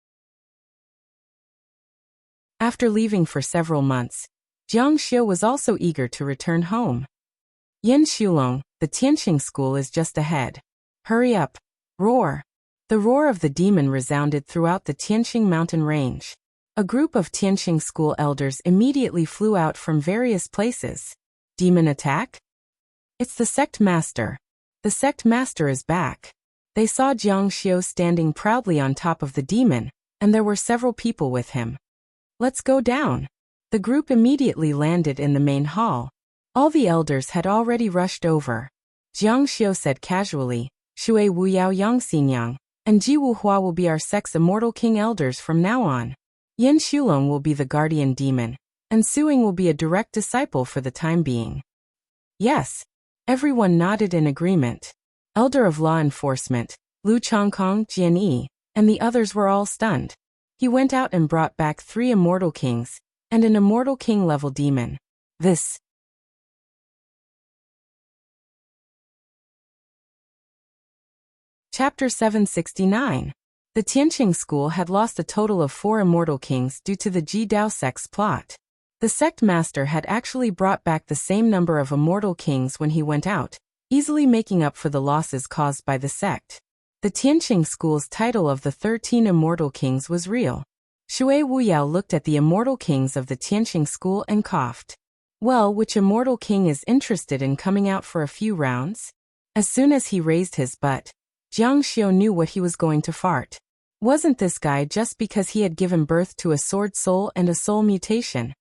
After leaving for several months, Jiang Xiu was also eager to return home. Yin Xulong, the Tianqing school is just ahead. Hurry up. Roar. The roar of the demon resounded throughout the Tianqing mountain range. A group of Tianqing school elders immediately flew out from various places. Demon attack? It's the sect master. The sect master is back. They saw Jiang Xiu standing proudly on top of the demon, and there were several people with him. Let's go down. The group immediately landed in the main hall. All the elders had already rushed over. Jiang Xiu said casually, Shui Wuyao Yang Xinyang, and Ji Wuhua will be our sect's immortal king elders from now on. Yin Xulong will be the guardian demon, and Suing will be a direct disciple for the time being. Yes. Everyone nodded in agreement. Elder of Law Enforcement, Lu Chongkong, Jian Yi, and the others were all stunned. He went out and brought back 3 immortal kings, and an immortal king-level demon. This. Chapter 769. The Tianqing school had lost a total of 4 immortal kings due to the Ji Dao sect's plot. The sect master had actually brought back the same number of immortal kings when he went out, easily making up for the losses caused by the sect. The Tianqing school's title of the 13 immortal kings was real. Shui Wuyao looked at the immortal kings of the Tianqing school and coughed. Well, which immortal king is interested in coming out for a few rounds? As soon as he raised his butt, Jiang Xiu knew what he was going to fart. Wasn't this guy just because he had given birth to a sword soul and a soul mutation,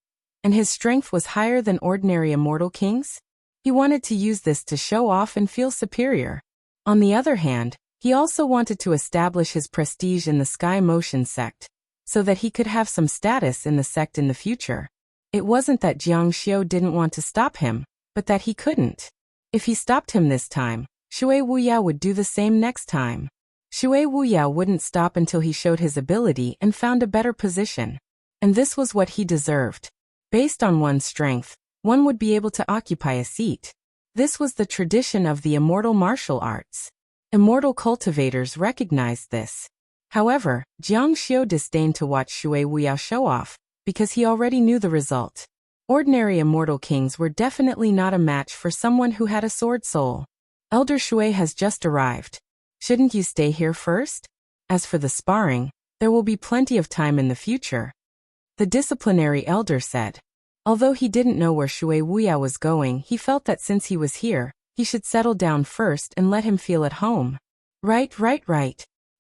and his strength was higher than ordinary immortal kings? He wanted to use this to show off and feel superior. On the other hand, he also wanted to establish his prestige in the Sky Motion sect, so that he could have some status in the sect in the future. It wasn't that Jiang Xiu didn't want to stop him, but that he couldn't. If he stopped him this time, Shui Wuyao would do the same next time. Shui Wuyao wouldn't stop until he showed his ability and found a better position. And this was what he deserved. Based on one's strength, one would be able to occupy a seat. This was the tradition of the immortal martial arts. Immortal cultivators recognized this. However, Jiang Xiu disdained to watch Shui Wuyao show off, because he already knew the result. Ordinary immortal kings were definitely not a match for someone who had a sword soul. Elder Shui has just arrived. Shouldn't you stay here first? As for the sparring, there will be plenty of time in the future. The disciplinary elder said. Although he didn't know where Shui Wuyao was going, he felt that since he was here, he should settle down first and let him feel at home. Right.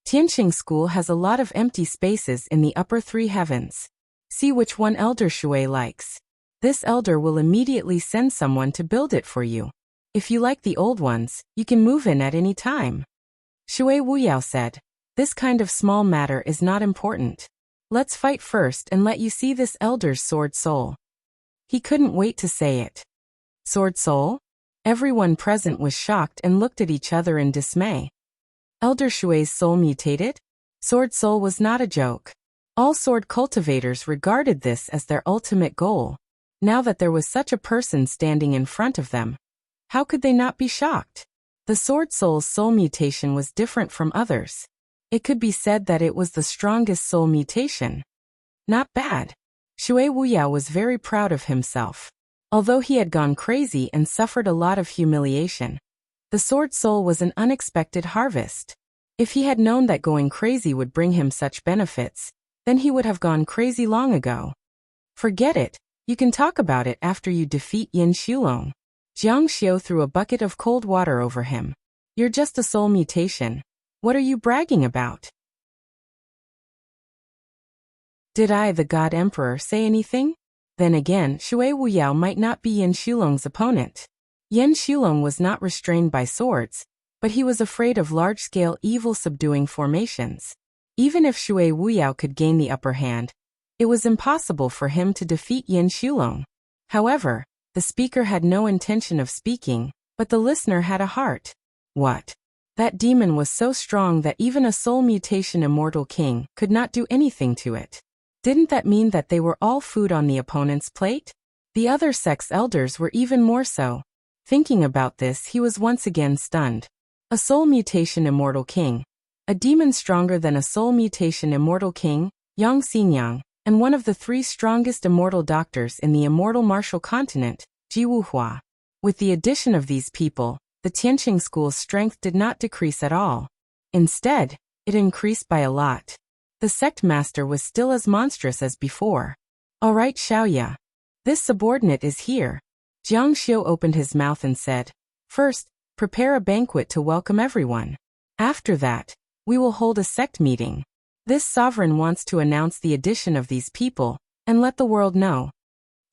Tianqing school has a lot of empty spaces in the upper three heavens. See which one Elder Shui likes. This elder will immediately send someone to build it for you. If you like the old ones, you can move in at any time. Shui Wuyao said, this kind of small matter is not important. Let's fight first and let you see this elder's sword soul. He couldn't wait to say it. Sword soul? Everyone present was shocked and looked at each other in dismay. Elder Shui's soul mutated? Sword soul was not a joke. All sword cultivators regarded this as their ultimate goal. Now that there was such a person standing in front of them, how could they not be shocked? The sword soul's soul mutation was different from others. It could be said that it was the strongest soul mutation. Not bad. Shui Wuyao was very proud of himself. Although he had gone crazy and suffered a lot of humiliation, the sword soul was an unexpected harvest. If he had known that going crazy would bring him such benefits, then he would have gone crazy long ago. Forget it. You can talk about it after you defeat Yin Xulong. Jiang Xiu threw a bucket of cold water over him. You're just a soul mutation. What are you bragging about? Did I, the God Emperor, say anything? Then again, Shui Wuyao might not be Yin Xulong's opponent. Yin Xulong was not restrained by swords, but he was afraid of large-scale evil-subduing formations. Even if Shui Wuyao could gain the upper hand, it was impossible for him to defeat Yin Xulong. However, the speaker had no intention of speaking, but the listener had a heart. What? That demon was so strong that even a soul mutation immortal king could not do anything to it. Didn't that mean that they were all food on the opponent's plate? The other sect's elders were even more so. Thinking about this, he was once again stunned. A soul mutation immortal king. A demon stronger than a soul mutation immortal king, Yang Xinyang, and one of the three strongest immortal doctors in the immortal martial continent, Ji Wuhua. With the addition of these people, the Tianqing school's strength did not decrease at all. Instead, it increased by a lot. The sect master was still as monstrous as before. All right, Xiaoya. This subordinate is here. Jiang Xiu opened his mouth and said, first, prepare a banquet to welcome everyone. After that, we will hold a sect meeting. This sovereign wants to announce the addition of these people, and let the world know.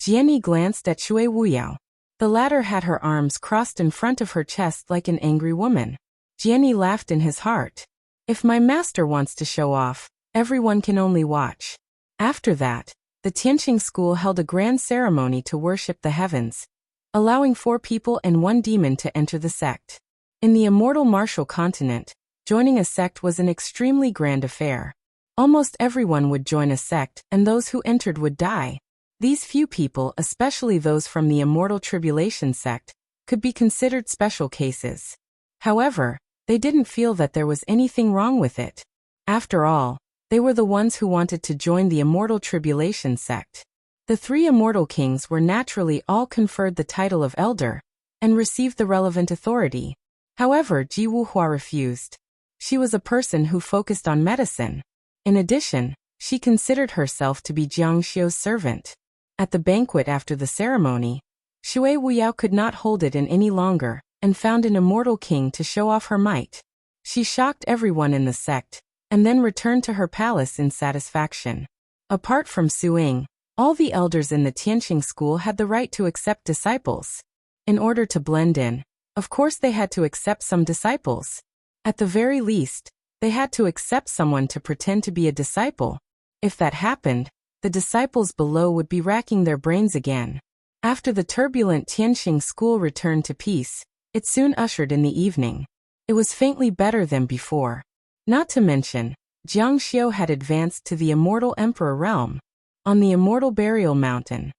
Jianni glanced at Shui Wuyao. The latter had her arms crossed in front of her chest like an angry woman. Jianni laughed in his heart. If my master wants to show off, everyone can only watch. After that, the Tianqing school held a grand ceremony to worship the heavens, allowing 4 people and 1 demon to enter the sect. In the immortal martial continent, joining a sect was an extremely grand affair. Almost everyone would join a sect, and those who entered would die. These few people, especially those from the immortal tribulation sect, could be considered special cases. However, they didn't feel that there was anything wrong with it. After all, they were the ones who wanted to join the immortal tribulation sect. The 3 immortal kings were naturally all conferred the title of elder, and received the relevant authority. However, Ji Wuhua refused. She was a person who focused on medicine. In addition, She considered herself to be Jiang Xiu's servant. At the banquet after the ceremony, Shui Wuyao could not hold it in any longer, and found an immortal king to show off her might. She shocked everyone in the sect, and then returned to her palace in satisfaction. Apart from Suing, all the elders in the Tianqing school had the right to accept disciples. In order to blend in, of course they had to accept some disciples. At the very least, they had to accept someone to pretend to be a disciple. If that happened, the disciples below would be racking their brains again. After the turbulent Tianqing school returned to peace, it soon ushered in the evening. It was faintly better than before. Not to mention, Jiang Xiu had advanced to the immortal emperor realm. On the immortal burial mountain,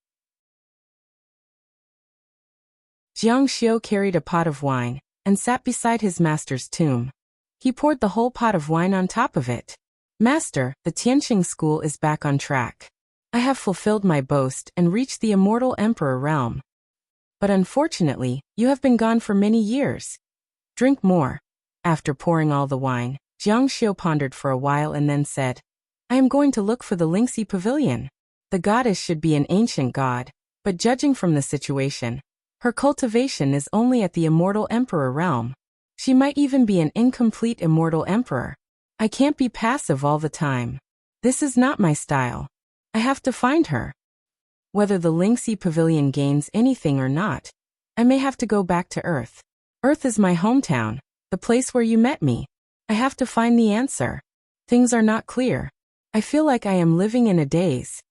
Jiang Xiu carried a pot of wine and sat beside his master's tomb. He poured the whole pot of wine on top of it. Master, the Tianqing school is back on track. I have fulfilled my boast and reached the immortal emperor realm. But unfortunately, you have been gone for many years. Drink more. After pouring all the wine, Jiang Xiu pondered for a while and then said, I am going to look for the Lingxi pavilion. The goddess should be an ancient god, but judging from the situation, her cultivation is only at the immortal emperor realm. She might even be an incomplete immortal emperor. I can't be passive all the time. This is not my style. I have to find her. Whether the Lingxi pavilion gains anything or not, I may have to go back to Earth. Earth is my hometown, the place where you met me. I have to find the answer. Things are not clear. I feel like I am living in a daze.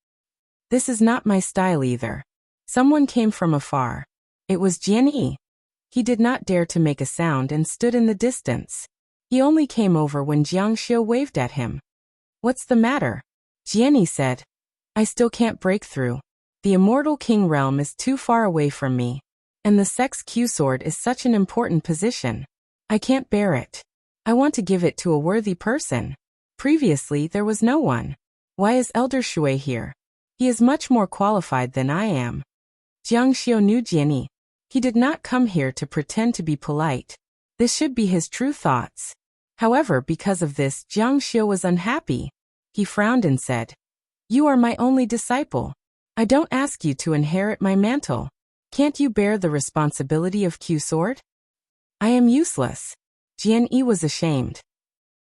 This is not my style either. Someone came from afar. It was Jian Yi. He did not dare to make a sound and stood in the distance. He only came over when Jiang Xiu waved at him. What's the matter? Jian Yi said. I still can't break through. The immortal king realm is too far away from me. And the sect's Q-sword is such an important position. I can't bear it. I want to give it to a worthy person. Previously there was no one. Why is Elder Shui here? He is much more qualified than I am. Jiang Xiu knew Jian Yi. He did not come here to pretend to be polite. This should be his true thoughts. However, because of this, Jiang Xiu was unhappy. He frowned and said, You are my only disciple. I don't ask you to inherit my mantle. Can't you bear the responsibility of Q-sword? I am useless. Jian Yi was ashamed.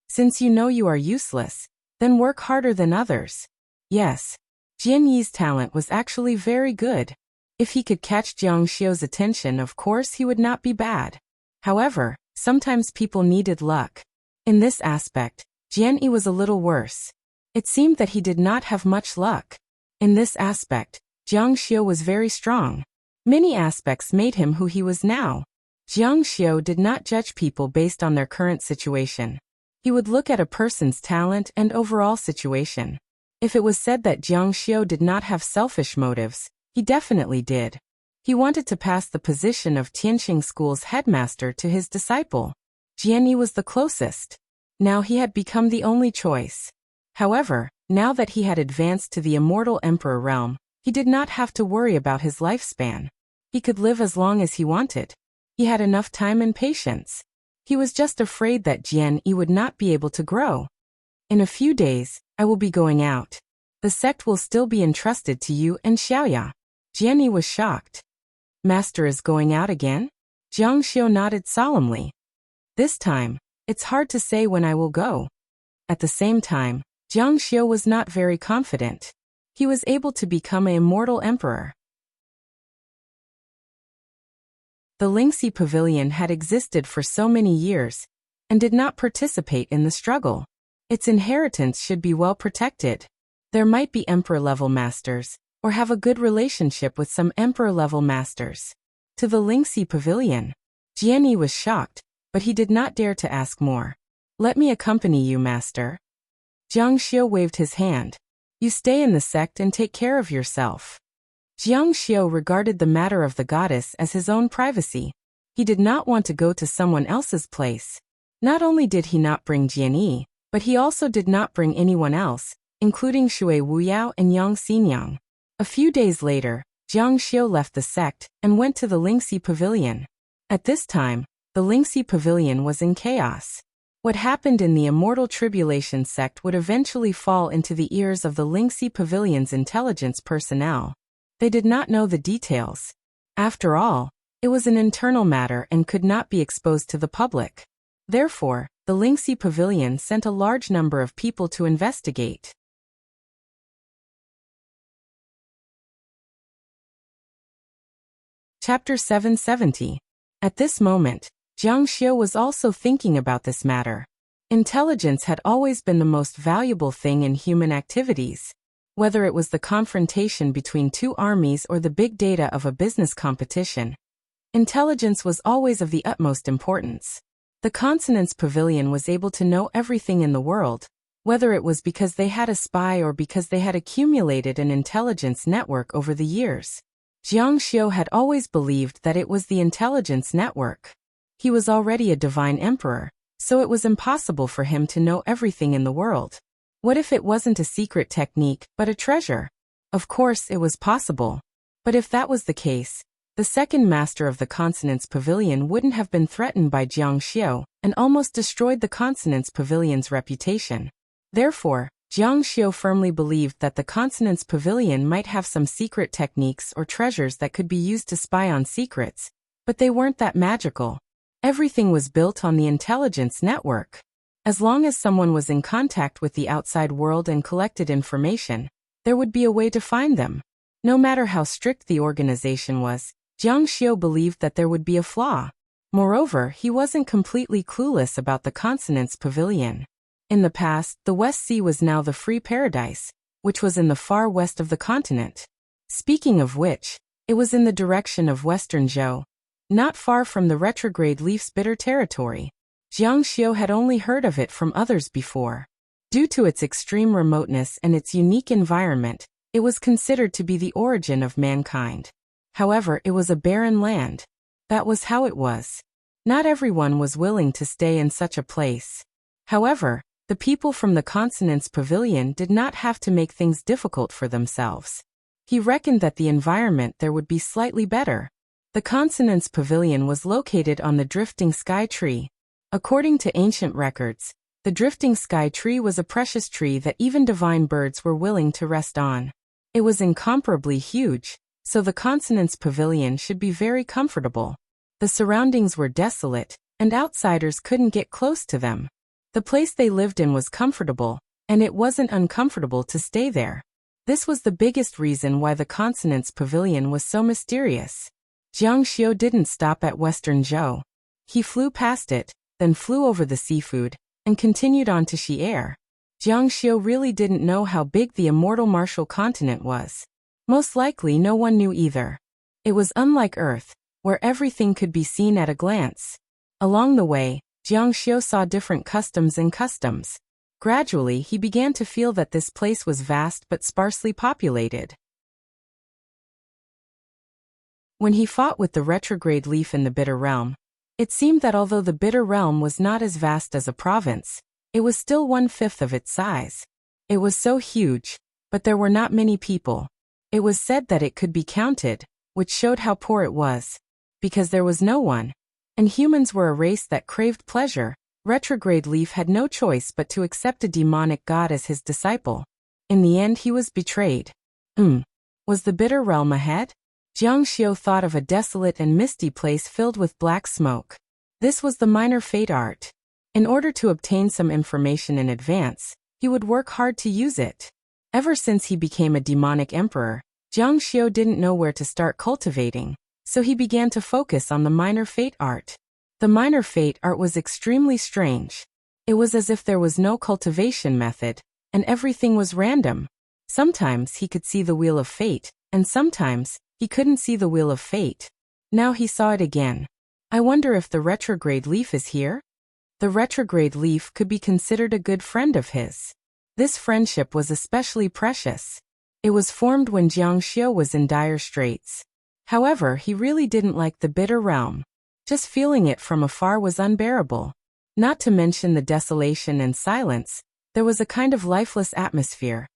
Since you know you are useless, then work harder than others. Yes, Jian Yi's talent was actually very good. If he could catch Jiang Xiu's attention, of course he would not be bad. However, sometimes people needed luck. In this aspect, Jian Yi was a little worse. It seemed that he did not have much luck. In this aspect, Jiang Xiu was very strong. Many aspects made him who he was now. Jiang Xiu did not judge people based on their current situation. He would look at a person's talent and overall situation. If it was said that Jiang Xiu did not have selfish motives, he definitely did. He wanted to pass the position of Tianqing School's headmaster to his disciple. Jian Yi was the closest. Now he had become the only choice. However, now that he had advanced to the immortal emperor realm, he did not have to worry about his lifespan. He could live as long as he wanted. He had enough time and patience. He was just afraid that Jian Yi would not be able to grow. In a few days, I will be going out. The sect will still be entrusted to you and Xiaoya. Jian Yi was shocked. Master is going out again? Jiang Xiu nodded solemnly. This time, it's hard to say when I will go. At the same time, Jiang Xiu was not very confident. He was able to become an immortal emperor. The Lingxi Pavilion had existed for so many years, and did not participate in the struggle. Its inheritance should be well protected. There might be emperor-level masters, or have a good relationship with some emperor-level masters. To the Lingxi Pavilion, Jian Yi was shocked, but he did not dare to ask more. Let me accompany you, master. Jiang Xiu waved his hand. You stay in the sect and take care of yourself. Jiang Xiu regarded the matter of the goddess as his own privacy. He did not want to go to someone else's place. Not only did he not bring Jian Yi, but he also did not bring anyone else, including Shui Wuyao and Yang Xinyang. A few days later, Jiang Xiu left the sect and went to the Lingxi Pavilion. At this time, the Lingxi Pavilion was in chaos. What happened in the Immortal Tribulation sect would eventually fall into the ears of the Lingxi Pavilion's intelligence personnel. They did not know the details. After all, it was an internal matter and could not be exposed to the public. Therefore, the Lingxi Pavilion sent a large number of people to investigate. Chapter 770. At this moment, Jiang Xiu was also thinking about this matter. Intelligence had always been the most valuable thing in human activities. Whether it was the confrontation between two armies or the big data of a business competition, intelligence was always of the utmost importance. The Consonance Pavilion was able to know everything in the world, whether it was because they had a spy or because they had accumulated an intelligence network over the years. Jiang Xiu had always believed that it was the intelligence network. He was already a divine emperor, so it was impossible for him to know everything in the world. What if it wasn't a secret technique, but a treasure? Of course, it was possible. But if that was the case, the second master of the Consonance Pavilion wouldn't have been threatened by Jiang Xiu and almost destroyed the Consonance Pavilion's reputation. Therefore, Jiang Xiu firmly believed that the Consonance Pavilion might have some secret techniques or treasures that could be used to spy on secrets, but they weren't that magical. Everything was built on the intelligence network. As long as someone was in contact with the outside world and collected information, there would be a way to find them. No matter how strict the organization was, Jiang Xiu believed that there would be a flaw. Moreover, he wasn't completely clueless about the Consonance Pavilion. In the past, the West Sea was now the Free Paradise, which was in the far west of the continent. Speaking of which, it was in the direction of Western Zhou, not far from the retrograde Leaf's bitter territory. Jiang Xiu had only heard of it from others before. Due to its extreme remoteness and its unique environment, it was considered to be the origin of mankind. However, it was a barren land. That was how it was. Not everyone was willing to stay in such a place. However, the people from the Consonance Pavilion did not have to make things difficult for themselves. He reckoned that the environment there would be slightly better. The Consonance Pavilion was located on the Drifting Sky Tree. According to ancient records, the Drifting Sky Tree was a precious tree that even divine birds were willing to rest on. It was incomparably huge, so the Consonance Pavilion should be very comfortable. The surroundings were desolate, and outsiders couldn't get close to them. The place they lived in was comfortable, and it wasn't uncomfortable to stay there. This was the biggest reason why the Consonance Pavilion was so mysterious. Jiang Xiu didn't stop at Western Zhou. He flew past it, then flew over the seafood, and continued on to Xi'er. Jiang Xiu really didn't know how big the immortal martial continent was. Most likely no one knew either. It was unlike Earth, where everything could be seen at a glance. Along the way, Jiang Xiu saw different customs and customs. Gradually, he began to feel that this place was vast but sparsely populated. When he fought with the retrograde Leaf in the Bitter Realm, it seemed that although the Bitter Realm was not as vast as a province, it was still 1/5 of its size. It was so huge, but there were not many people. It was said that it could be counted, which showed how poor it was. Because there was no one, and humans were a race that craved pleasure, retrograde Leaf had no choice but to accept a demonic god as his disciple. In the end he was betrayed. Was the Bitter Realm ahead? Jiang Xiu thought of a desolate and misty place filled with black smoke. This was the minor fate art. In order to obtain some information in advance, he would work hard to use it. Ever since he became a demonic emperor, Jiang Xiu didn't know where to start cultivating, so he began to focus on the minor fate art. The minor fate art was extremely strange. It was as if there was no cultivation method, and everything was random. Sometimes he could see the wheel of fate, and sometimes he couldn't see the wheel of fate. Now he saw it again. I wonder if the retrograde Leaf is here? The retrograde Leaf could be considered a good friend of his. This friendship was especially precious. It was formed when Jiang Xiu was in dire straits. However, he really didn't like the Bitter Realm. Just feeling it from afar was unbearable. Not to mention the desolation and silence, there was a kind of lifeless atmosphere,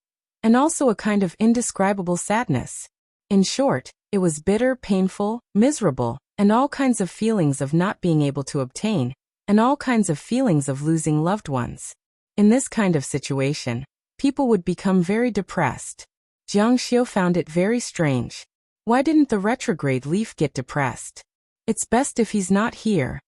and also a kind of indescribable sadness. In short, it was bitter, painful, miserable, and all kinds of feelings of not being able to obtain, and all kinds of feelings of losing loved ones. In this kind of situation, people would become very depressed. Jiang Xiu found it very strange. Why didn't the retrograde leaf get depressed? It's best if he's not here.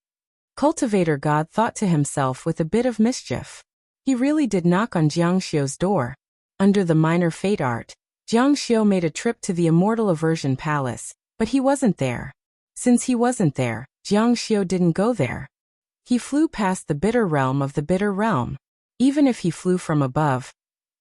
Cultivator God thought to himself with a bit of mischief. He really did knock on Jiang Xiu's door. Under the minor fate art, Jiang Xiu made a trip to the Immortal Aversion Palace, but he wasn't there. Since he wasn't there, Jiang Xiu didn't go there. He flew past the bitter realm of the bitter realm. Even if he flew from above,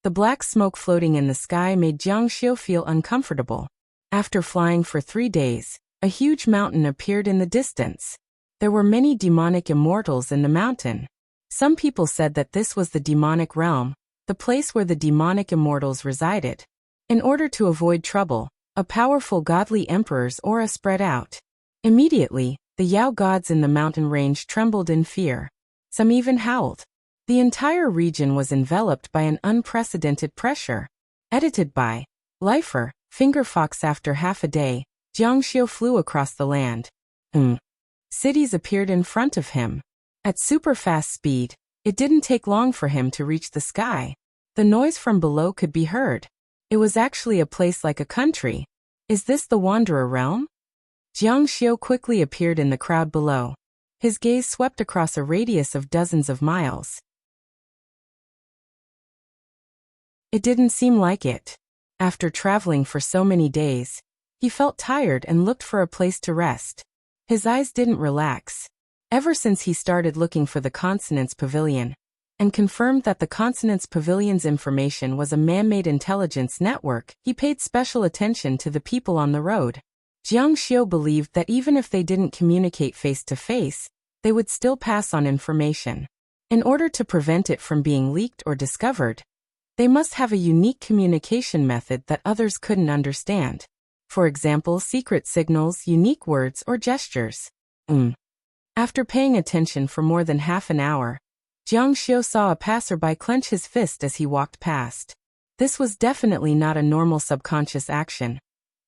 the black smoke floating in the sky made Jiang Xiu feel uncomfortable. After flying for 3 days, a huge mountain appeared in the distance. There were many demonic immortals in the mountain. Some people said that this was the demonic realm, the place where the demonic immortals resided. In order to avoid trouble, a powerful godly emperor's aura spread out. Immediately, the Yao gods in the mountain range trembled in fear. Some even howled. The entire region was enveloped by an unprecedented pressure. Edited by Lifer, Fingerfox. After half a day, Jiang Xiu flew across the land. Cities appeared in front of him. At super-fast speed, it didn't take long for him to reach the sky. The noise from below could be heard. It was actually a place like a country. Is this the Wanderer realm? Jiang Xiu quickly appeared in the crowd below. His gaze swept across a radius of dozens of miles. It didn't seem like it. After traveling for so many days, he felt tired and looked for a place to rest. His eyes didn't relax. Ever since he started looking for the Consonance Pavilion, and confirmed that the Consonance Pavilion's information was a man-made intelligence network, he paid special attention to the people on the road. Jiang Xiu believed that even if they didn't communicate face-to-face, they would still pass on information. In order to prevent it from being leaked or discovered, they must have a unique communication method that others couldn't understand. For example, secret signals, unique words, or gestures. After paying attention for more than half an hour, Jiang Xiu saw a passerby clench his fist as he walked past. This was definitely not a normal subconscious action,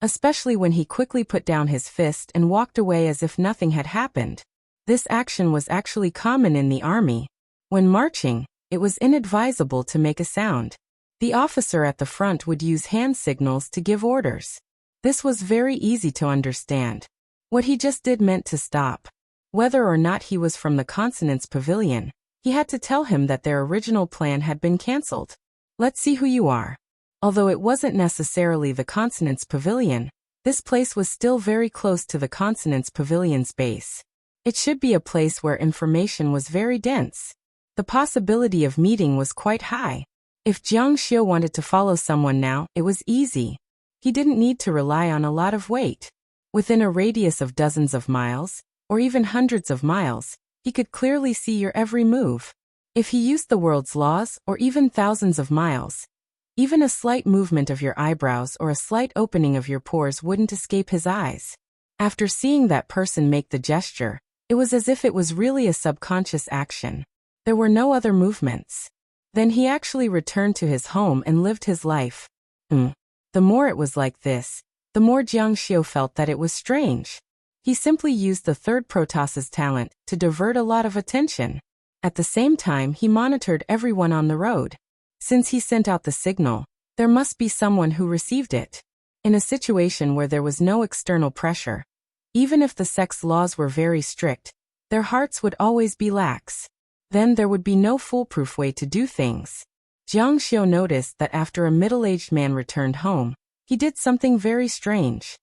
especially when he quickly put down his fist and walked away as if nothing had happened. This action was actually common in the army. When marching, it was inadvisable to make a sound. The officer at the front would use hand signals to give orders. This was very easy to understand. What he just did meant to stop. Whether or not he was from the Consonance Pavilion, he had to tell him that their original plan had been cancelled. Let's see who you are. Although it wasn't necessarily the Consonance Pavilion, this place was still very close to the Consonance Pavilion's base. It should be a place where information was very dense. The possibility of meeting was quite high. If Jiang Xiu wanted to follow someone now, it was easy. He didn't need to rely on a lot of weight. Within a radius of dozens of miles, or even hundreds of miles, he could clearly see your every move. If he used the world's laws, or even thousands of miles, even a slight movement of your eyebrows or a slight opening of your pores wouldn't escape his eyes. After seeing that person make the gesture, it was as if it was really a subconscious action. There were no other movements. Then he actually returned to his home and lived his life. The more it was like this, the more Jiang Xiu felt that it was strange. He simply used the third Protoss's talent to divert a lot of attention. At the same time, he monitored everyone on the road. Since he sent out the signal, there must be someone who received it. In a situation where there was no external pressure, even if the sex laws were very strict, their hearts would always be lax. Then there would be no foolproof way to do things. Jiang Xiu noticed that after a middle-aged man returned home, he did something very strange.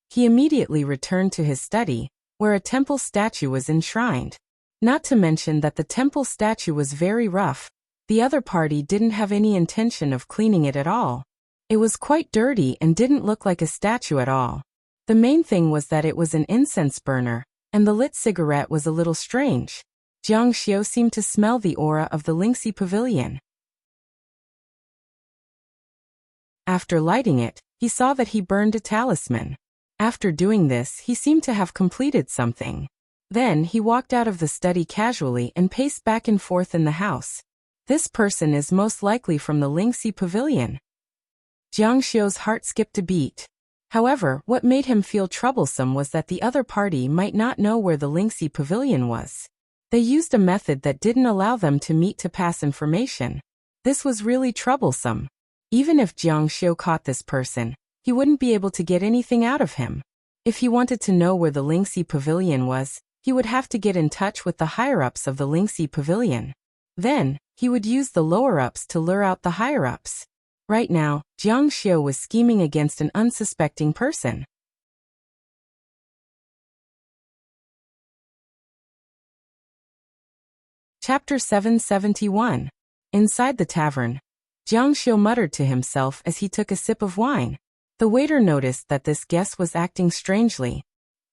He immediately returned to his study, where a temple statue was enshrined. Not to mention that the temple statue was very rough. The other party didn't have any intention of cleaning it at all. It was quite dirty and didn't look like a statue at all. The main thing was that it was an incense burner, and the lit cigarette was a little strange. Jiang Xiu seemed to smell the aura of the Lingxi Pavilion. After lighting it, he saw that he burned a talisman. After doing this, he seemed to have completed something. Then he walked out of the study casually and paced back and forth in the house. This person is most likely from the Lingxi Pavilion. Jiang Xiu's heart skipped a beat. However, what made him feel troublesome was that the other party might not know where the Lingxi Pavilion was. They used a method that didn't allow them to meet to pass information. This was really troublesome. Even if Jiang Xiu caught this person, he wouldn't be able to get anything out of him. If he wanted to know where the Lingxi Pavilion was, he would have to get in touch with the higher-ups of the Lingxi Pavilion. Then, he would use the lower-ups to lure out the higher-ups. Right now, Jiang Xiu was scheming against an unsuspecting person. Chapter 771. Inside the tavern, Jiang Xiu muttered to himself as he took a sip of wine. The waiter noticed that this guest was acting strangely.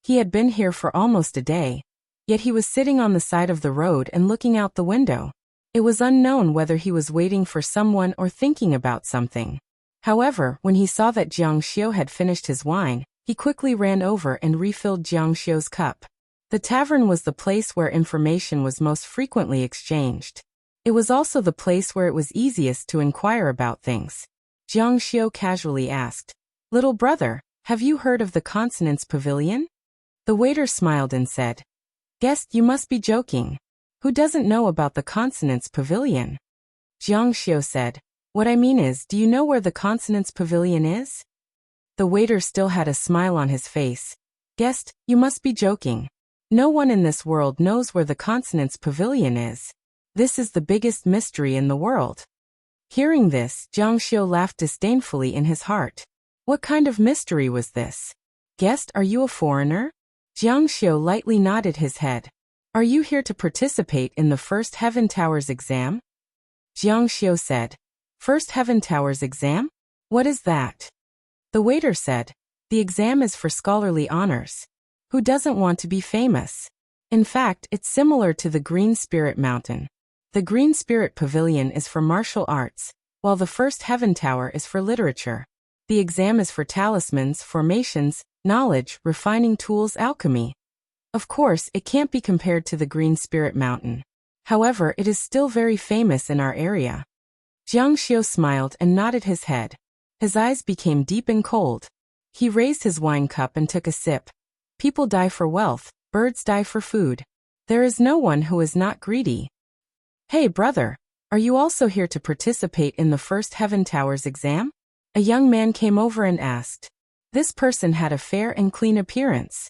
He had been here for almost a day, yet he was sitting on the side of the road and looking out the window. It was unknown whether he was waiting for someone or thinking about something. However, when he saw that Jiang Xiu had finished his wine, he quickly ran over and refilled Jiang Xiu's cup. The tavern was the place where information was most frequently exchanged. It was also the place where it was easiest to inquire about things. Jiang Xiu casually asked, "Little brother, have you heard of the Consonance Pavilion?" The waiter smiled and said, "Guest, you must be joking. Who doesn't know about the Consonance Pavilion?" Jiang Xiu said, "What I mean is, do you know where the Consonance Pavilion is?" The waiter still had a smile on his face. "Guest, you must be joking. No one in this world knows where the Consonance Pavilion is. This is the biggest mystery in the world." Hearing this, Jiang Xiu laughed disdainfully in his heart. What kind of mystery was this? "Guest, are you a foreigner?" Jiang Xiu lightly nodded his head. "Are you here to participate in the First Heaven Towers exam?" Jiang Xiu said, "First Heaven Towers exam? What is that?" The waiter said, "The exam is for scholarly honors. Who doesn't want to be famous? In fact, it's similar to the Green Spirit Mountain. The Green Spirit Pavilion is for martial arts, while the First Heaven Tower is for literature. The exam is for talismans, formations, knowledge, refining tools, alchemy. Of course, it can't be compared to the Green Spirit Mountain. However, it is still very famous in our area." Jiang Xiu smiled and nodded his head. His eyes became deep and cold. He raised his wine cup and took a sip. People die for wealth, birds die for food. There is no one who is not greedy. "Hey brother, are you also here to participate in the First Heaven Towers exam?" A young man came over and asked. This person had a fair and clean appearance.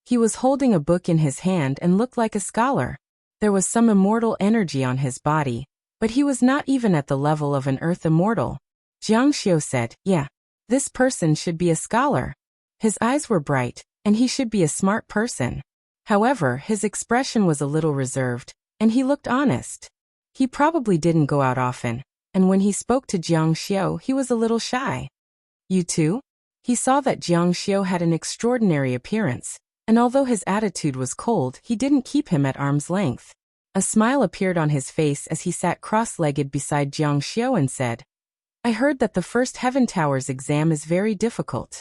He was holding a book in his hand and looked like a scholar. There was some immortal energy on his body, but he was not even at the level of an earth immortal. Jiang Xiu said, "Yeah, this person should be a scholar. His eyes were bright, and he should be a smart person." However, his expression was a little reserved, and he looked honest. He probably didn't go out often, and when he spoke to Jiang Xiu, he was a little shy. "You too?" He saw that Jiang Xiu had an extraordinary appearance, and although his attitude was cold, he didn't keep him at arm's length. A smile appeared on his face as he sat cross-legged beside Jiang Xiu and said, "I heard that the First Heaven Towers exam is very difficult."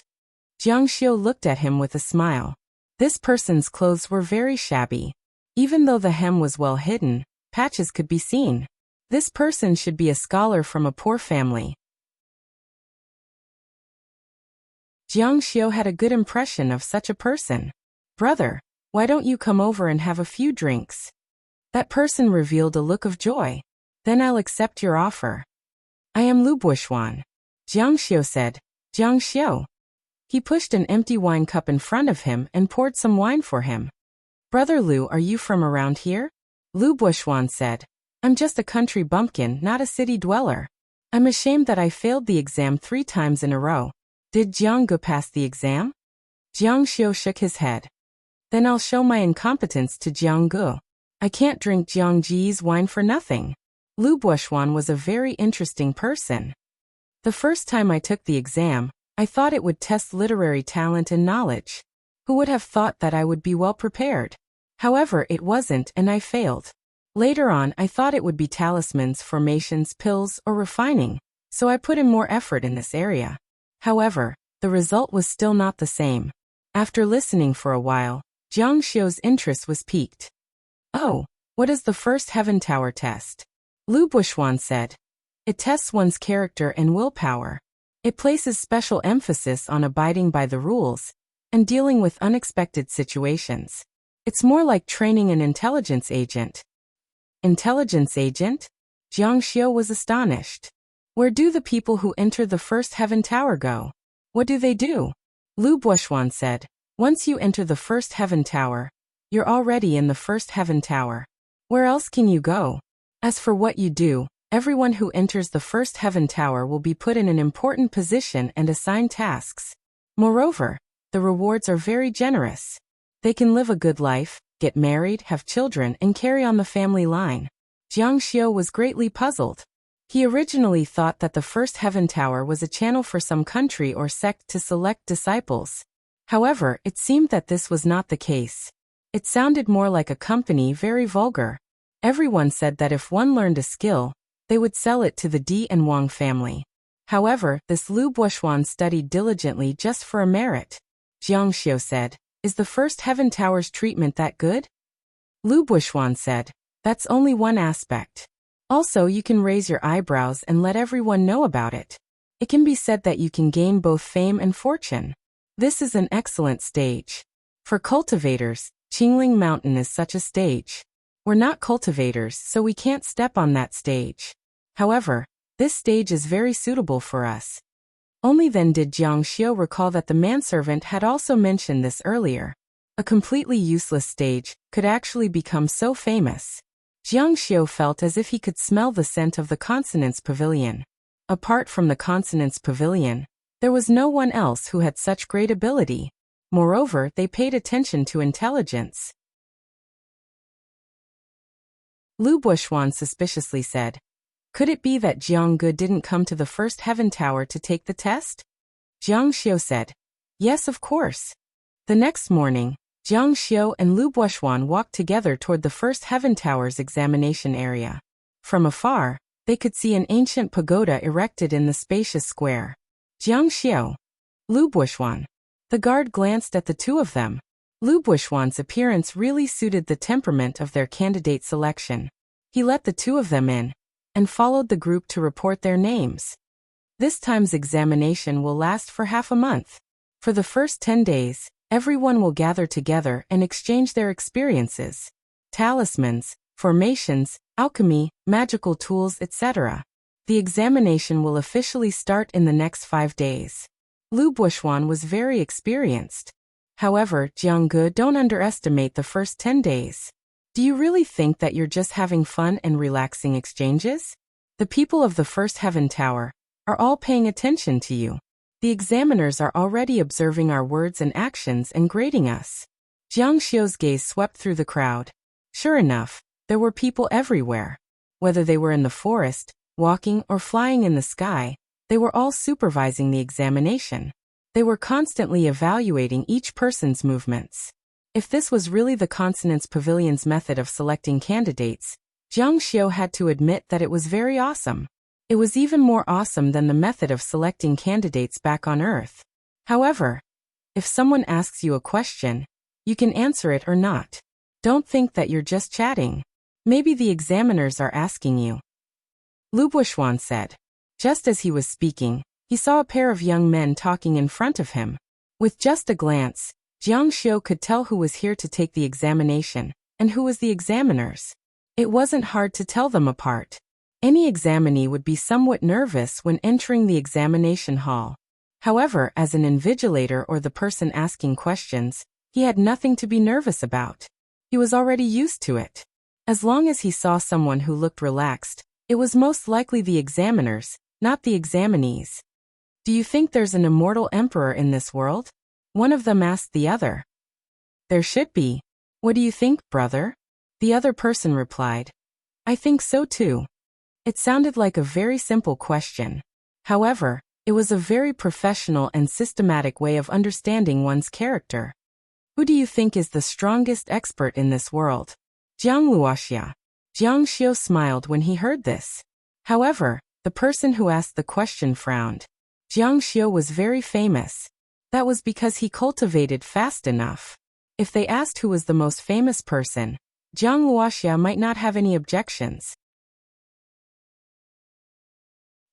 Jiang Xiu looked at him with a smile. This person's clothes were very shabby. Even though the hem was well hidden, patches could be seen. This person should be a scholar from a poor family. Jiang Xiu had a good impression of such a person. "Brother, why don't you come over and have a few drinks?" That person revealed a look of joy. "Then I'll accept your offer." "I am Lu Buishuan," Jiang Xiu said. "Jiang Xiu." He pushed an empty wine cup in front of him and poured some wine for him. "Brother Lu, are you from around here?" Lu Buishuan said. "I'm just a country bumpkin, not a city dweller. I'm ashamed that I failed the exam 3 times in a row." "Did Jiang Gu pass the exam?" Jiang Xiu shook his head. "Then I'll show my incompetence to Jiang Gu. I can't drink Jiang Ji's wine for nothing." Lu Buishuan was a very interesting person. "The first time I took the exam, I thought it would test literary talent and knowledge. Who would have thought that I would be well prepared? However, it wasn't and I failed. Later on, I thought it would be talismans, formations, pills, or refining, so I put in more effort in this area. However, the result was still not the same." After listening for a while, Jiang Xiu's interest was piqued. "Oh, what is the First Heaven Tower test?" Lu Buishuan said. "It tests one's character and willpower. It places special emphasis on abiding by the rules and dealing with unexpected situations. It's more like training an intelligence agent. Intelligence agent? Jiang Xiu was astonished. Where do the people who enter the first heaven tower go? What do they do? Lu Buoxuan said, once you enter the first heaven tower, you're already in the first heaven tower. Where else can you go? As for what you do, everyone who enters the first heaven tower will be put in an important position and assigned tasks. Moreover, the rewards are very generous. They can live a good life, get married, have children, and carry on the family line. Jiang Xiu was greatly puzzled. He originally thought that the first heaven tower was a channel for some country or sect to select disciples. However, it seemed that this was not the case. It sounded more like a company, very vulgar. Everyone said that if one learned a skill, they would sell it to the Di and Wang family. However, this Lu Buoxuan studied diligently just for a merit. Jiang Xiu said, is the first heaven tower's treatment that good? Lu Buoxuan said, that's only one aspect. Also, you can raise your eyebrows and let everyone know about it. It can be said that you can gain both fame and fortune. This is an excellent stage. For cultivators, Qingling Mountain is such a stage. We're not cultivators, so we can't step on that stage. However, this stage is very suitable for us. Only then did Jiang Xiu recall that the manservant had also mentioned this earlier. A completely useless stage could actually become so famous. Jiang Xiu felt as if he could smell the scent of the Consonance Pavilion. Apart from the Consonance Pavilion, there was no one else who had such great ability. Moreover, they paid attention to intelligence. Lu Buoxuan suspiciously said, could it be that Jiang Gu didn't come to the first heaven tower to take the test? Jiang Xiu said, yes, of course. The next morning, Jiang Xiu and Lu Buoxuan walked together toward the first heaven tower's examination area. From afar, they could see an ancient pagoda erected in the spacious square. Jiang Xiu, Lu Buoxuan. The guard glanced at the two of them. Lu Buoxuan's appearance really suited the temperament of their candidate selection. He let the two of them in, and followed the group to report their names. This time's examination will last for half a month. For the first 10 days, everyone will gather together and exchange their experiences. Talismans, formations, alchemy, magical tools, etc. The examination will officially start in the next 5 days. Lu Buoxuan was very experienced. However, Jiang Gu, don't underestimate the first 10 days. Do you really think that you're just having fun and relaxing exchanges? The people of the first heaven tower are all paying attention to you. The examiners are already observing our words and actions and grading us. Jiang Xiu's gaze swept through the crowd. Sure enough, there were people everywhere. Whether they were in the forest, walking, or flying in the sky, they were all supervising the examination. They were constantly evaluating each person's movements. If this was really the Consonance Pavilion's method of selecting candidates, Jiang Xiu had to admit that it was very awesome. It was even more awesome than the method of selecting candidates back on Earth. However, if someone asks you a question, you can answer it or not. Don't think that you're just chatting. Maybe the examiners are asking you. Lu Buoxuan said. Just as he was speaking, he saw a pair of young men talking in front of him. With just a glance, Jiang Xiu could tell who was here to take the examination, and who was the examiners. It wasn't hard to tell them apart. Any examinee would be somewhat nervous when entering the examination hall. However, as an invigilator or the person asking questions, he had nothing to be nervous about. He was already used to it. As long as he saw someone who looked relaxed, it was most likely the examiners, not the examinees. Do you think there's an immortal emperor in this world? One of them asked the other. There should be. What do you think, brother? The other person replied. I think so too. It sounded like a very simple question. However, it was a very professional and systematic way of understanding one's character. Who do you think is the strongest expert in this world? Jiang Luoxia. Jiang Xiu smiled when he heard this. However, the person who asked the question frowned. Jiang Xiu was very famous. That was because he cultivated fast enough. If they asked who was the most famous person, Jiang Luoxia might not have any objections.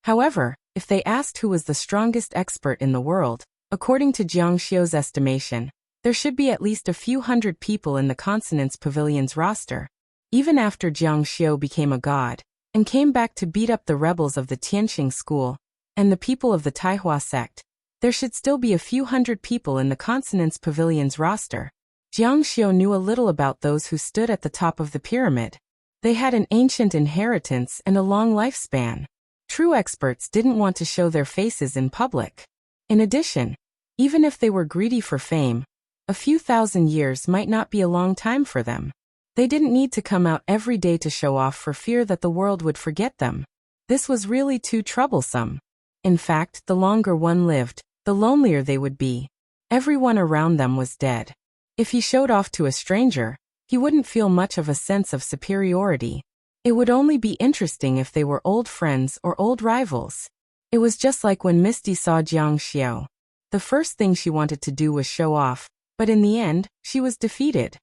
However, if they asked who was the strongest expert in the world, according to Jiang Xiu's estimation, There should be at least a few hundred people in the Consonance Pavilion's roster. Even after Jiang Xiu became a god, and came back to beat up the rebels of the Tianxing school, and the people of the Taihua sect, there should still be a few hundred people in the Consonance Pavilion's roster. Jiang Xiu knew a little about those who stood at the top of the pyramid. They had an ancient inheritance and a long lifespan. True experts didn't want to show their faces in public. In addition, even if they were greedy for fame, a few thousand years might not be a long time for them. They didn't need to come out every day to show off for fear that the world would forget them. This was really too troublesome. In fact, the longer one lived, the lonelier they would be. Everyone around them was dead. If he showed off to a stranger, he wouldn't feel much of a sense of superiority. It would only be interesting if they were old friends or old rivals. It was just like when Misty saw Jiang Xiu. The first thing she wanted to do was show off, but in the end, she was defeated.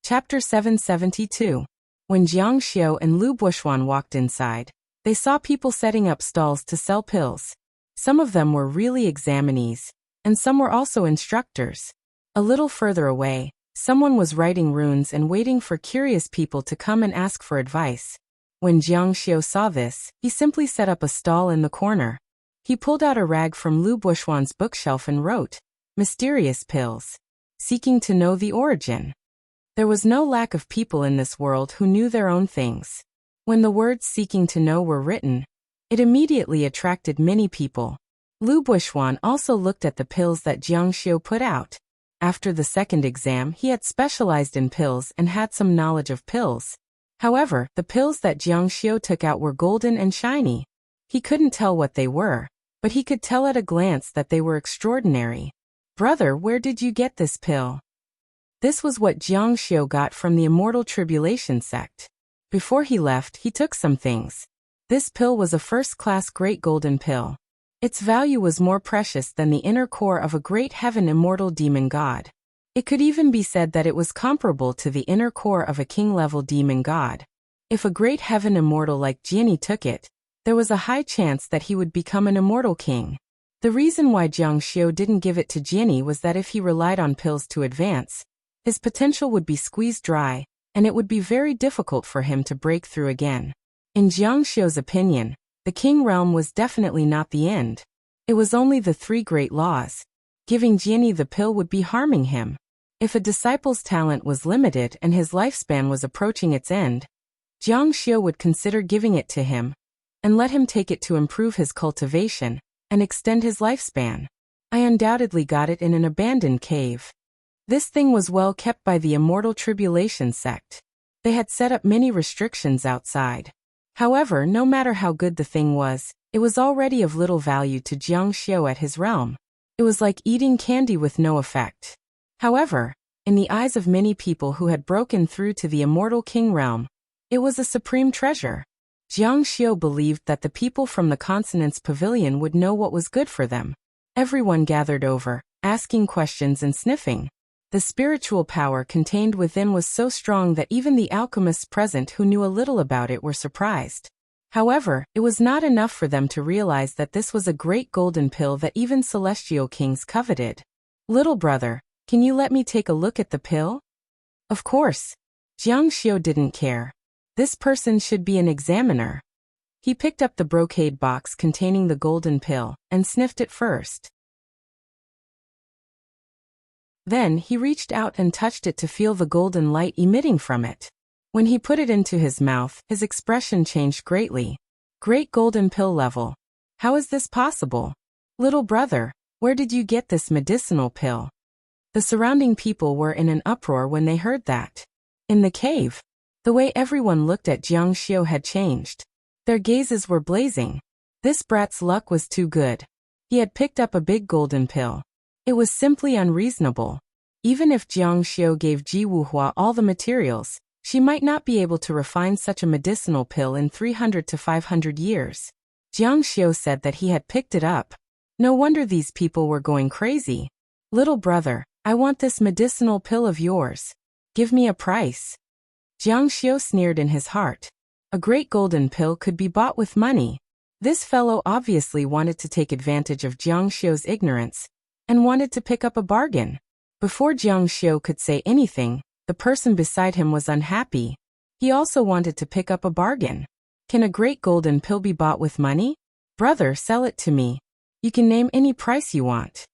Chapter 772. When Jiang Xiu and Lu Buishuan walked inside, they saw people setting up stalls to sell pills. Some of them were really examinees, and some were also instructors. A little further away, someone was writing runes and waiting for curious people to come and ask for advice. When Jiang Xiu saw this, he simply set up a stall in the corner. He pulled out a rag from Lu Buishuan's bookshelf and wrote, "Mysterious pills. Seeking to know the origin." There was no lack of people in this world who knew their own things. When the words "seeking to know" were written, it immediately attracted many people. Lu Buishuan also looked at the pills that Jiang Xiu put out. After the second exam, he had specialized in pills and had some knowledge of pills. However, the pills that Jiang Xiu took out were golden and shiny. He couldn't tell what they were, but he could tell at a glance that they were extraordinary. "Brother, where did you get this pill?" This was what Jiang Xiu got from the Immortal Tribulation sect. Before he left, he took some things. This pill was a first-class great golden pill. Its value was more precious than the inner core of a great heaven immortal demon god. It could even be said that it was comparable to the inner core of a king-level demon god. If a great heaven immortal like Jiani took it, there was a high chance that he would become an immortal king. The reason why Jiang Xiu didn't give it to Jiani was that if he relied on pills to advance, his potential would be squeezed dry, and it would be very difficult for him to break through again. In Jiang Xiu's opinion, the king realm was definitely not the end. It was only the three great laws. Giving Jiani the pill would be harming him. If a disciple's talent was limited and his lifespan was approaching its end, Jiang Xiu would consider giving it to him, and let him take it to improve his cultivation, and extend his lifespan. I undoubtedly got it in an abandoned cave. This thing was well kept by the Immortal Tribulation sect. They had set up many restrictions outside. However, no matter how good the thing was, it was already of little value to Jiang Xiu at his realm. It was like eating candy with no effect. However, in the eyes of many people who had broken through to the Immortal King realm, it was a supreme treasure. Jiang Xiu believed that the people from the Consonance Pavilion would know what was good for them. Everyone gathered over, asking questions and sniffing. The spiritual power contained within was so strong that even the alchemists present who knew a little about it were surprised. However, it was not enough for them to realize that this was a great golden pill that even celestial kings coveted. "Little brother, can you let me take a look at the pill?" Of course. Jiang Xiu didn't care. This person should be an examiner. He picked up the brocade box containing the golden pill, and sniffed it first. Then he reached out and touched it to feel the golden light emitting from it. When he put it into his mouth, his expression changed greatly. "Great golden pill level. How is this possible? Little brother, where did you get this medicinal pill?" The surrounding people were in an uproar when they heard that. In the cave, the way everyone looked at Jiang Xiu had changed. Their gazes were blazing. This brat's luck was too good. He had picked up a big golden pill. It was simply unreasonable. Even if Jiang Xiu gave Ji Wuhua all the materials, she might not be able to refine such a medicinal pill in 300 to 500 years. Jiang Xiu said that he had picked it up. No wonder these people were going crazy. "Little brother, I want this medicinal pill of yours. Give me a price." Jiang Xiu sneered in his heart. A great golden pill could be bought with money. This fellow obviously wanted to take advantage of Jiang Xiu's ignorance and wanted to pick up a bargain. Before Jiang Xiu could say anything, the person beside him was unhappy. He also wanted to pick up a bargain. Can a great golden pill be bought with money? Brother, sell it to me. You can name any price you want.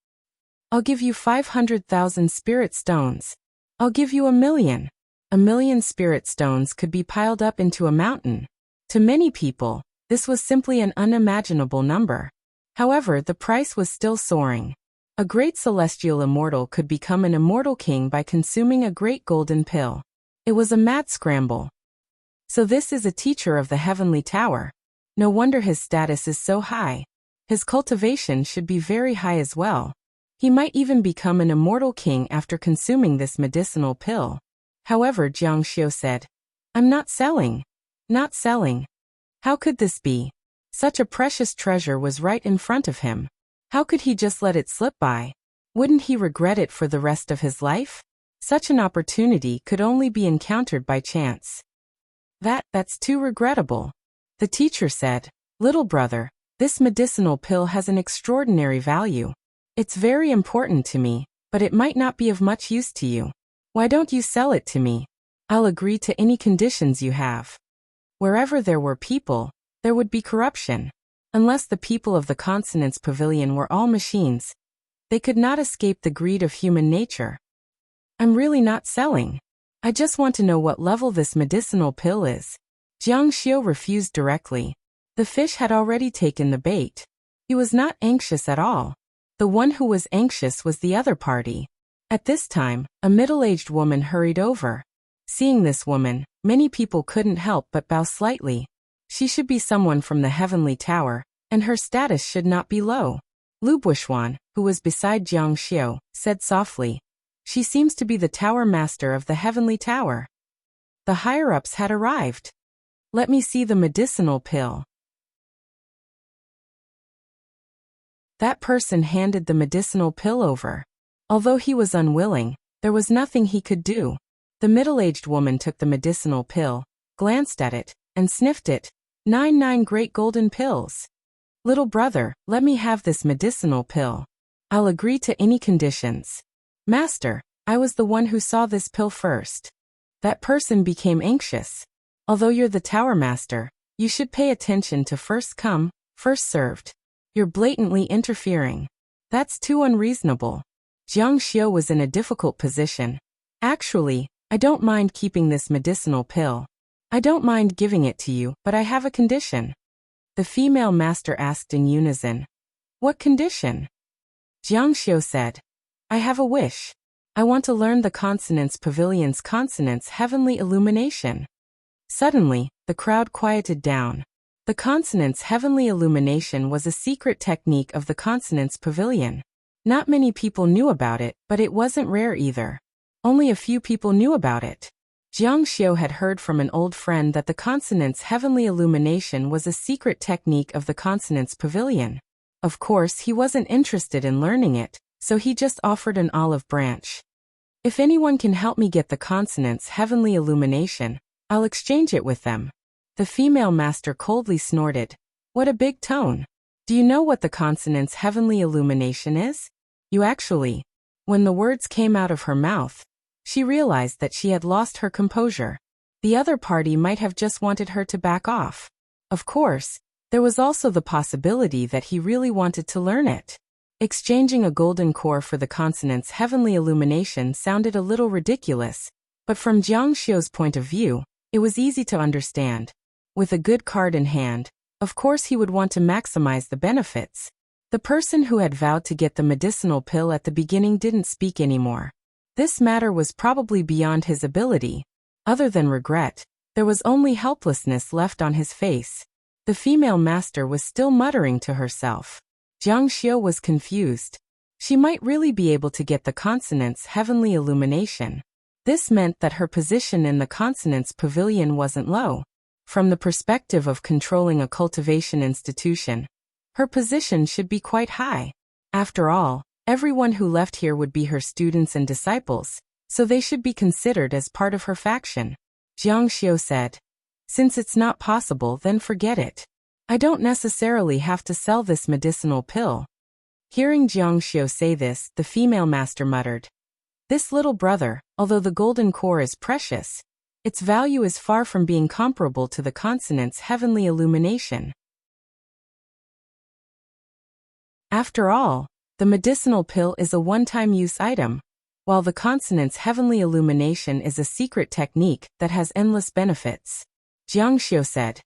I'll give you 500,000 spirit stones. I'll give you 1,000,000. 1,000,000 spirit stones could be piled up into a mountain. To many people, this was simply an unimaginable number. However, the price was still soaring. A great celestial immortal could become an immortal king by consuming a great golden pill. It was a mad scramble. So this is a teacher of the heavenly tower. No wonder his status is so high. His cultivation should be very high as well. He might even become an immortal king after consuming this medicinal pill. However, Jiang Xiu said, I'm not selling. Not selling. How could this be? Such a precious treasure was right in front of him. How could he just let it slip by? Wouldn't he regret it for the rest of his life? Such an opportunity could only be encountered by chance. That's too regrettable. The teacher said, Little brother, this medicinal pill has an extraordinary value. It's very important to me, but it might not be of much use to you. Why don't you sell it to me? I'll agree to any conditions you have. Wherever there were people, there would be corruption. Unless the people of the Consonance Pavilion were all machines, they could not escape the greed of human nature. I'm really not selling. I just want to know what level this medicinal pill is. Jiang Xiu refused directly. The fish had already taken the bait. He was not anxious at all. The one who was anxious was the other party. At this time, a middle-aged woman hurried over. Seeing this woman, many people couldn't help but bow slightly. She should be someone from the heavenly tower, and her status should not be low. Lu Buishuan, who was beside Jiang Xiu, said softly, She seems to be the tower master of the heavenly tower. The higher-ups had arrived. Let me see the medicinal pill. That person handed the medicinal pill over. Although he was unwilling, there was nothing he could do. The middle-aged woman took the medicinal pill, glanced at it, and sniffed it. 9 great golden pills. Little brother, let me have this medicinal pill. I'll agree to any conditions. Master, I was the one who saw this pill first. That person became anxious. Although you're the tower master, you should pay attention to first come, first served. You're blatantly interfering. That's too unreasonable. Jiang Xiu was in a difficult position. Actually, I don't mind keeping this medicinal pill. I don't mind giving it to you, but I have a condition. The female master asked in unison. What condition? Jiang Xiu said. I have a wish. I want to learn the Consonance Pavilion's consonance heavenly illumination. Suddenly, the crowd quieted down. The consonance heavenly illumination was a secret technique of the Consonance Pavilion. Not many people knew about it, but it wasn't rare either. Only a few people knew about it. Jiang Xiu had heard from an old friend that the consonance heavenly illumination was a secret technique of the Consonance Pavilion. Of course, he wasn't interested in learning it, so he just offered an olive branch. If anyone can help me get the consonance heavenly illumination, I'll exchange it with them. The female master coldly snorted. What a big tone. Do you know what the consonance heavenly illumination is? You actually. When the words came out of her mouth, she realized that she had lost her composure. The other party might have just wanted her to back off. Of course, there was also the possibility that he really wanted to learn it. Exchanging a golden core for the consonance heavenly illumination sounded a little ridiculous, but from Jiang Xiu's point of view, it was easy to understand. With a good card in hand, of course he would want to maximize the benefits. The person who had vowed to get the medicinal pill at the beginning didn't speak anymore. This matter was probably beyond his ability. Other than regret, there was only helplessness left on his face. The female master was still muttering to herself. Jiang Xiu was confused. She might really be able to get the consonance heavenly illumination. This meant that her position in the Consonance Pavilion wasn't low. From the perspective of controlling a cultivation institution, her position should be quite high. After all, everyone who left here would be her students and disciples, so they should be considered as part of her faction. Jiang Xiu said, Since it's not possible, then forget it. I don't necessarily have to sell this medicinal pill. Hearing Jiang Xiu say this, the female master muttered, "This little brother, although the golden core is precious, its value is far from being comparable to the consonant's heavenly illumination." After all, the medicinal pill is a one-time use item, while the consonant's heavenly illumination is a secret technique that has endless benefits. Jiang Xiu said,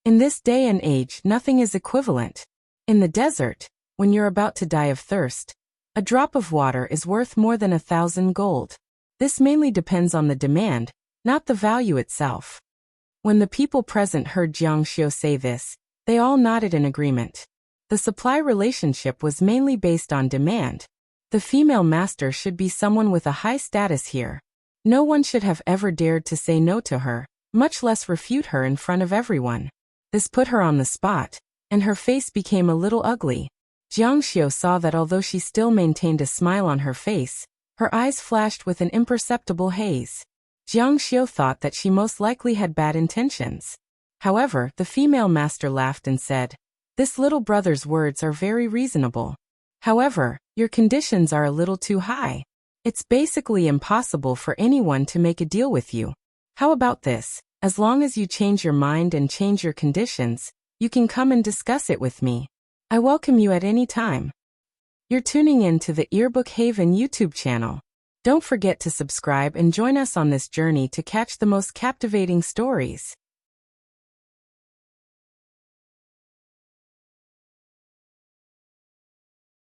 "In this day and age, nothing is equivalent. In the desert, when you're about to die of thirst, a drop of water is worth more than 1,000 gold. This mainly depends on the demand, not the value itself." When the people present heard Jiang Xiu say this, they all nodded in agreement. The supply relationship was mainly based on demand. The female master should be someone with a high status here. No one should have ever dared to say no to her, much less refute her in front of everyone. This put her on the spot, and her face became a little ugly. Jiang Xiu saw that although she still maintained a smile on her face, her eyes flashed with an imperceptible haze. Jiang Xiu thought that she most likely had bad intentions. However, the female master laughed and said, "This little brother's words are very reasonable. However, your conditions are a little too high. It's basically impossible for anyone to make a deal with you. How about this? As long as you change your mind and change your conditions, you can come and discuss it with me. I welcome you at any time." You're tuning in to the Earbook Haven YouTube channel. Don't forget to subscribe and join us on this journey to catch the most captivating stories.